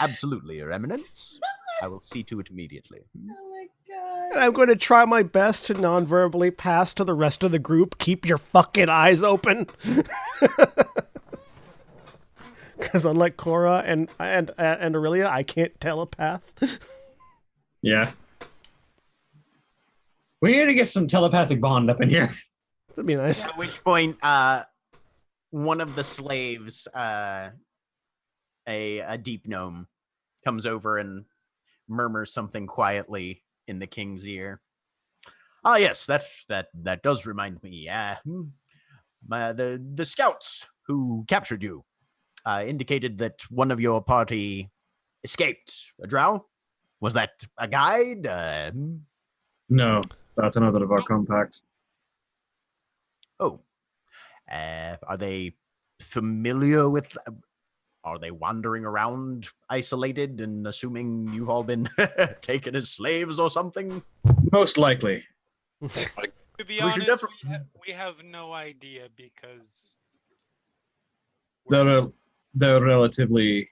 Absolutely, Your Eminence. I will see to it immediately. Oh my god. And I'm going to try my best to non-verbally pass to the rest of the group, keep your fucking eyes open. Because unlike Cora and Aurelia, I can't telepath. Yeah. We need to get some telepathic bond up in here. That'd be nice. At which point, one of the slaves a deep gnome comes over and murmurs something quietly in the king's ear. Ah, yes, that does remind me. The scouts who captured you indicated that one of your party escaped a drow. Was that a guide? No, that's another of our compacts. Oh, are they familiar with? Are they wandering around isolated and assuming you've all been taken as slaves or something? Most likely. To be We should honest, we have no idea because They're relatively.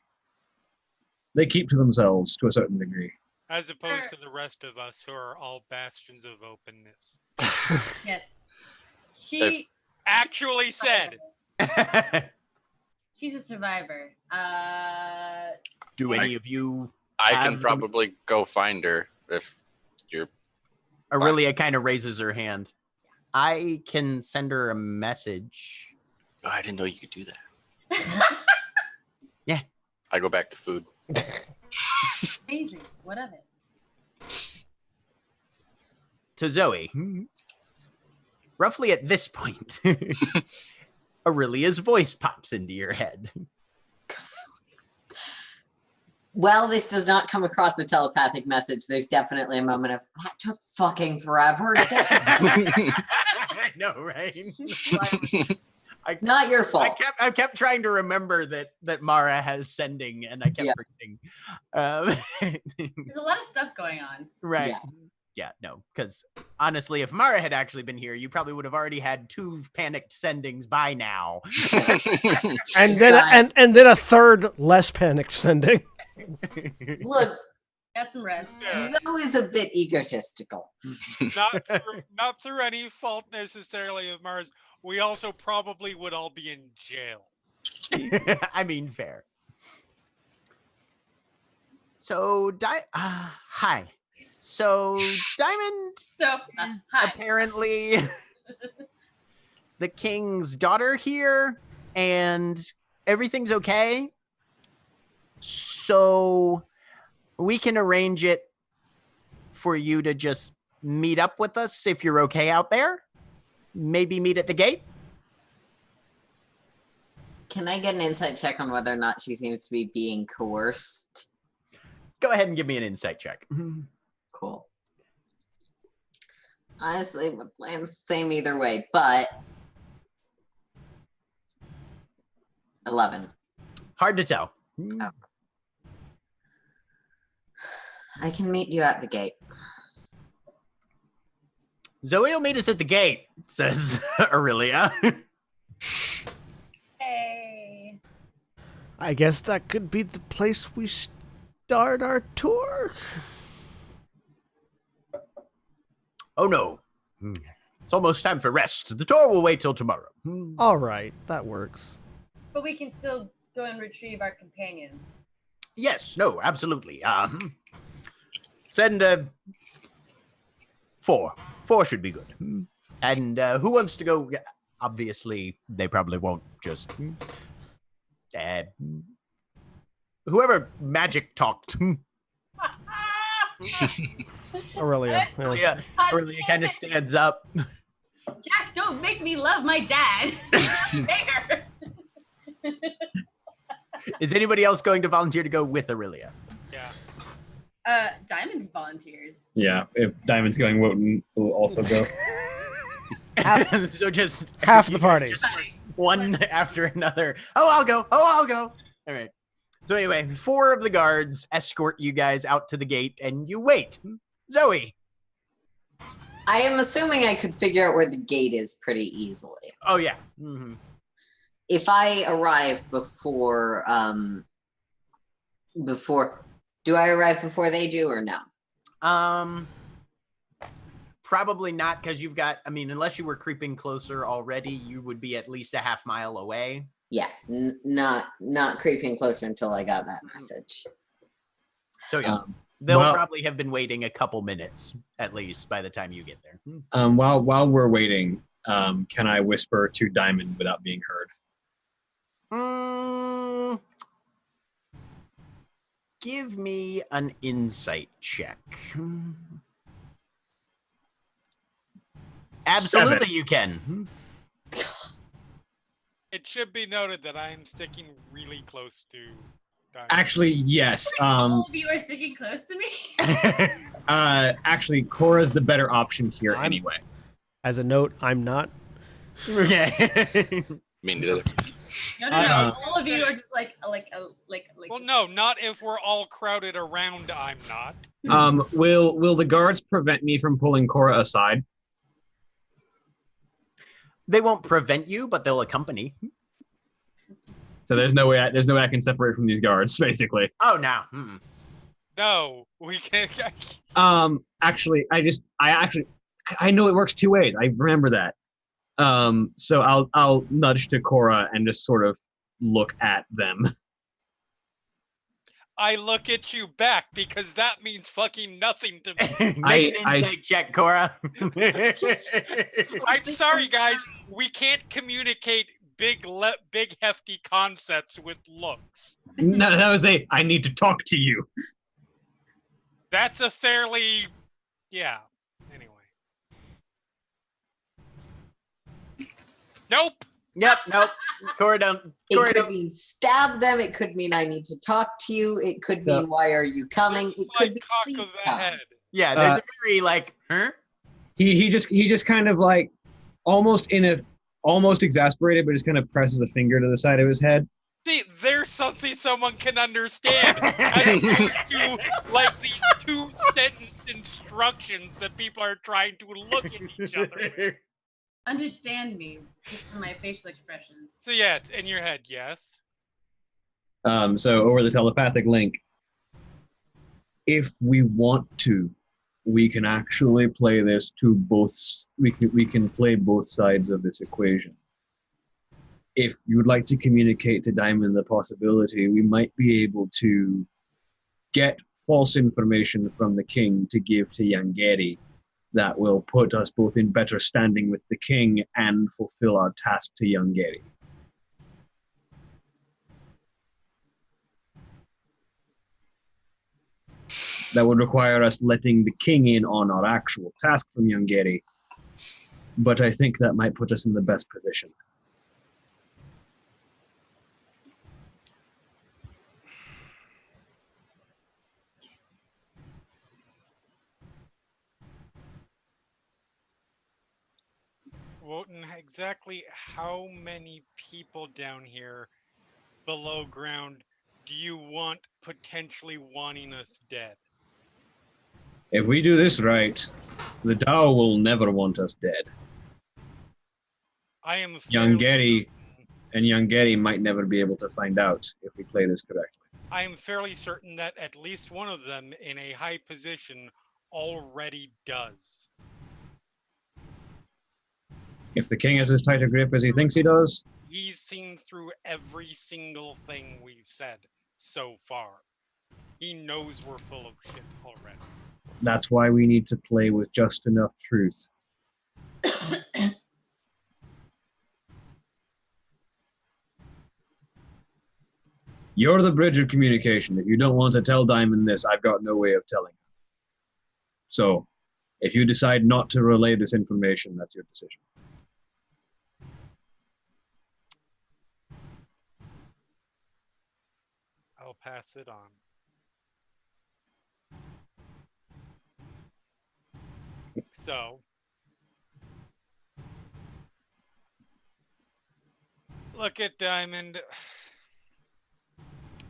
They keep to themselves to a certain degree. as opposed to the rest of us who are all bastions of openness. Yes. She Actually said. she's a survivor. Do any of you? I have can them? probably go find her if you're. Aurelia kind of raises her hand. I can send her a message. Oh, I didn't know you could do that. Yeah. I go back to food. Amazing. What of it? To Zoe. Roughly at this point, Aurelia's voice pops into your head. Well, this does not come across the telepathic message. There's definitely a moment of, that took fucking forever to get. I know, right? Not your fault. I kept trying to remember that Mara has sending, and I kept forgetting. There's a lot of stuff going on. Right. Yeah, no, because honestly, if Mara had actually been here, you probably would have already had 2 panicked sendings by now. And then a third less panicked sending. Look, Got some rest. Zoe's a bit egotistical. Not through any fault necessarily of Mars. We also probably would all be in jail. I mean, fair. So, hi. So, Diamond is hi. apparently the king's daughter here, and everything's okay. So, we can arrange it for you to just meet up with us if you're okay out there. Maybe meet at the gate. Can I get an insight check on whether or not she seems to be being coerced? Go ahead and give me an insight check. Cool. Honestly, my plan's the same either way, but 11. Hard to tell. Oh. I can meet you at the gate. Zoe will meet us at the gate, says Aurelia. Hey. I guess that could be the place we start our tour. Oh no. It's almost time for rest. The tour will wait till tomorrow. All right, that works. But we can still go and retrieve our companion. Yes, no, absolutely. Send 4. 4 should be good. And who wants to go? Obviously, they probably won't just. Whoever magic talked. Aurelia. Yeah. Aurelia kind of stands up. Jack, don't make me love my dad. There. Is anybody else going to volunteer to go with Aurelia? Yeah. Diamond volunteers. Yeah, if Diamond's going, Wotan will also go. So just Half the party. Just one after another. Oh, I'll go. Oh, I'll go. All right. So anyway, 4 of the guards escort you guys out to the gate, and you wait. Zoe. I am assuming I could figure out where the gate is pretty easily. Oh yeah. Mm-hmm. If I arrive before, do I arrive before they do or no? Probably not, because you've got. I mean, unless you were creeping closer already, you would be at least a half mile away. Yeah, not creeping closer until I got that message. So yeah, they'll probably have been waiting a couple minutes at least by the time you get there. While we're waiting, can I whisper to Diamond without being heard? Give me an insight check. Absolutely, you can. It should be noted that I am sticking really close to Diamond. Actually, yes. All of you are sticking close to me. Actually, Cora's the better option here anyway. As a note, I'm not. Okay. Me neither. No. All of you are just like. Well, no, not if we're all crowded around. I'm not. Will the guards prevent me from pulling Cora aside? They won't prevent you, but they'll accompany. So there's no way I can separate from these guards, basically. Oh no. Mm-mm. No, we can't. Actually, I know it works two ways. I remember that. So I'll nudge to Cora and just sort of look at them. I look at you back because that means fucking nothing to me. Make an insight check, Cora. I'm sorry, guys. We can't communicate big hefty concepts with looks. No, that was I need to talk to you. That's a fairly, yeah. Anyway. Nope. Nope. Cora don't. It could mean stab them. It could mean I need to talk to you. It could mean why are you coming? It could be cock please of the come. head. Yeah, there's a very like, huh? He just kind of like almost exasperated, but just kind of presses a finger to the side of his head. See, there's something someone can understand, as opposed to like these 2-sentence instructions that people are trying to look at each other with. Understand me just from my facial expressions. So yeah, it's in your head, yes. So over the telepathic link, if we want to, we can actually play this to both. We can play both sides of this equation. If you would like to communicate to Diamond the possibility, we might be able to get false information from the king to give to Yangeri that will put us both in better standing with the king and fulfill our task to Yangeri. That would require us letting the king in on our actual task from Yangeri, but I think that might put us in the best position. Wotan, exactly how many people down here below ground do you want potentially wanting us dead? If we do this right, the Tao will never want us dead. I am Yangeri might never be able to find out if we play this correctly. I am fairly certain that at least one of them in a high position already does. If the king has as tight a grip as he thinks he does, He's seen through every single thing we've said so far. He knows we're full of shit already. that's why we need to play with just enough truth. You're the bridge of communication. If you don't want to tell Diamond this, I've got no way of telling her. So, if you decide not to relay this information, that's your decision. I'll pass it on. So, look at Diamond.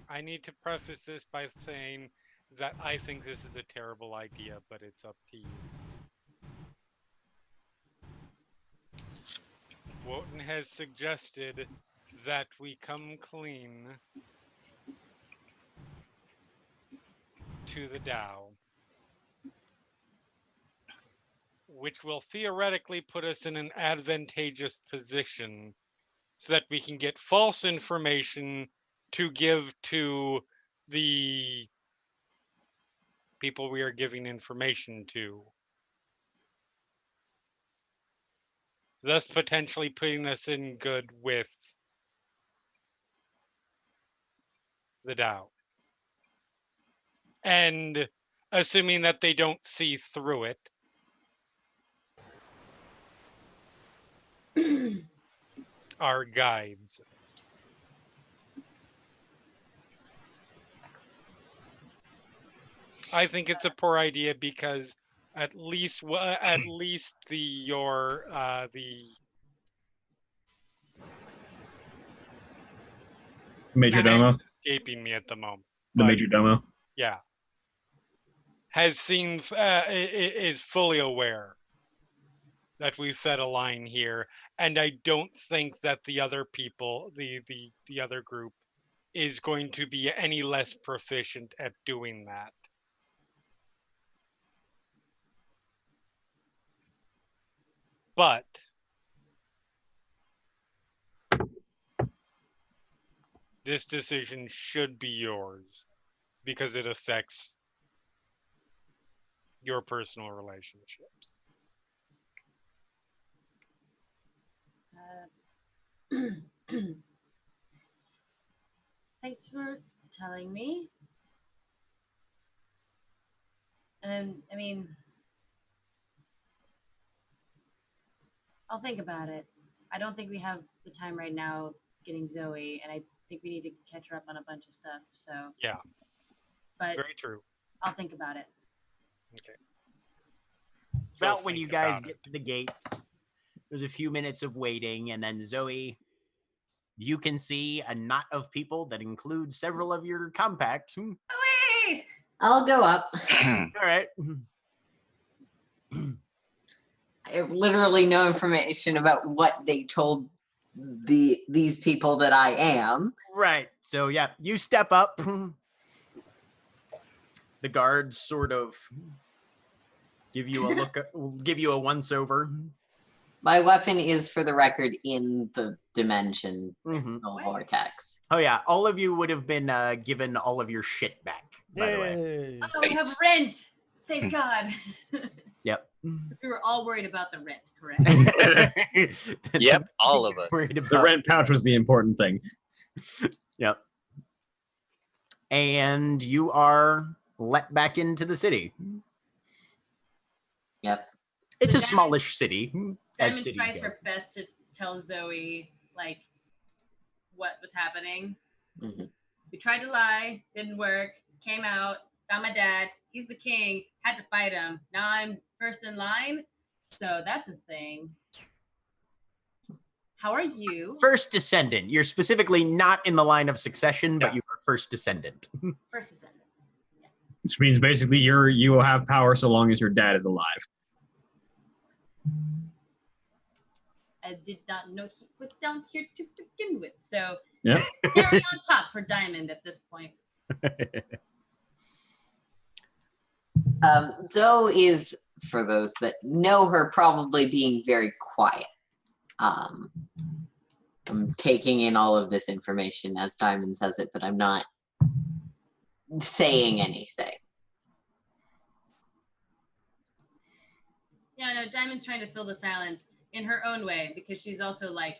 I need to preface this by saying that I think this is a terrible idea, but it's up to you. Wotan has suggested that we come clean to the Tao, which will theoretically put us in an advantageous position so that we can get false information to give to the people we are giving information to, thus potentially putting us in good with the Tao. and assuming that they don't see through it. Our guides. I think it's a poor idea because at least the Major Domo. escaping me at the moment. The but Major Domo. yeah, has seen is fully aware that we've set a line here, and I don't think that the other people, the other group, is going to be any less proficient at doing that. But this decision should be yours because it affects your personal relationships. Thanks for telling me. And I mean, I'll think about it. I don't think we have the time right now getting Zoe, and I think we need to catch her up on a bunch of stuff. So Yeah, but very true. I'll think about it. Okay. About when think you guys about get to the gate, there's a few minutes of waiting, and then Zoe, you can see a knot of people that includes several of your compacts. Away! I'll go up. All right. I have literally no information about what they told these people that I am. Right. So yeah, you step up. The guards sort of give you a look, give you a once over. My weapon is, for the record, in the dimension Mhm. vortex. Oh yeah, all of you would have been given all of your shit back. By the way. Yay. Oh, we have rent. Thank God. Yep. We were all worried about the rent, correct? Yep, all of us. Worried The about- rent pouch was the important thing. Yep. And you are let back into the city. Yep. It's So a Diamond- smallish city. As Diamond cities tries go. her best to tell Zoe like what was happening. Mhm. We tried to lie, didn't work. Came out, found my dad. He's the king. Had to fight him. Now I'm first in line, so that's a thing. How are you? First descendant. You're specifically not in the line of succession, but Yeah. you are first descendant. First descendant. Which means basically you will have power so long as your dad is alive. I did not know he was down here to begin with. So Yeah. carry on top for Diamond at this point. Zoe is, for those that know her, probably being very quiet. I'm taking in all of this information as Diamond says it, but I'm not saying anything. Yeah, no, Diamond's trying to fill the silence in her own way because she's also like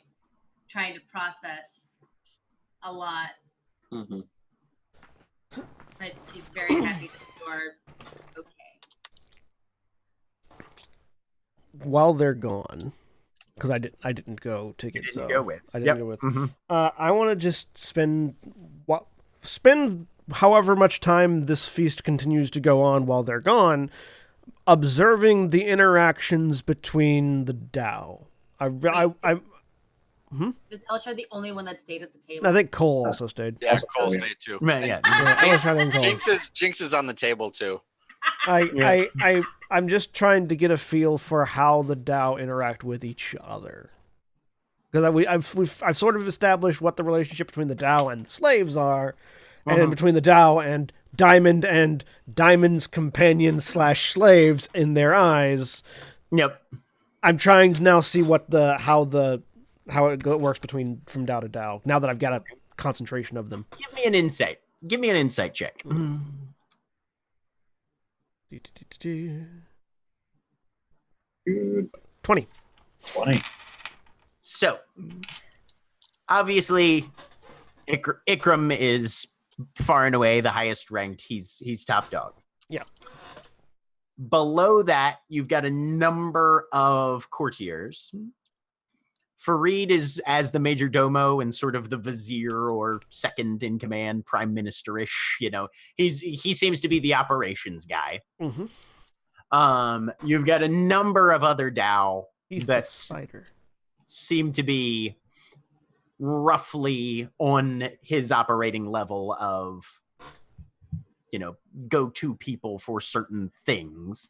trying to process a lot. Mm-hmm. But she's very happy that you're okay. While they're gone, because I didn't go to get Didn't so go with. I didn't Yep. go with. Mhm. I want to just spend however much time this feast continues to go on while they're gone, observing the interactions between the Tao. Is Elshar the only one that stayed at the table? I think Cole also stayed. Yeah, Also Cole Cole, yeah. stayed too. Right, yeah. Yeah, Elshar and Cole. Jinx is on the table too. I'm just trying to get a feel for how the Tao interact with each other. Because I've sort of established what the relationship between the Tao and the slaves are, and then between the Tao and Diamond's companions / slaves in their eyes. Yep. I'm trying to now see how it works from Tao to Tao. Now that I've got a concentration of them. Give me an insight. Give me an insight check. 20. 20. So, obviously, Ikram is far and away the highest ranked. He's top dog. Yeah. Below that, you've got a number of courtiers. Fareed is as the major domo and sort of the vizier or second in command, prime minister-ish. He seems to be the operations guy. Mm-hmm. You've got a number of other Dao He's that the spider. seem to be roughly on his operating level of, go-to people for certain things,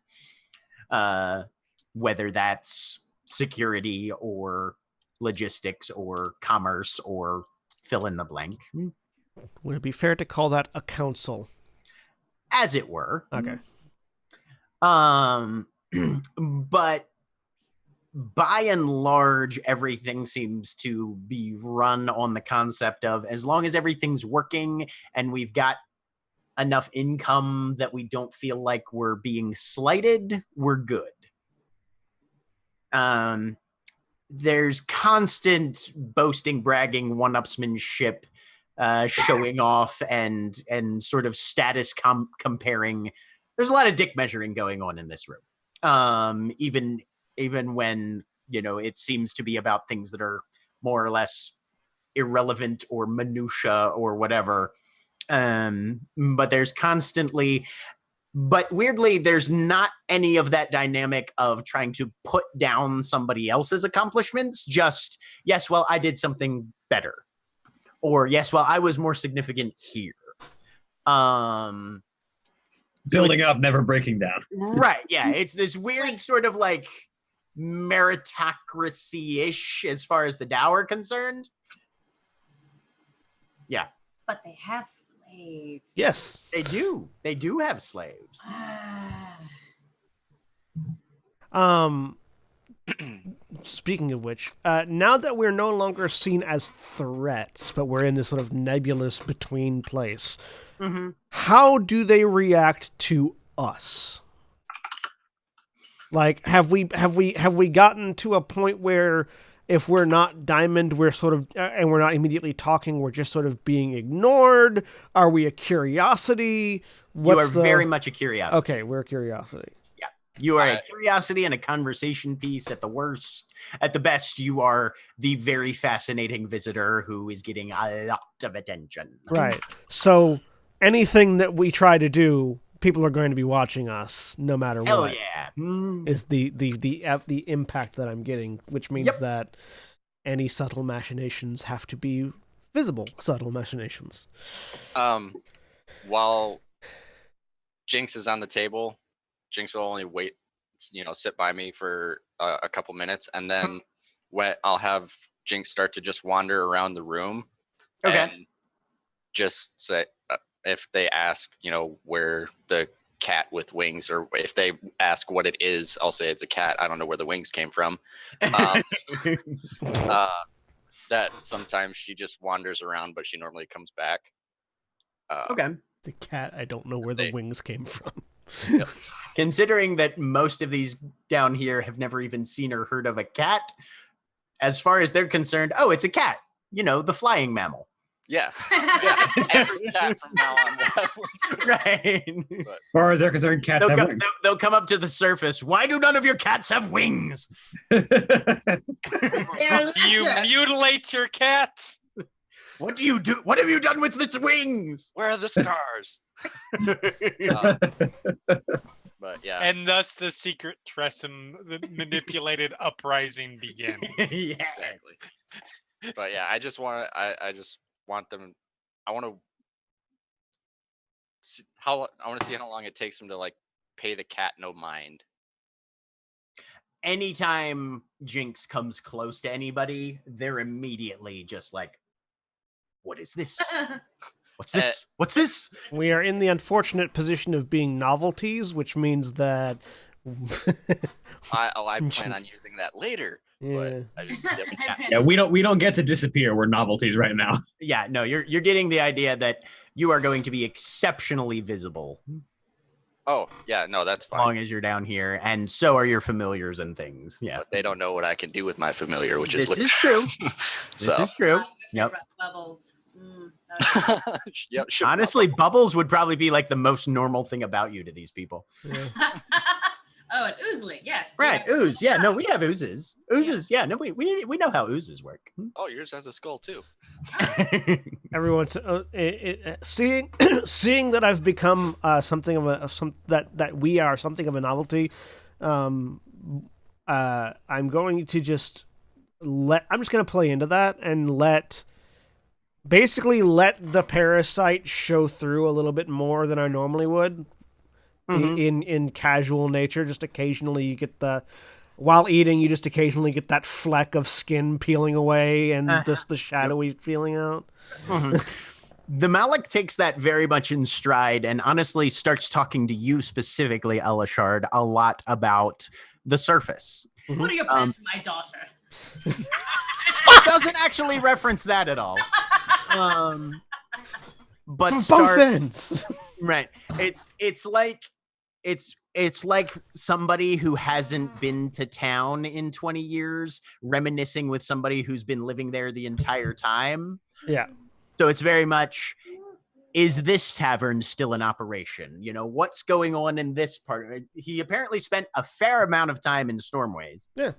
whether that's security or logistics or commerce or fill in the blank. Would it be fair to call that a council? As it were. Okay. But by and large, everything seems to be run on the concept of as long as everything's working and we've got enough income that we don't feel like we're being slighted, we're good. There's constant boasting, bragging, one-upsmanship, showing off, and sort of status comparing. There's a lot of dick measuring going on in this room. Even when it seems to be about things that are more or less irrelevant or minutia or whatever. But there's constantly. But weirdly, there's not any of that dynamic of trying to put down somebody else's accomplishments. Just, yes, well, I did something better. Or, yes, well, I was more significant here. Building up, never breaking down. Right, yeah. It's this weird sort of like meritocracy-ish as far as the Dao are concerned. Yeah. But they have slaves. Yes. They do. They do have slaves. Speaking of which, now that we're no longer seen as threats, but we're in this sort of nebulous between place, how do they react to us? Like, have we gotten to a point where if we're not Diamond, we're sort of, and we're not immediately talking, we're just sort of being ignored? Are we a curiosity? You are very much a curiosity. Okay, we're a curiosity. Yeah. You are a curiosity and a conversation piece at the worst. At the best, you are the very fascinating visitor who is getting a lot of attention. Right. So anything that we try to do, people are going to be watching us no matter Hell what. Yeah. Is the impact that I'm getting, which means that any subtle machinations have to be visible subtle machinations. While Jinx is on the table, Jinx will only wait, sit by me for a couple minutes, and then when I'll have Jinx start to just wander around the room, and just say, if they ask, where the cat with wings, or if they ask what it is, I'll say it's a cat. I don't know where the wings came from. That sometimes she just wanders around, but she normally comes back. It's a cat. I don't know where the wings came from. Yep. Considering that most of these down here have never even seen or heard of a cat, as far as they're concerned, it's a cat. The flying mammal. Yeah. Every cat from now on. Right. But, as far as they're concerned, cats have wings. They'll come up to the surface. Why do none of your cats have wings? They're You lesser. mutilate your cats. What do you do? What have you done with its wings? where are the scars? But yeah. And thus the secret Tressum manipulated uprising begins. Yeah. Exactly. But yeah, I just want them. I want to see how long it takes them to like pay the cat no mind. Anytime Jinx comes close to anybody, they're immediately just like, "What is this? What's this? What's this?" We are in the unfortunate position of being novelties, which means that I plan on using that later. But I just Yeah, we don't get to disappear. We're novelties right now. Yeah, no, you're getting the idea that you are going to be exceptionally visible. Oh yeah, no, that's As fine. long as you're down here, and so are your familiars and things. Yeah, But they don't know what I can do with my familiar, which this is is true. So This is true. Yep. Yep. Levels. That was- Yep. Sure. Honestly, Bubbles would probably be like the most normal thing about you to these people. Oh, an oozling, yes. Right, we have- ooze. Yeah, no, we have oozes. Oozes, yeah, no, we know how oozes work. Oh, yours has a skull too. Everyone's seeing seeing that I've become something that we are something of a novelty. I'm going to just I'm just going to play into that and basically let the parasite show through a little bit more than I normally would. In casual nature, just occasionally you get while eating, you just occasionally get that fleck of skin peeling away and just the shadowy feeling out. The Malik takes that very much in stride and honestly starts talking to you specifically, Elishard, a lot about the surface. What are your plans for my daughter? Doesn't actually reference that at all. But From both ends. Right. It's like somebody who hasn't been to town in 20 years reminiscing with somebody who's been living there the entire time. Yeah. So it's very much, is this tavern still in operation? You know, what's going on in this part? He apparently spent a fair amount of time in Stormways. Yeah.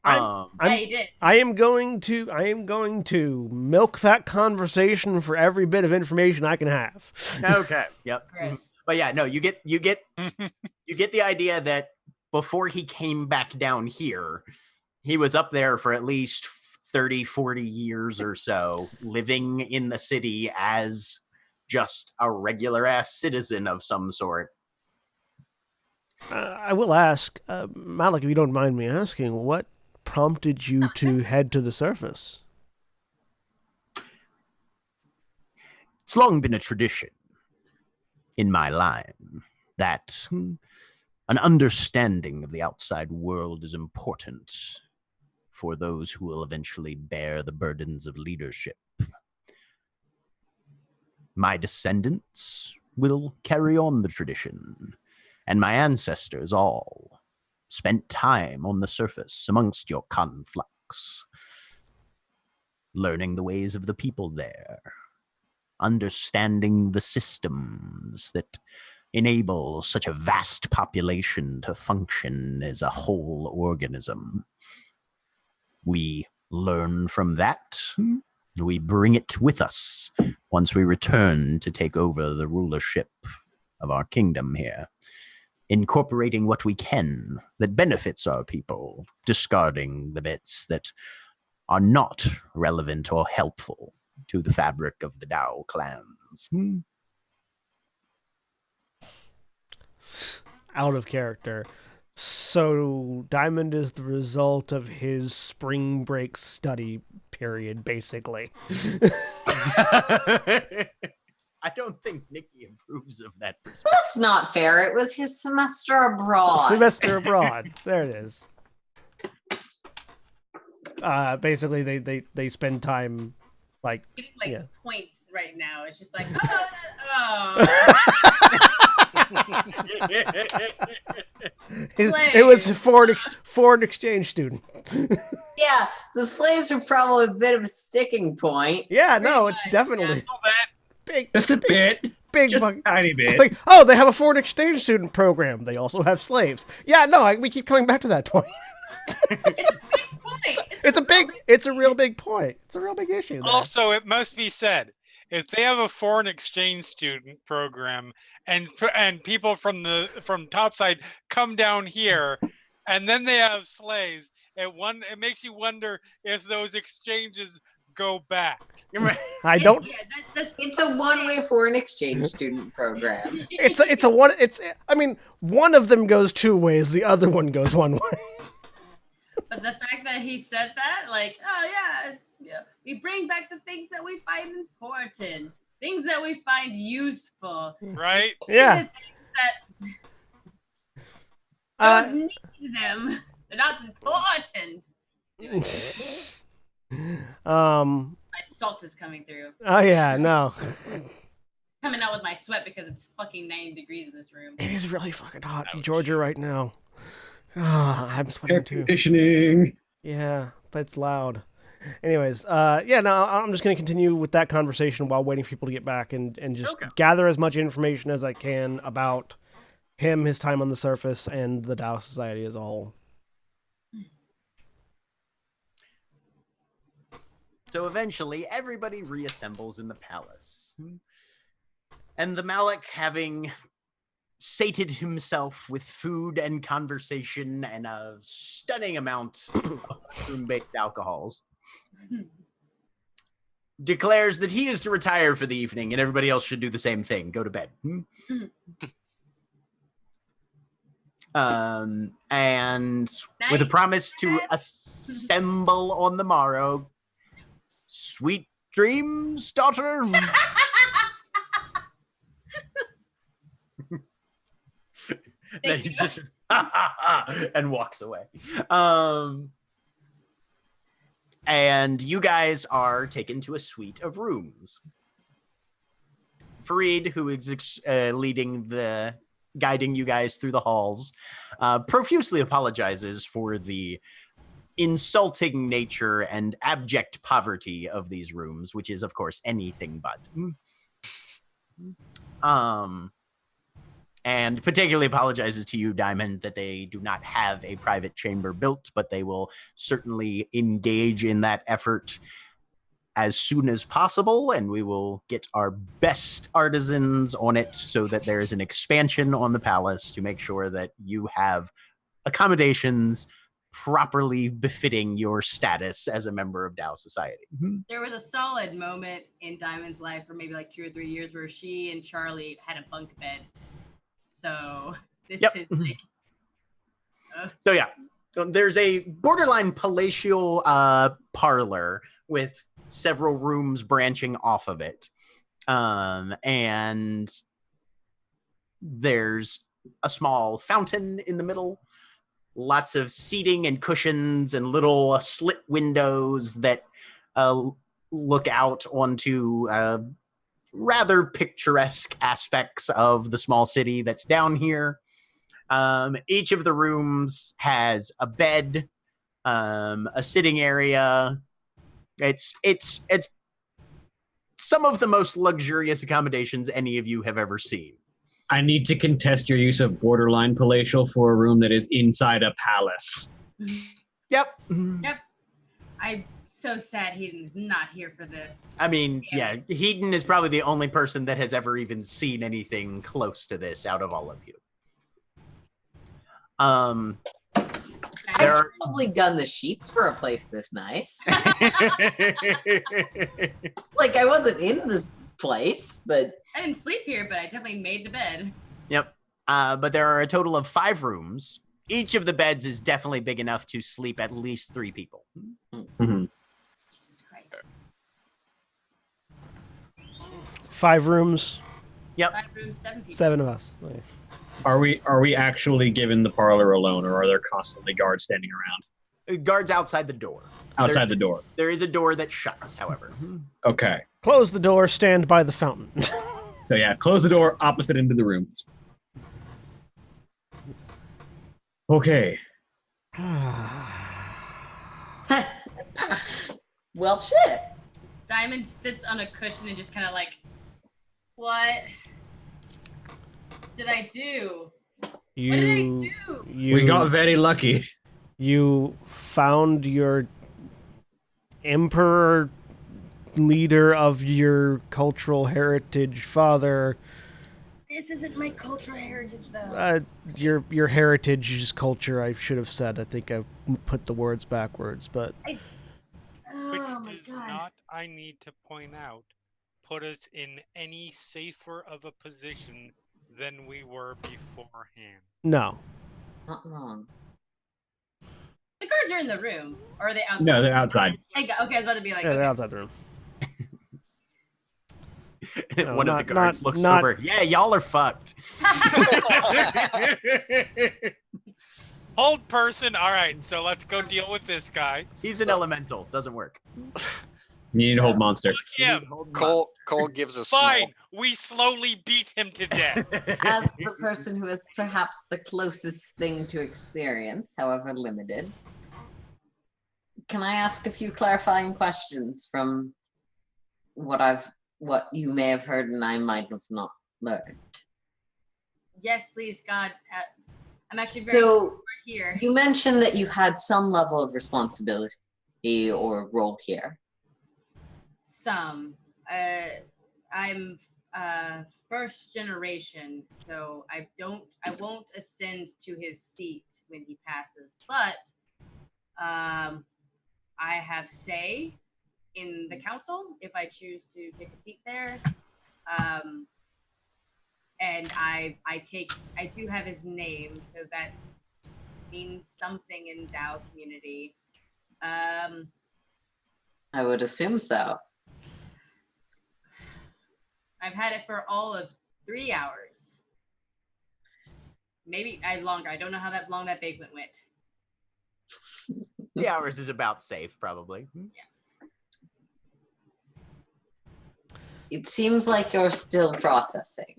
Yeah, he did. I am going to milk that conversation for every bit of information I can have. Okay. Yep. Gross. But yeah, no, you get the idea that before he came back down here, he was up there for at least 30, 40 years or so, living in the city as just a regular ass citizen of some sort. I will ask, Malik, if you don't mind me asking, what prompted you to head to the surface? It's long been a tradition in my line that an understanding of the outside world is important for those who will eventually bear the burdens of leadership. My descendants will carry on the tradition, and my ancestors all spent time on the surface amongst your Conflux, learning the ways of the people there, understanding the systems that enable such a vast population to function as a whole organism. We learn from that. We bring it with us once we return to take over the rulership of our kingdom here, incorporating what we can that benefits our people, discarding the bits that are not relevant or helpful to the fabric of the Dao clans. Out of character. So Diamond is the result of his spring break study period, basically. I don't think Nikki approves of that perspective. That's not fair. It was his semester abroad. Semester abroad. There it is. Basically, they spend time like Getting like yeah. points right now. It's just like, It was a foreign exchange student. Yeah, the slaves are probably a bit of a sticking point. Yeah, no, Pretty it's much, definitely big. Just a bit. Big Just fuck- a tiny bit. Like, oh, they have a foreign exchange student program. They also have slaves. Yeah, no, we keep coming back to that point. It's a real big point. It's a real big issue. There. Also, it must be said, if they have a foreign exchange student program and people from topside come down here, and then they have slaves, it makes you wonder if those exchanges go back. I don't. Yeah, that's It's a one-way foreign exchange student program. I mean, one of them goes two ways. The other one goes one way. But the fact that he said that, like, oh yeah, we bring back the things that we find important, things that we find useful, Right? Yeah. That don't need them. They're not important. My salt is coming through. Oh yeah, no. Coming out with my sweat because it's fucking 90 degrees in this room. It is really fucking hot in Georgia right now. I'm Air sweating too. conditioning. Yeah, but it's loud. Anyways, yeah, no, I'm just going to continue with that conversation while waiting for people to get back and just gather as much information as I can about him, his time on the surface, and the Tao Society as a whole. So eventually, everybody reassembles in the palace. And the Malik, having sated himself with food and conversation and a stunning amount of mushroom-based alcohols, declares that he is to retire for the evening and everybody else should do the same thing. Go to bed. And with a promise to assemble on the morrow, sweet dreams, daughter. Then he just and walks away. And you guys are taken to a suite of rooms. Fareed, who is guiding you guys through the halls, profusely apologizes for the insulting nature and abject poverty of these rooms, which is, of course, anything but. And particularly apologizes to you, Diamond, that they do not have a private chamber built, but they will certainly engage in that effort as soon as possible, and we will get our best artisans on it so that there is an expansion on the palace to make sure that you have accommodations properly befitting your status as a member of Tao Society. There was a solid moment in Diamond's life for maybe like 2 or 3 years where she and Charlie had a bunk bed. So this is like... So yeah, there's a borderline palatial parlor with several rooms branching off of it. And there's a small fountain in the middle, lots of seating and cushions and little slit windows that look out onto rather picturesque aspects of the small city that's down here. Each of the rooms has a bed, a sitting area. It's some of the most luxurious accommodations any of you have ever seen. I need to contest your use of borderline palatial for a room that is inside a palace. Yep. I'm so sad Heaton's not here for this. I mean, yeah, Heaton is probably the only person that has ever even seen anything close to this out of all of you. I've probably done the sheets for a place this nice. Like, I wasn't in this place, but... I didn't sleep here, but I definitely made the bed. Yep. But there are a total of 5 rooms. Each of the beds is definitely big enough to sleep at least 3 people. Mm-hmm. Jesus Christ. 5 rooms. Yep. 5 rooms, 7 people. 7 of us. Nice. Are we actually given the parlor alone, or are there constantly guards standing around? Guards outside the door. Outside the door. There is a door that shuts, however. Okay. Close the door, stand by the fountain. So yeah, close the door opposite into the room. Okay. Well, shit. Diamond sits on a cushion and just kind of like, what did I do? What did I do? We got very lucky. You found your emperor, leader of your cultural heritage, father. This isn't my cultural heritage, though. Your heritage is culture, I should have said. I think I put the words backwards, but... Which does not, I need to point out, put us in any safer of a position than we were beforehand. No. Not wrong. The guards are in the room. Or are they outside? No, they're outside. Okay, I was about to be like, Yeah, okay. they're outside the room. No, One of the guards looks over. Yeah, y'all are fucked. Hold person. All right, so let's go deal with this guy. He's an elemental. Doesn't work. You need to hold monster. Yeah. Cole gives a Fine. We slowly beat him to death. As the person who is perhaps the closest thing to experience, however limited, Can I ask a few clarifying questions from what you may have heard and I might have not learned? Yes, please, God. I'm actually very So glad we're here. you mentioned that you had some level of responsibility or role here. Some. I'm first generation, so I won't ascend to his seat when he passes, but I have say in the council if I choose to take a seat there. And I do have his name, so that means something in DAO community. I would assume so. I've had it for all of 3 hours. Maybe longer. I don't know how long that banquet went. 3 hours is about safe, probably. It seems like you're still processing.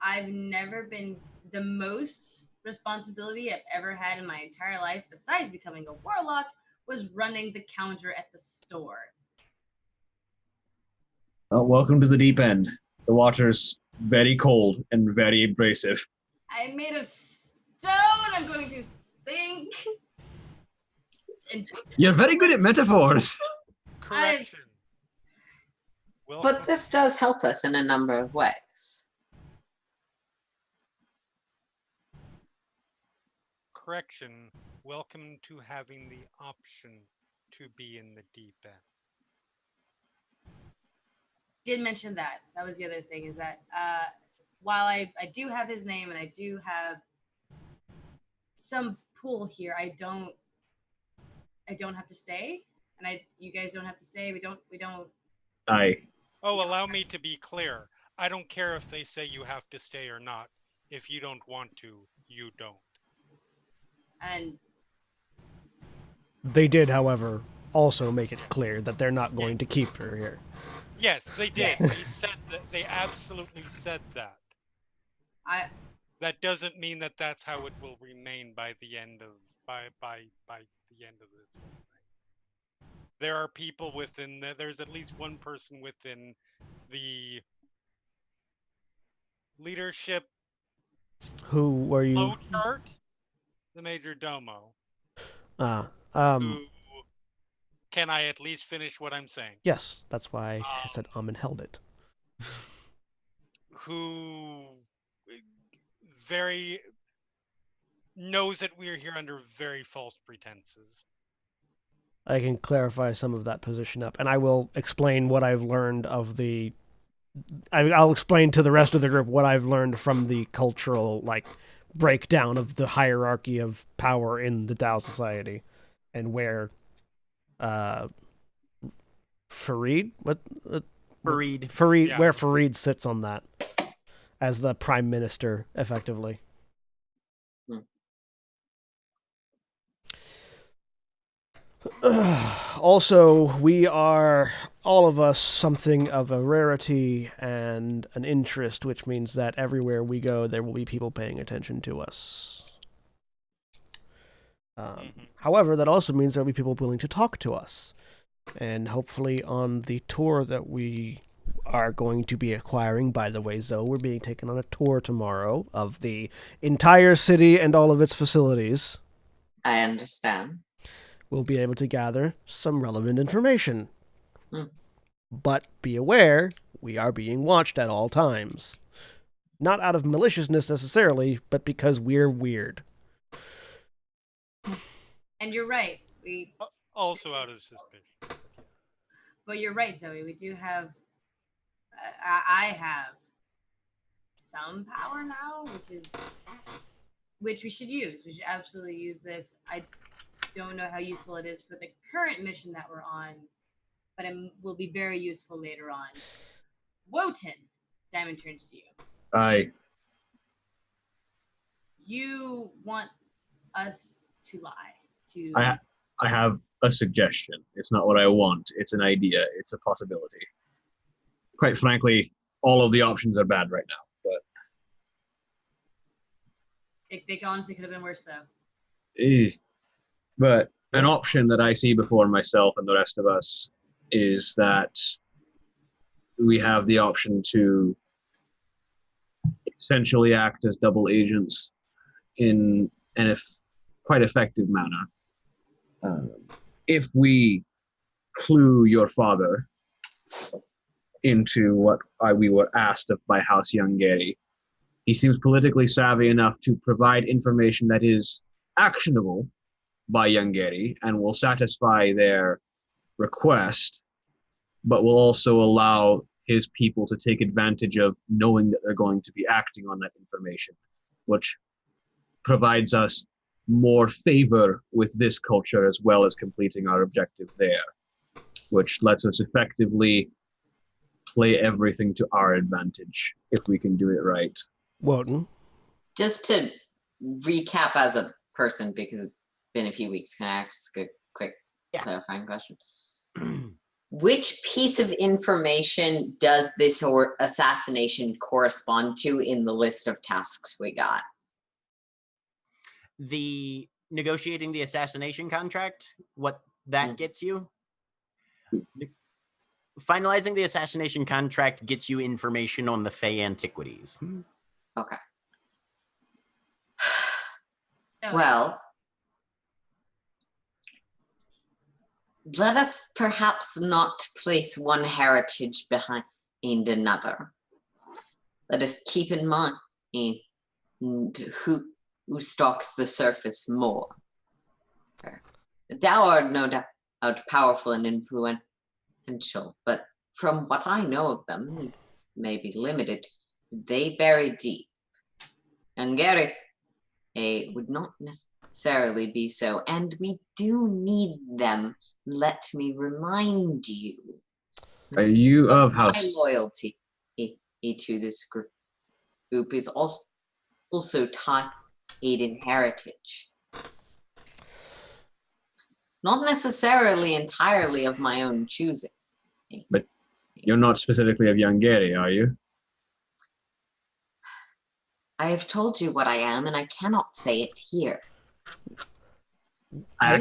I've never been the most responsibility I've ever had in my entire life, besides becoming a warlock, was running the counter at the store. Welcome to the deep end. The water's very cold and very abrasive. I'm made of stone. I'm going to sink. And You're very good at metaphors. Correction. But this does help us in a number of ways. Correction. Welcome to having the option to be in the deep end. did mention that. That was the other thing, is that while I do have his name and I do have some pool here, I don't have to stay, and you guys don't have to stay. We don't. Oh, allow me to be clear. I don't care if they say you have to stay or not. If you don't want to, you don't. And they did, however, also make it clear that they're not going to keep her here. Yes, they did. Yes. They said that. They absolutely said that. That doesn't mean that that's how it will remain by the end of by the end of this whole thing. There are people within there's at least one person within the leadership Who were you? flow chart, the major domo. Who, Can I at least finish what I'm saying? yes, that's why I said and held it. Who very knows that we're here under very false pretenses. I can clarify some of that position up, and I will explain what I've learned of the. I'll explain to the rest of the group what I've learned from the cultural breakdown of the hierarchy of power in the Tao Society, and where Farid Yeah. where Farid sits on that as the prime minister, effectively. Also, we are, all of us, something of a rarity and an interest, which means that everywhere we go, there will be people paying attention to us. However, that also means there will be people willing to talk to us. And hopefully on the tour that we are going to be acquiring, by the way, Zoe, we're being taken on a tour tomorrow of the entire city and all of its facilities. I understand. We'll be able to gather some relevant information. But be aware, we are being watched at all times. Not out of maliciousness necessarily, but because we're weird. And you're right. We Also out of suspicion. But you're right, Zoe. We do have. I have some power now, which we should use. We should absolutely use this. I don't know how useful it is for the current mission that we're on, but it will be very useful later on. Wotan, Diamond turns to you. Aye. You want us to lie to. I have a suggestion. It's not what I want. It's an idea. It's a possibility. Quite frankly, all of the options are bad right now. But It honestly could have been worse, though. but An option that I see before myself and the rest of us is that we have the option to essentially act as double agents in an quite effective manner. If we clue your father into what we were asked of by House Youngary, he seems politically savvy enough to provide information that is actionable by Youngary and will satisfy their request, but will also allow his people to take advantage of knowing that they're going to be acting on that information, which provides us more favor with this culture as well as completing our objective there, which lets us effectively play everything to our advantage if we can do it right. Wotan. Just to recap as a person, because it's been a few weeks, can I ask a quick clarifying question? Which piece of information does this assassination correspond to in the list of tasks we got? The negotiating the assassination contract, what that gets you? Finalizing the assassination contract gets you information on the Fey antiquities. Okay. No. Well, let us perhaps not place one heritage behind another. Let us keep in mind who stalks the surface more. Thou art no doubt powerful and influential, but from what I know of them, may be limited, they bury deep. And Gary would not necessarily be so, and we do need them. Let me remind you. Are you of House? My loyalty to this group is also tied in heritage. Not necessarily entirely of my own choosing. But you're not specifically of Youngary, are you? I have told you what I am, and I cannot say it here. I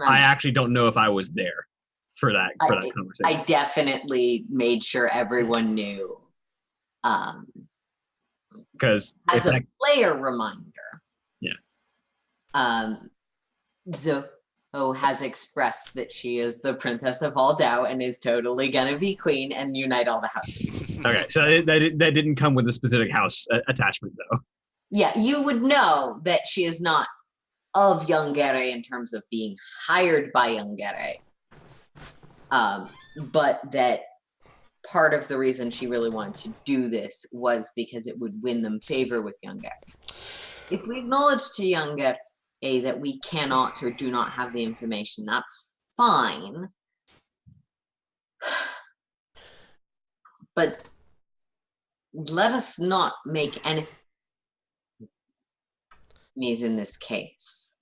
actually don't know if I was there for that conversation. I definitely made sure everyone knew. Because as a player reminder, Zoe has expressed that she is the princess of all doubt and is totally gonna be queen and unite all the houses. Okay, so that didn't come with a specific house attachment, though. Yeah, you would know that she is not of Youngere in terms of being hired by Youngere, but that part of the reason she really wanted to do this was because it would win them favor with Youngere. If we acknowledge to Youngere that we cannot or do not have the information, that's fine. But let us not make enemies in this case.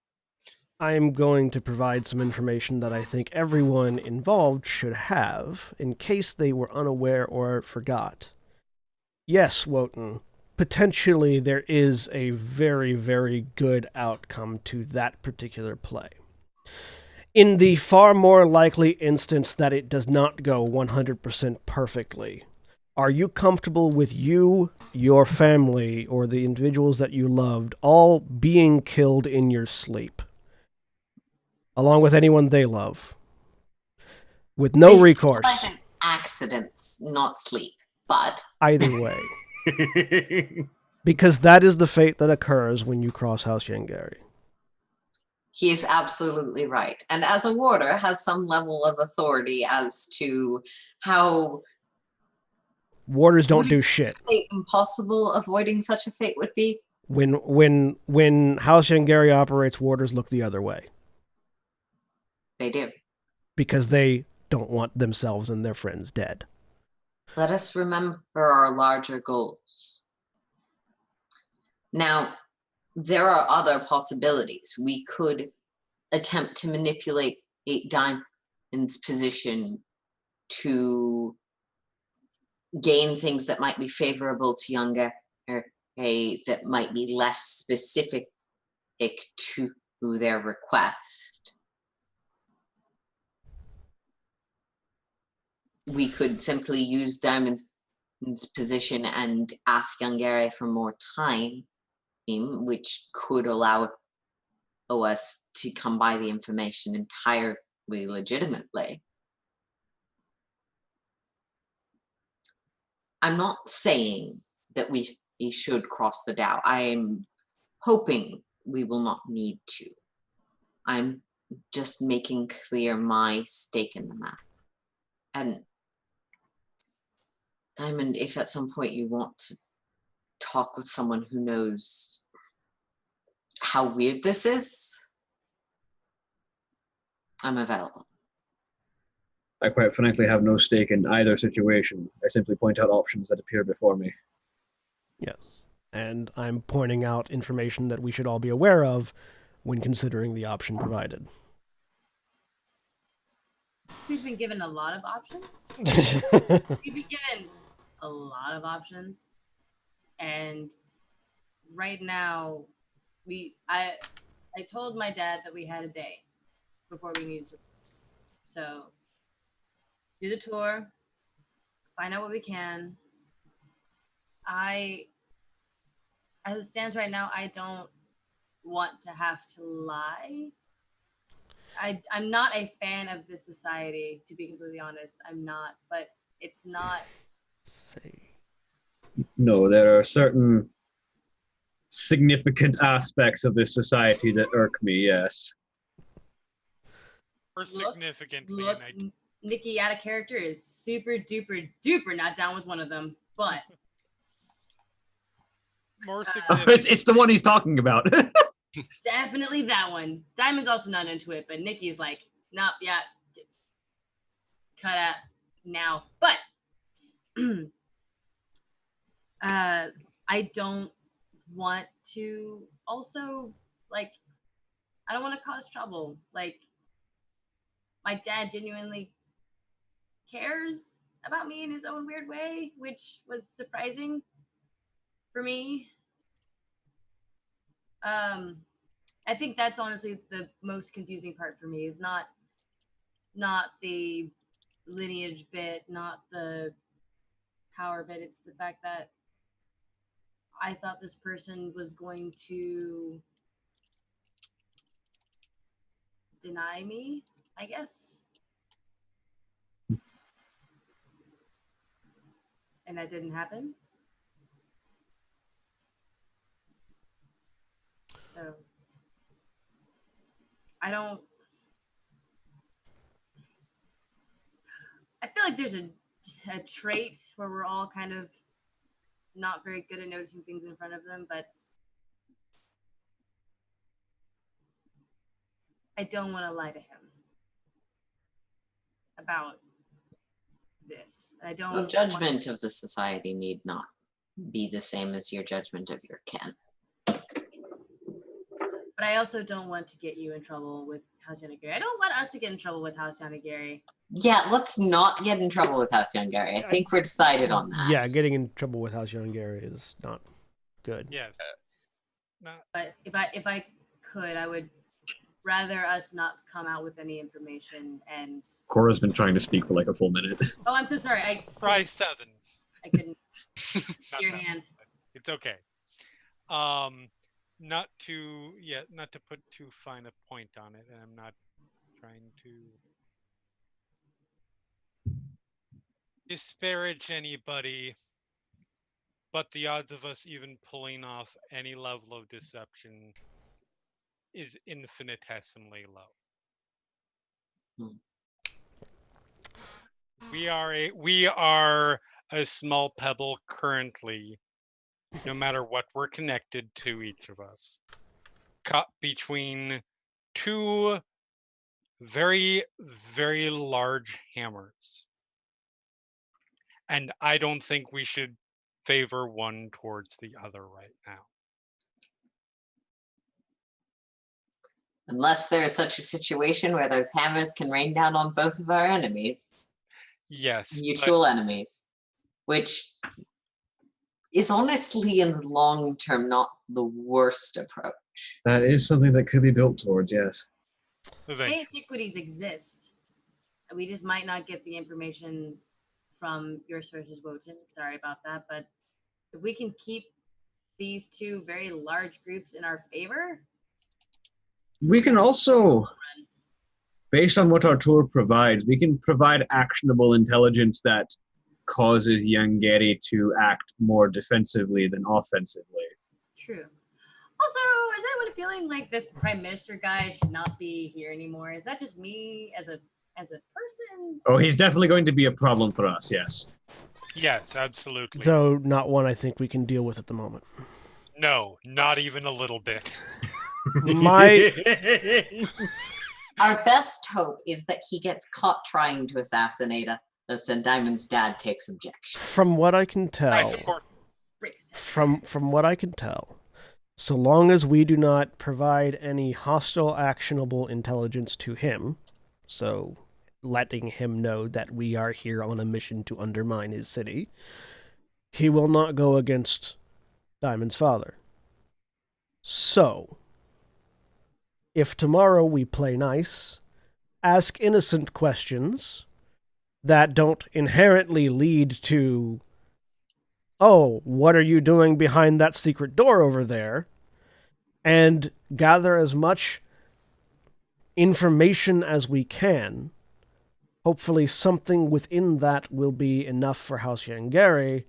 I am going to provide some information that I think everyone involved should have, in case they were unaware or forgot. Yes, Wotan, potentially there is a very, very good outcome to that particular play. In the far more likely instance that it does not go 100% perfectly, are you comfortable with you, your family, or the individuals that you loved all being killed in your sleep? Along with anyone they love. With no recourse. Accidents, not sleep, but... Either way. Because that is the fate that occurs when you cross House Youngary. He is absolutely right. And as a warder, has some level of authority as to how... Warders don't do shit. Impossible avoiding such a fate would be? When House Youngary operates, warders look the other way. They do. Because they don't want themselves and their friends dead. Let us remember our larger goals. Now, there are other possibilities. We could attempt to manipulate Diamond's position to gain things that might be favorable to Younger, that might be less specific to their request. we could simply use Diamond's position and ask Yungere for more time, which could allow us to come by the information entirely legitimately. I'm not saying that we should cross the Dow. I'm hoping we will not need to. I'm just making clear my stake in the matter. And Diamond, if at some point you want to talk with someone who knows how weird this is, I'm available. I quite frankly have no stake in either situation. I simply point out options that appear before me. Yes. And I'm pointing out information that we should all be aware of when considering the option provided. We've been given a lot of options. We've been given a lot of options. And right now, I told my dad that we had a day before we needed to. So do the tour, find out what we can. As it stands right now, I don't want to have to lie. I'm not a fan of this society, to be completely honest. I'm not, but it's not. No, there are certain significant aspects of this society that irk me, yes. Or significantly. Look, Nikki out of character is super duper duper not down with one of them, but more significant. It's the one he's talking about. definitely that one. Diamond's also not into it, but Nikki's like, nope, yeah, cut out now. But I don't want to also, like, I don't want to cause trouble. Like, my dad genuinely cares about me in his own weird way, which was surprising for me. I think that's honestly the most confusing part for me, is not the lineage bit, not the power bit. It's the fact that I thought this person was going to deny me, I guess. And that didn't happen. So I feel like there's a trait where we're all kind of not very good at noticing things in front of them, but I don't want to lie to him about this. I don't. Your judgment of the society need not be the same as your judgment of your kin. But I also don't want to get you in trouble with House Yanagiri. I don't want us to get in trouble with House Yanagiri. Yeah, let's not get in trouble with House Yungere. I think we're decided on that. Yeah, getting in trouble with House Yungere is not good. Yes. But if I could, I would rather us not come out with any information. And Cora's been trying to speak for like a full minute. oh, I'm so sorry. Try 7. I couldn't. Not Your that, hand. It's okay. Not to put too fine a point on it, and I'm not trying to disparage anybody, but the odds of us even pulling off any level of deception is infinitesimally low. We are a small pebble currently, no matter what we're connected to, each of us, caught between two very, very large hammers. And I don't think we should favor one towards the other right now. Unless there is such a situation where those hammers can rain down on both of our enemies. Yes. Mutual enemies. Which is honestly, in the long term, not the worst approach. That is something that could be built towards, yes. Antiquities exist. We just might not get the information from your sources, Wotan. Sorry about that, but if we can keep these two very large groups in our favor, We can also, based on what our tour provides, we can provide actionable intelligence that causes Yangeri to act more defensively than offensively. true. Also, is anyone feeling like this prime minister guy should not be here anymore? Is that just me as a person? Oh, he's definitely going to be a problem for us, yes. Yes, absolutely. Though not one I think we can deal with at the moment. No, not even a little bit. My Our best hope is that he gets caught trying to assassinate us and Diamond's dad takes objection. from what I can tell, I support. from what I can tell, so long as we do not provide any hostile actionable intelligence to him, so letting him know that we are here on a mission to undermine his city, he will not go against Diamond's father. So, if tomorrow we play nice, ask innocent questions that don't inherently lead to, oh, what are you doing behind that secret door over there? And gather as much information as we can. Hopefully something within that will be enough for House Yangeri,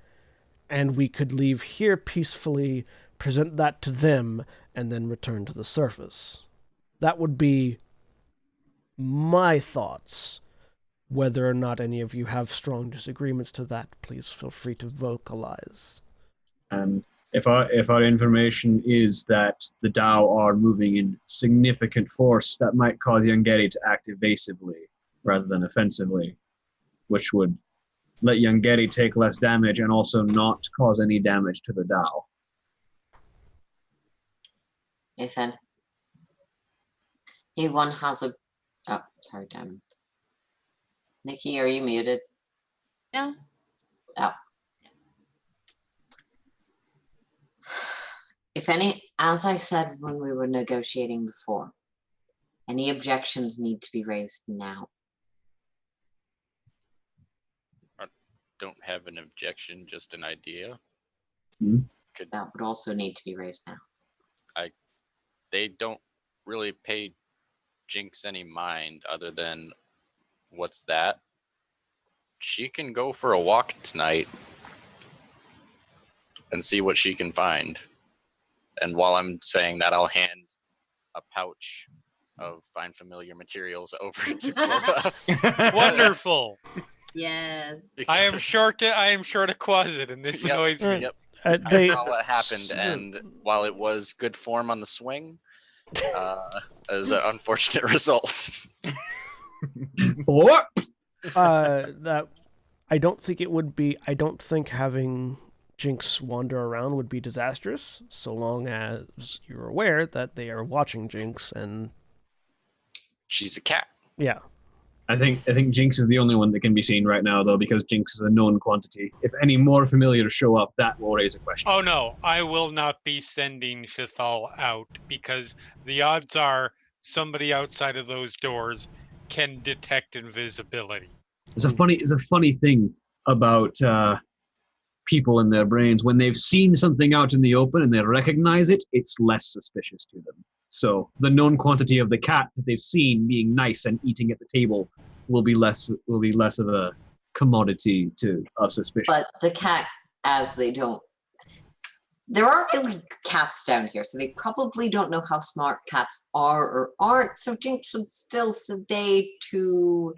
and we could leave here peacefully, present that to them, and then return to the surface. That would be my thoughts. Whether or not any of you have strong disagreements to that, please feel free to vocalize. And if our information is that the Dao are moving in significant force, that might cause Yangeri to act evasively rather than offensively, which would let Yangeri take less damage and also not cause any damage to the Dao. Nathan. One has a... Oh, sorry, Diamond. Nikki, are you muted? No. Oh. If any, as I said when we were negotiating before, any objections need to be raised now. I don't have an objection, just an idea. That would also need to be raised now. They don't really pay Jinx any mind other than what's that? She can go for a walk tonight and see what she can find. And while I'm saying that, I'll hand a pouch of fine familiar materials over to Cora. Wonderful. Yes. I am sure to cause it, and this annoys me. Yep. I I saw what happened, and while it was good form on the swing, it was an unfortunate result. What? That I don't think it would be. I don't think having Jinx wander around would be disastrous, so long as you're aware that they are watching Jinx and She's a cat. yeah. I think Jinx is the only one that can be seen right now, though, because Jinx is a known quantity. If any more familiars show up, that will raise a question. Oh no, I will not be sending Shithal out because the odds are somebody outside of those doors can detect invisibility. It's a funny thing about people in their brains. When they've seen something out in the open and they recognize it, it's less suspicious to them. So the known quantity of the cat that they've seen being nice and eating at the table will be less of a commodity to a suspicion. But the cat, as they don't... There aren't really cats down here, so they probably don't know how smart cats are or aren't, so Jinx would still sedate to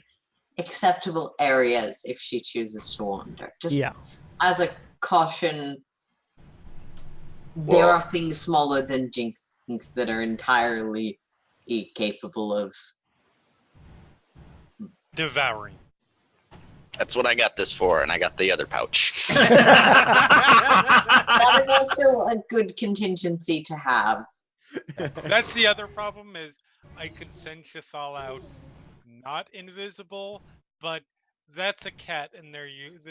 acceptable areas if she chooses to wander. Just as a caution, there are things smaller than Jinx that are entirely capable of devouring. That's what I got this for, and I got the other pouch. That is also a good contingency to have. That's the other problem is I could send Shithal out not invisible, but that's a cat, and they're used.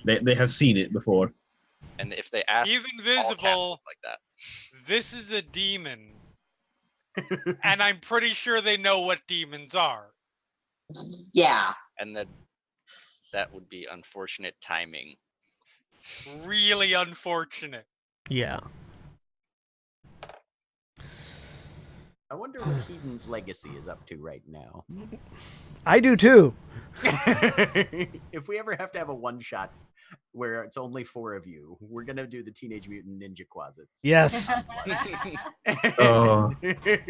They have seen it before. And if they ask, even all cats visible look like that. This is a demon, and I'm pretty sure they know what demons are. Yeah. And that would be unfortunate timing. Really unfortunate. Yeah. I wonder what Heaton's legacy is up to right now. I do too. If we ever have to have a one-shot where it's only 4 of you, we're going to do the Teenage Mutant Ninja Closets. Yes. Oh.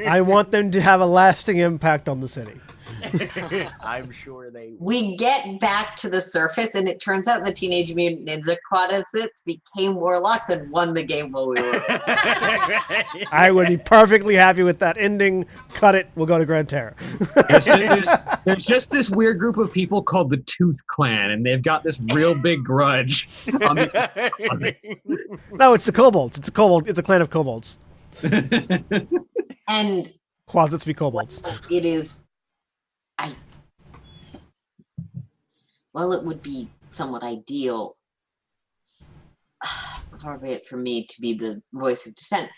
I want them to have a lasting impact on the city. I'm sure they will. We get back to the surface, and it turns out the Teenage Mutant Ninja Closets became Warlocks and won the game while we were. I would be perfectly happy with that ending. Cut it. We'll go to Grand Terra. There's just this weird group of people called the Tooth Clan, and they've got this real big grudge on these closets. No, it's the kobolds. It's a kobold. It's a clan of kobolds. And Closets v kobolds. it is. Well, it would be somewhat ideal, far be it for me to be the voice of dissent.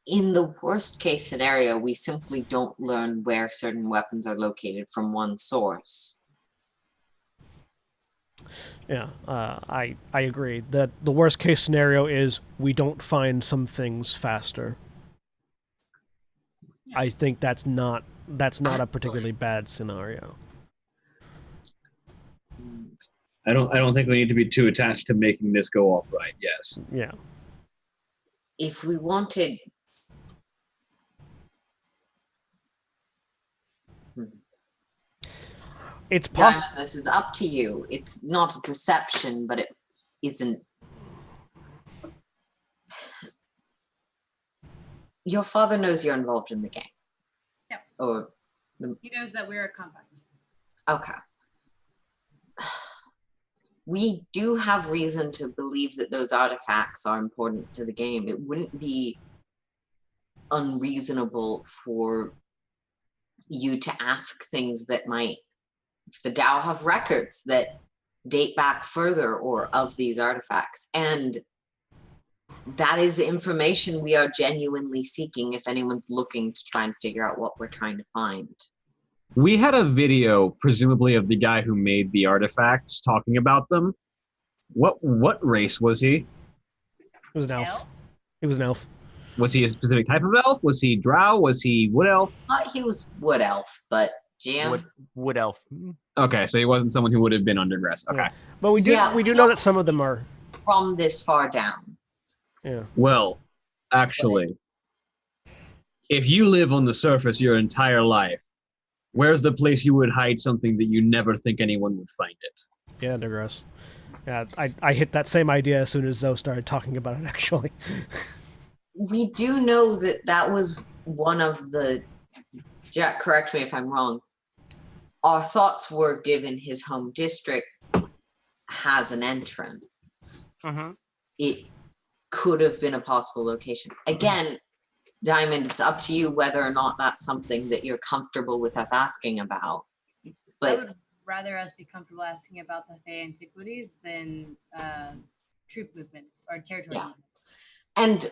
In the worst case scenario, we simply don't learn where certain weapons are located from one source. Yeah, I agree that the worst case scenario is we don't find some things faster. I think that's not a particularly bad scenario. I don't think we need to be too attached to making this go off right. Yes. Yeah. If we wanted. It's possible. Diamond, this is up to you. It's not a deception, but it isn't. Your father knows you're involved in the game. Yeah. Or He knows that we're a compact. okay. We do have reason to believe that those artifacts are important to the game. It wouldn't be unreasonable for you to ask things that might, if the DAO have records that date back further or of these artifacts. And that is information we are genuinely seeking if anyone's looking to try and figure out what we're trying to find. We had a video, presumably, of the guy who made the artifacts talking about them. What race was he? It was an elf. Elf? It was an elf. Was he a specific type of elf? Was he drow? Was he wood elf? Thought he was wood elf, but Jim. Wood elf. Okay, so he wasn't someone who would have been undergrass. Okay. Yeah. But we do know that some of them are. From this far down. Yeah. Well, actually, if you live on the surface your entire life, where's the place you would hide something that you never think anyone would find it? Yeah, digress. Yeah, I hit that same idea as soon as Zoe started talking about it, actually. We do know that that was one of the. Jack, correct me if I'm wrong. Our thoughts were given his home district has an entrance. Mm-hmm. It could have been a possible location. Again, Diamond, it's up to you whether or not that's something that you're comfortable with us asking about. I But would rather us be comfortable asking about the Fey antiquities than troop movements or territory Yeah. movements. and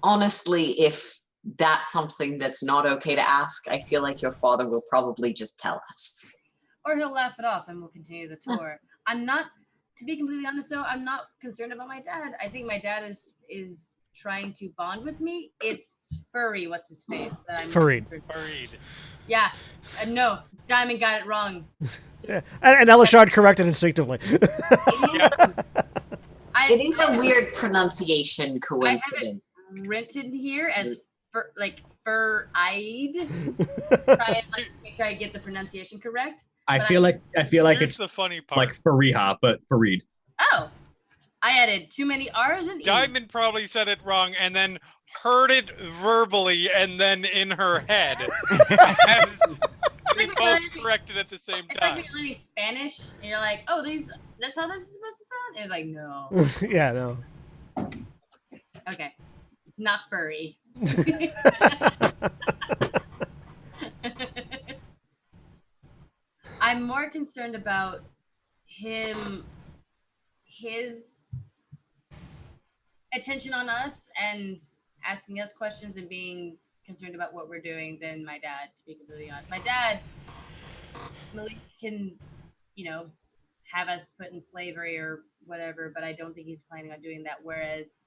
honestly, if that's something that's not okay to ask, I feel like your father will probably just tell us. Or he'll laugh it off and we'll continue the tour. I'm not, to be completely honest though, I'm not concerned about my dad. I think my dad is trying to bond with me. It's Furry, what's his face? That I'm Fareed. concerned- Buried. Yeah, no, Diamond got it wrong. Yeah. And Elishard corrected instinctively. It is a weird pronunciation I have coincidence. it written here as fur-eyed. Try and make sure I get the pronunciation correct. I But feel like Here's it's the funny part. like Fariha, but Fareed. Oh, I added too many R's and E's. Diamond probably said it wrong and then heard it verbally and then in her head. We both corrected at the same It's like time. when you're learning Spanish and you're like, oh, that's how this is supposed to sound? And it's like, no. Yeah, no. Okay. Not furry. I'm more concerned about his attention on us and asking us questions and being concerned about what we're doing than my dad, to be completely honest. My dad Malik can, have us put in slavery or whatever, but I don't think he's planning on doing that. Whereas,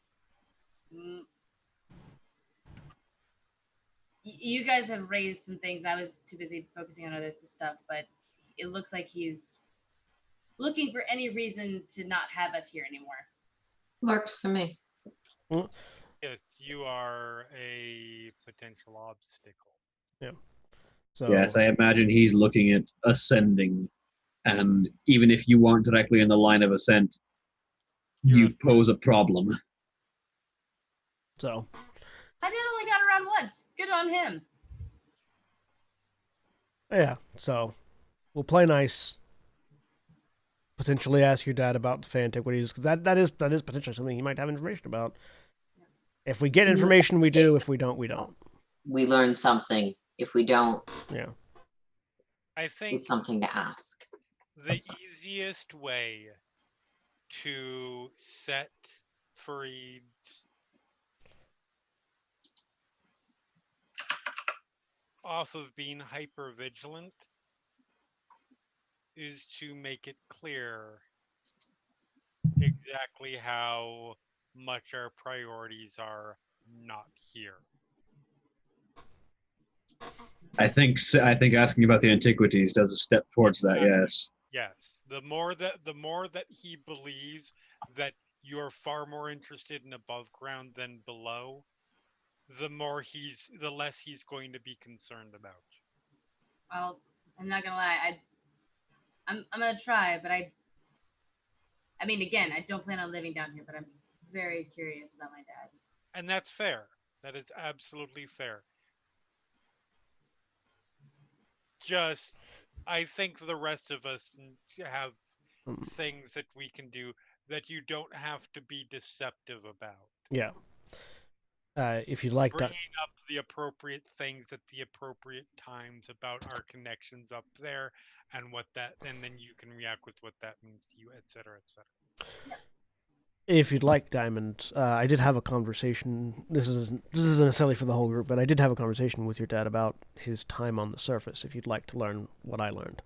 you guys have raised some things. I was too busy focusing on other stuff, but it looks like he's looking for any reason to not have us here anymore. Works for me. Yes, you are a potential obstacle. Yeah. So Yes, I imagine he's looking at ascending, and even if you aren't directly in the line of ascent, you pose a problem. So I did only got around once. Good on him. yeah. So we'll play nice. Potentially ask your dad about the Fey antiquities, because that is potentially something he might have information about. If we get information, we do. If we don't, we don't. We learn something. If we don't, Yeah. I think it's something to ask. the easiest way to set Fareed's off of being hyper vigilant is to make it clear exactly how much our priorities are not here. I think asking about the antiquities does a step towards that. Yes. Yes. The more that he believes that you're far more interested in above ground than below, the less he's going to be concerned about. Well, I'm not gonna lie. I'm gonna try, but I mean, again, I don't plan on living down here, but I'm very curious about my dad. And that's fair. That is absolutely fair. Just, I think the rest of us have things that we can do that you don't have to be deceptive about. Yeah. If you'd like bringing up the appropriate things at the appropriate times about our connections up there and then you can react with what that means to you, etc., etc. If you'd like, Diamond, I did have a conversation. This isn't necessarily for the whole group, but I did have a conversation with your dad about his time on the surface. If you'd like to learn what I learned.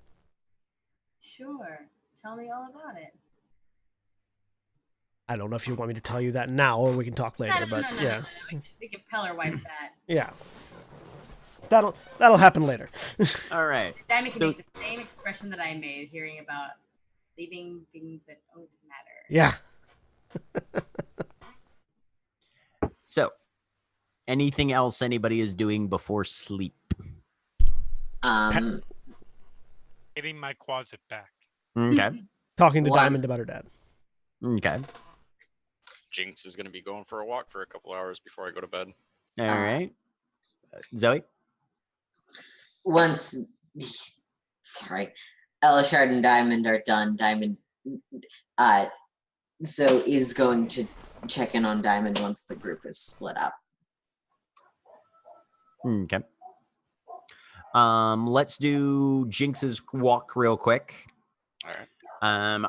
Sure. Tell me all about it. I don't know if you want me to tell you that now, or we can talk later. No. We can Peller wipe that. Yeah. That'll happen later. All right. Diamond can make the same expression that I made, hearing about leaving things that don't matter. Yeah. So, anything else anybody is doing before sleep? Getting my closet back. Okay. Talking to Diamond about her dad. Okay. Jinx is going to be going for a walk for a couple hours before I go to bed. All right. Zoe? Once, sorry, Elishard and Diamond are done. Diamond, so is going to check in on Diamond once the group is split up. Okay. Let's do Jinx's walk real quick. All right.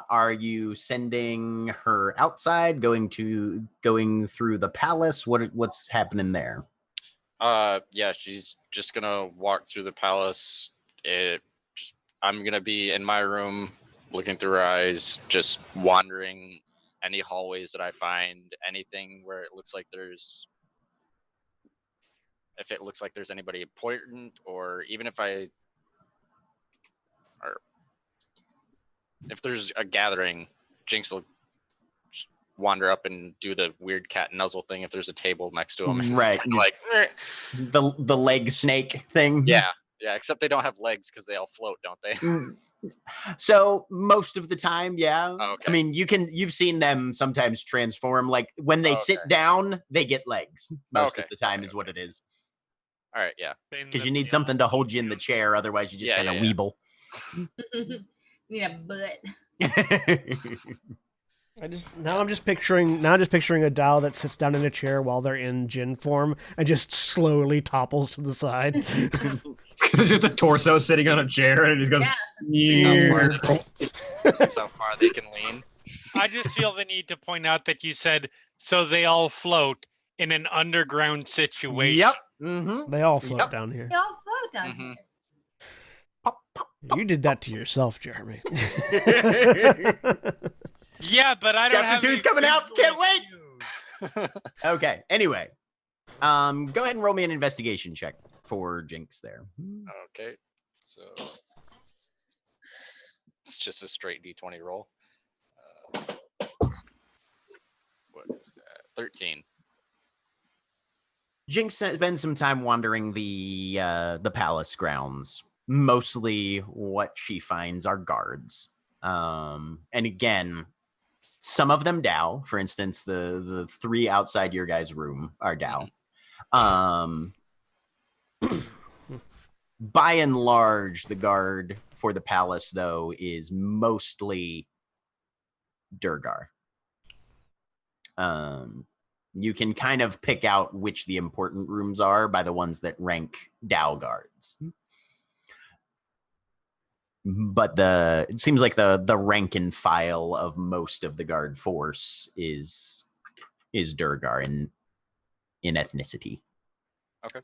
Are you sending her outside, going through the palace? What's happening there? Yeah, she's just gonna walk through the palace. I'm gonna be in my room, looking through her eyes, just wandering any hallways that I find, anything where it looks like there's anybody important, or even if there's a gathering, Jinx will just wander up and do the weird cat nuzzle thing if there's a table next to him. Right. Like the leg snake thing. Yeah, except they don't have legs because they all float, don't they? So most of the time, yeah. Oh, okay. I mean, you've seen them sometimes transform. Like when they sit down, they get legs. Most of the time is what it is. All right, yeah. Because you need something to hold you in the chair, otherwise you just kind of weeble. Need a butt. I'm just picturing a Dao that sits down in a chair while they're in Jin form and just slowly topples to the side. It's just a torso sitting on a chair, and he's going. See how far they can lean. I just feel the need to point out that you said so they all float in an underground situation. Yep. Mm-hmm. They all float down here. They all float down here. Pop, pop. You did that to yourself, Jeremy. Yeah, but I don't Chapter have 2's any coming out. visual Can't wait. cues. Okay. Anyway, go ahead and roll me an investigation check for Jinx there. Okay. So it's just a straight D20 roll. What is that? 13. Jinx spends some time wandering the palace grounds. Mostly, what she finds are guards. And again, some of them Dow. For instance, the 3 outside your guys' room are Dow. By and large, the guard for the palace, though, is mostly Durgar. You can kind of pick out which the important rooms are by the ones that rank Dow guards. But it seems like the rank and file of most of the guard force is Durgar in ethnicity. Okay.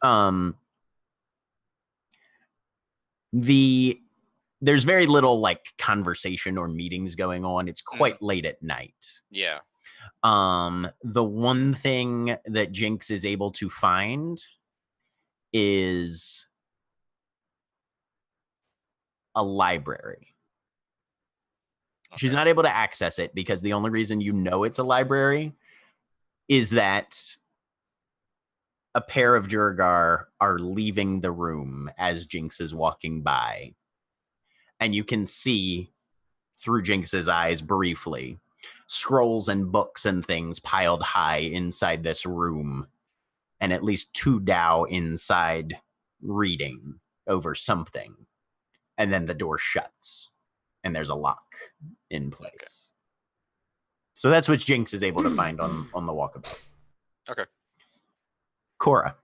There's very little like conversation or meetings going on. It's quite late at night. Yeah. The one thing that Jinx is able to find is a library. Okay. She's not able to access it because the only reason you know it's a library is that a pair of Durgar are leaving the room as Jinx is walking by. And you can see through Jinx's eyes briefly scrolls and books and things piled high inside this room, and at least 2 Dow inside reading over something. And then the door shuts, and there's a lock in place. Okay. So that's what Jinx is able to find on the walkabout. Okay. Cora,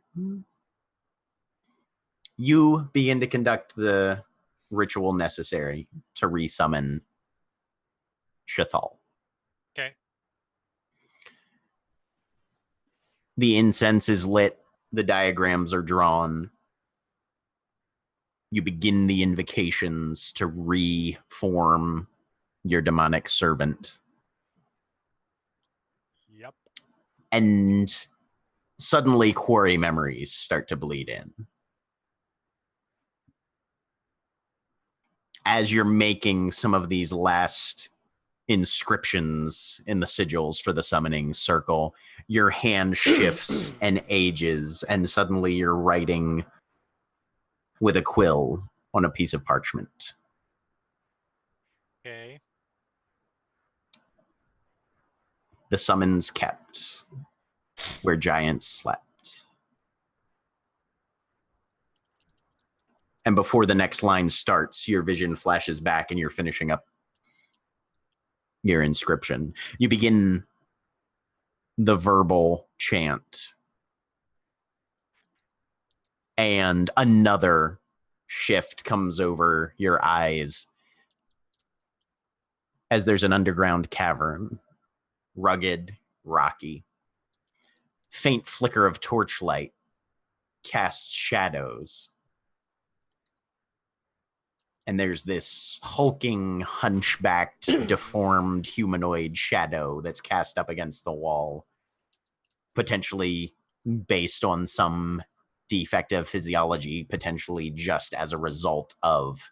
you begin to conduct the ritual necessary to resummon Shathal. Okay. The incense is lit. The diagrams are drawn. You begin the invocations to reform your demonic servant. Yep. And suddenly quarry memories start to bleed in. As you're making some of these last inscriptions in the sigils for the summoning circle, your hand shifts and ages, and suddenly you're writing with a quill on a piece of parchment. Okay. The summons kept, where giants slept. And before the next line starts, your vision flashes back and you're finishing up your inscription. You begin the verbal chant. And another shift comes over your eyes as there's an underground cavern, rugged, rocky. Faint flicker of torchlight casts shadows. And there's this hulking, hunchbacked, deformed humanoid shadow that's cast up against the wall, potentially based on some defective physiology, potentially just as a result of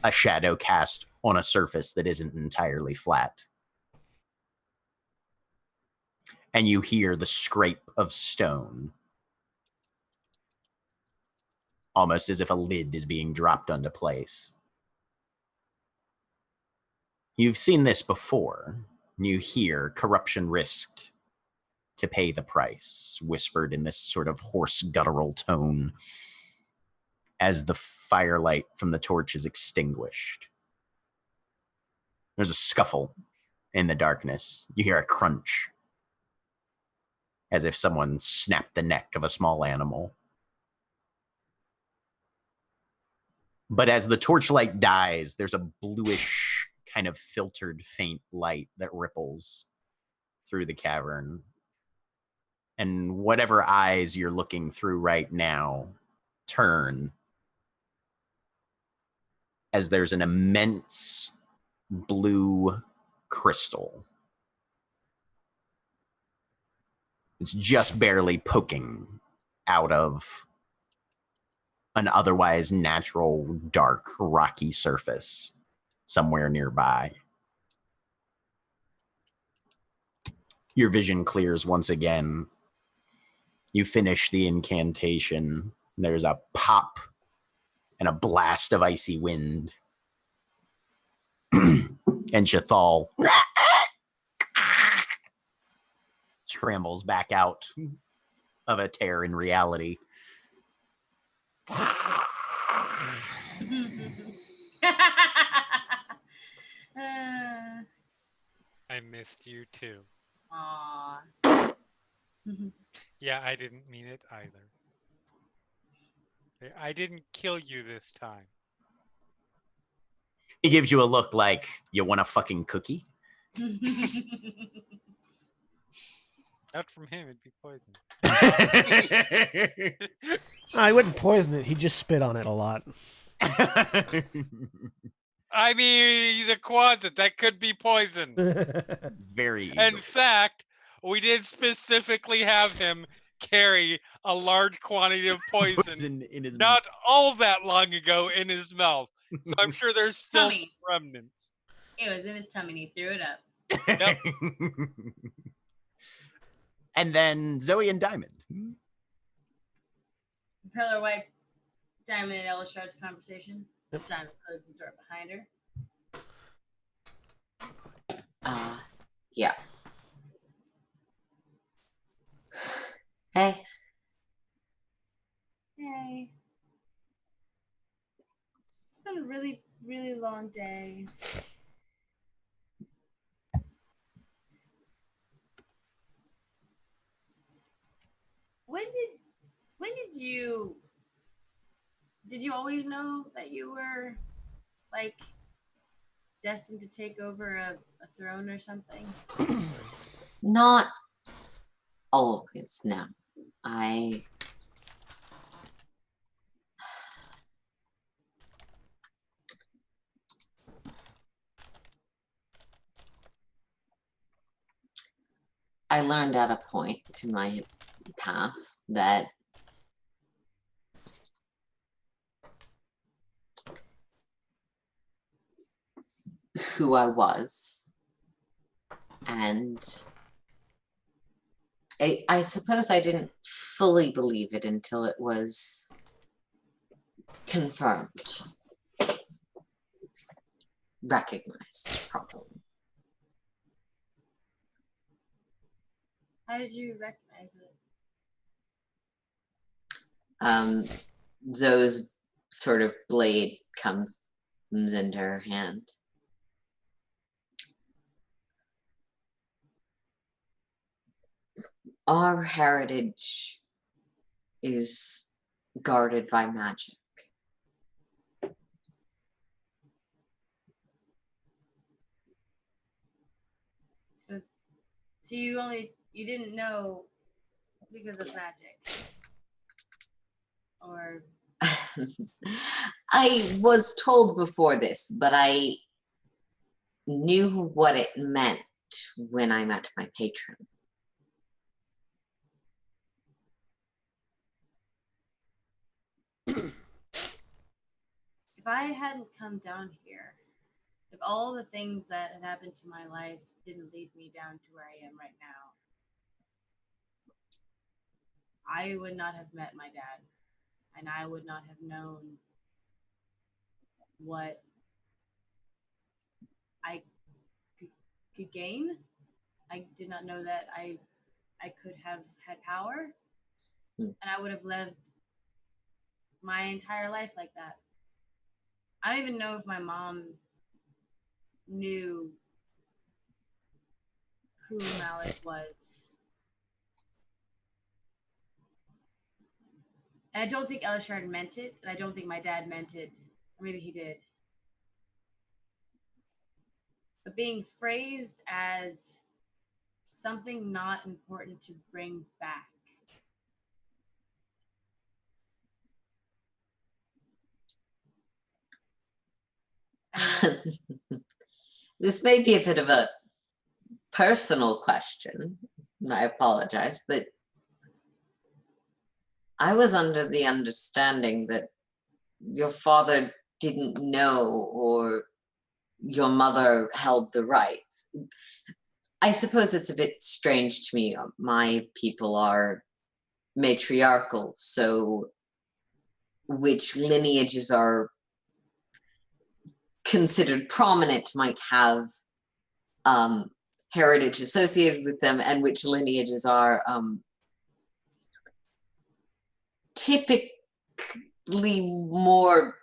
a shadow cast on a surface that isn't entirely flat. And you hear the scrape of stone, almost as if a lid is being dropped onto place. You've seen this before. You hear corruption risked to pay the price, whispered in this sort of hoarse, guttural tone as the firelight from the torch is extinguished. There's a scuffle in the darkness. You hear a crunch, as if someone snapped the neck of a small animal. But as the torchlight dies, there's a bluish, kind of filtered, faint light that ripples through the cavern. And whatever eyes you're looking through right now turn as there's an immense blue crystal. It's just barely poking out of an otherwise natural, dark, rocky surface somewhere nearby. Your vision clears once again. You finish the incantation. There's a pop and a blast of icy wind. And Shathal scrambles back out of a tear in reality. I missed you too. Aw. Yeah, I didn't mean it either. I didn't kill you this time. He gives you a look like, you want a fucking cookie? Not from him, it'd be poison. I wouldn't poison it. He just spit on it a lot. I mean, he's a quasit. That could be poison. Very easy. In fact, we did specifically have him carry a large quantity of poison in his not all that long ago in his mouth. So I'm sure there's still Tummy. some remnants. It was in his tummy and he threw it up. Yep. And then Zoe and Diamond. Pillar White, Diamond and Elishard's conversation. Diamond closed the door behind her. Yeah. Hey. Hey. It's been a really, really long day. When did you always know that you were like destined to take over a throne or something? Not always, no. I learned at a point in my path that who I was, and I suppose I didn't fully believe it until it was confirmed, recognized, probably. How did you recognize it? Zoe's sort of blade comes into her hand. Our heritage is guarded by magic. So you didn't know because of magic, or I was told before this, but I knew what it meant when I met my patron. if I hadn't come down here, if all the things that had happened to my life didn't lead me down to where I am right now, I would not have met my dad, and I would not have known what I could gain. I did not know that I could have had power, and I would have lived my entire life like that. I don't even know if my mom knew who Malik was. And I don't think Elishard meant it, and I don't think my dad meant it. Or maybe he did. But being phrased as something not important to bring back. This may be a bit of a personal question. I apologize, but I was under the understanding that your father didn't know or your mother held the rights. I suppose it's a bit strange to me. My people are matriarchal, so which lineages are considered prominent might have heritage associated with them, and which lineages are typically more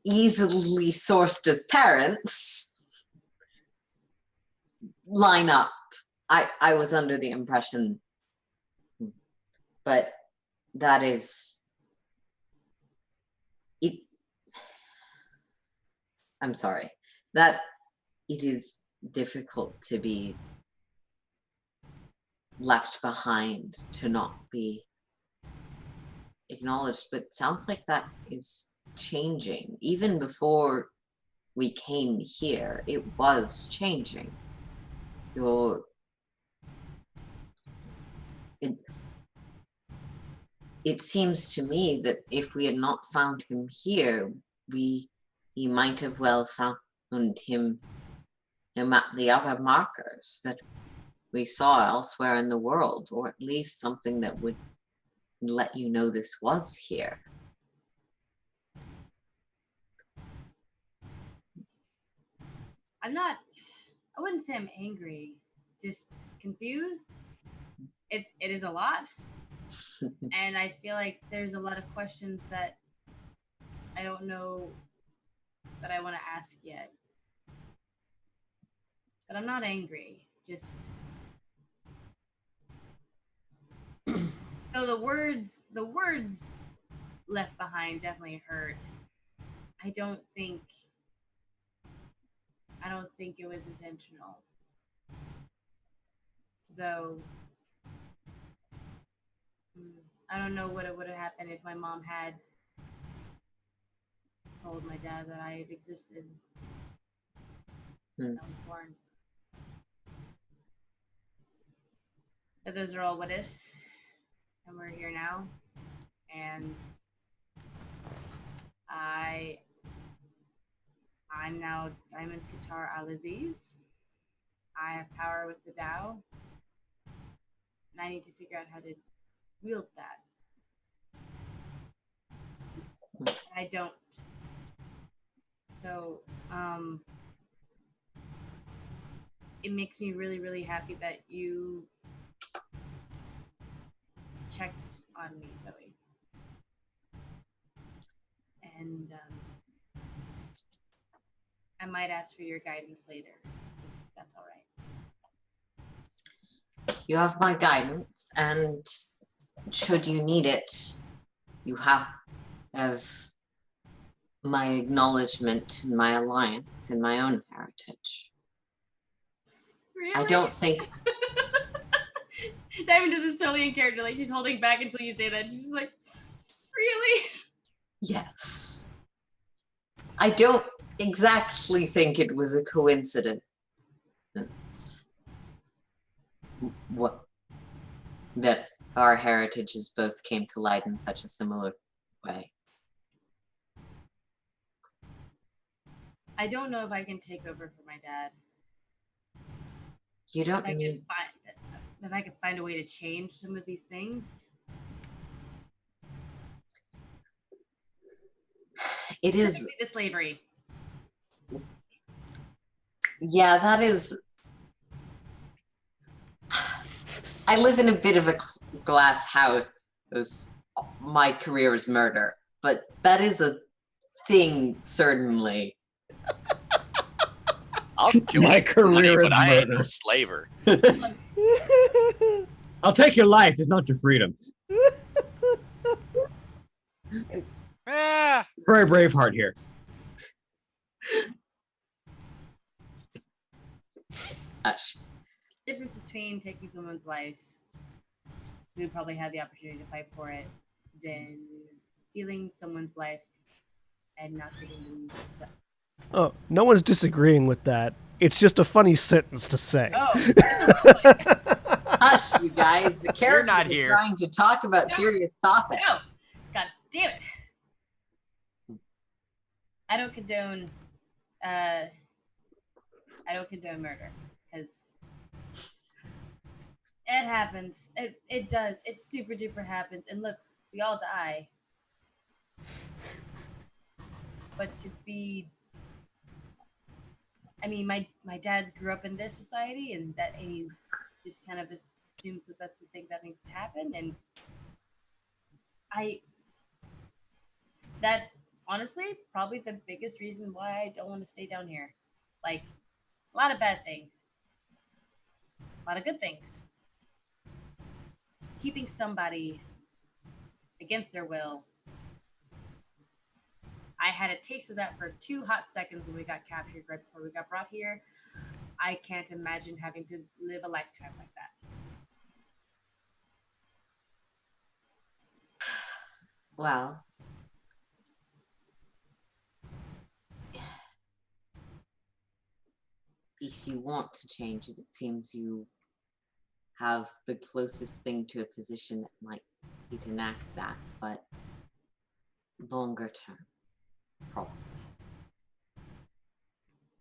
easily sourced as parents line up. I was under the impression, but that is it. I'm sorry that it is difficult to be left behind, to not be acknowledged, but it sounds like that is changing. Even before we came here, it was changing. It seems to me that if we had not found him here, he might have well found him at the other markers that we saw elsewhere in the world, or at least something that would let you know this was here. I wouldn't say I'm angry, just confused. It is a lot. And I feel like there's a lot of questions that I don't know that I want to ask yet. But I'm not angry, just no, the words left behind definitely hurt. I don't think it was intentional. Though I don't know what would have happened if my mom had told my dad that I had existed when I was born. But those are all what ifs. And we're here now. And I'm now Diamond Qatar Al-Aziz. I have power with the Tao. And I need to figure out how to wield that. I don't. So, it makes me really, really happy that you checked on me, Zoe. And I might ask for your guidance later, if that's all right. You have my guidance, and should you need it, you have my acknowledgement and my alliance in my own heritage. Really? I don't think... Diamond does this totally in character. Like, she's holding back until you say that. She's just like, really? Yes. I don't exactly think it was a coincidence that our heritages both came to light in such a similar way. I don't know if I can take over for my dad. You don't need... If I could find a way to change some of these things. It is... The slavery. Yeah, that is... I live in a bit of a glass house. My career is murder, but that is a thing, certainly. I'll kill My you for money, career is but I ain't murder. no slaver. I'll take your life, it's not your freedom. Ah, Very Braveheart here. Gosh. Difference between taking someone's life, we would probably have the opportunity to fight for it, than stealing someone's life and not giving them Oh, no one's disagreeing with that. It's just a funny sentence to say. Oh, it's a point. Hush, you guys. The characters not are here. trying to talk about No. serious topics. No, god damn it. I don't condone murder because it happens. It does. It super duper happens. And look, we all die. But to be, I mean, my dad grew up in this society, and that he just kind of assumes that that's the thing that needs to happen, and that's honestly probably the biggest reason why I don't want to stay down here. Like, a lot of bad things, a lot of good things. Keeping somebody against their will. I had a taste of that for 2 hot seconds when we got captured right before we got brought here. I can't imagine having to live a lifetime like that. Well, if you want to change it, it seems you have the closest thing to a position that might be to enact that, but longer term, probably.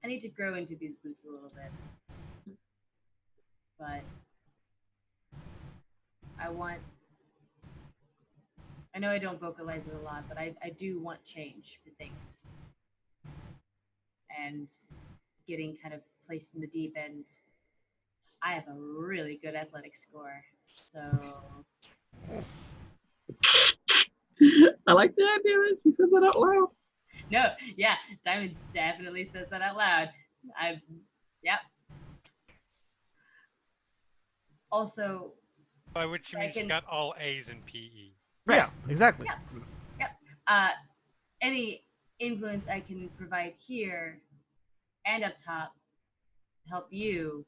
I need to grow into these boots a little bit. But I know I don't vocalize it a lot, but I do want change for things. And getting kind of placed in the deep end, I have a really good athletic score. So I like the idea that she said that out loud. no, yeah, Diamond definitely says that out loud. Yep. Also, By which you I mean she can- got all A's in PE. Yeah, exactly. Yeah. Any influence I can provide here and up top to help you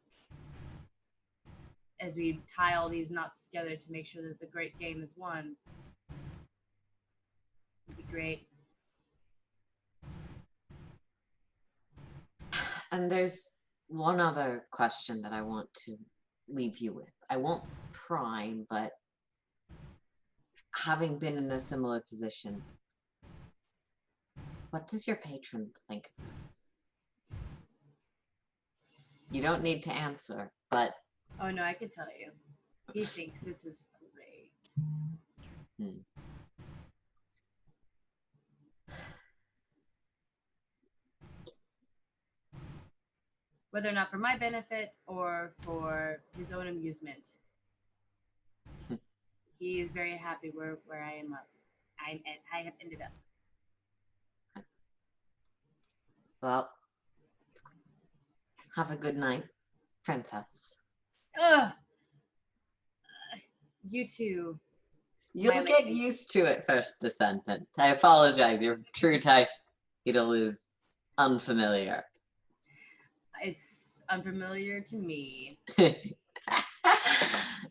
as we tie all these knots together to make sure that the great game is won would be great. And there's one other question that I want to leave you with. I won't pry, but having been in a similar position, what does your patron think of this? You don't need to answer, but Oh no, I can tell you. He thinks this is great. Whether or not for my benefit or for his own amusement. He is very happy where I am up. I have ended up. well, have a good night, princess. Ugh. You too. You'll My get lady. used to it, first descendant. I apologize. Your true title is unfamiliar. It's unfamiliar to me.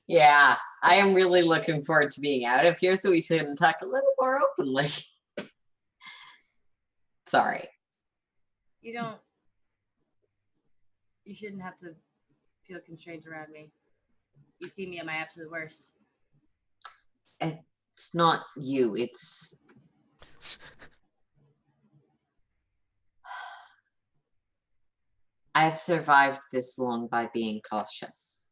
Yeah, I am really looking forward to being out of here so we can talk a little more openly. Sorry. You shouldn't have to feel constrained around me. You see me at my absolute worst. It's not you, it's... I've survived this long by being cautious.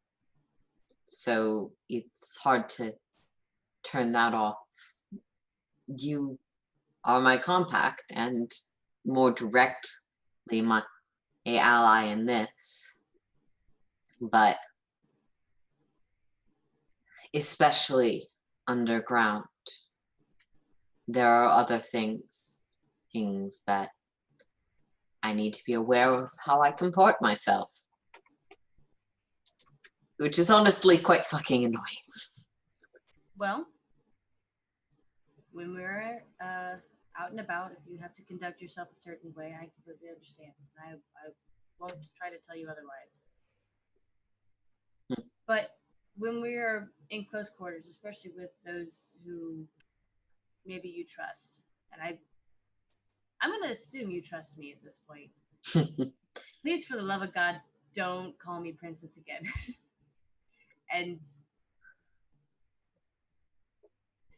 So it's hard to turn that off. You are my compact and more directly my ally in this. But especially underground, there are other things that I need to be aware of how I comport myself. Which is honestly quite fucking annoying. Well, when we're out and about, if you have to conduct yourself a certain way, I completely understand. I won't try to tell you otherwise. But when we are in close quarters, especially with those who maybe you trust, and I'm gonna assume you trust me at this point. Please, for the love of God, don't call me princess again. And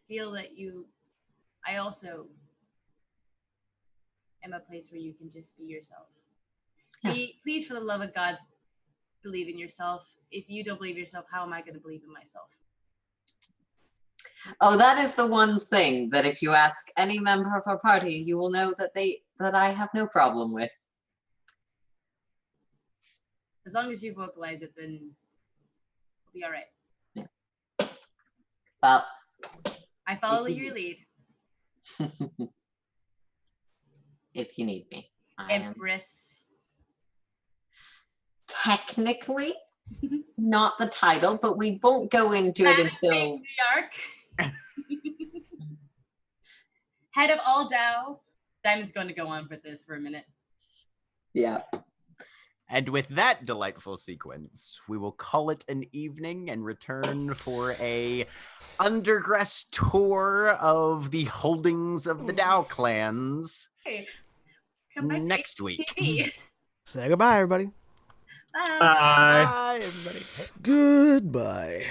feel that I also am a place where you can just be yourself. Yeah. Please, for the love of God, believe in yourself. If you don't believe in yourself, how am I going to believe in myself? Oh, that is the one thing that if you ask any member of our party, you will know that I have no problem with. As long as you vocalize it, then we'll be all right. Yeah. Well, I follow your lead. If you need me. I am Empress. technically not the title, but we won't go into it until Matriarch. Head of all Tao. Diamond's going to go on for this for a minute. yeah. And with that delightful sequence, we will call it an evening and return for a undergress tour of the holdings of the Dow clans Hey, come back to next week. TV. Say goodbye, everybody. Bye. Bye. Bye, everybody. Goodbye.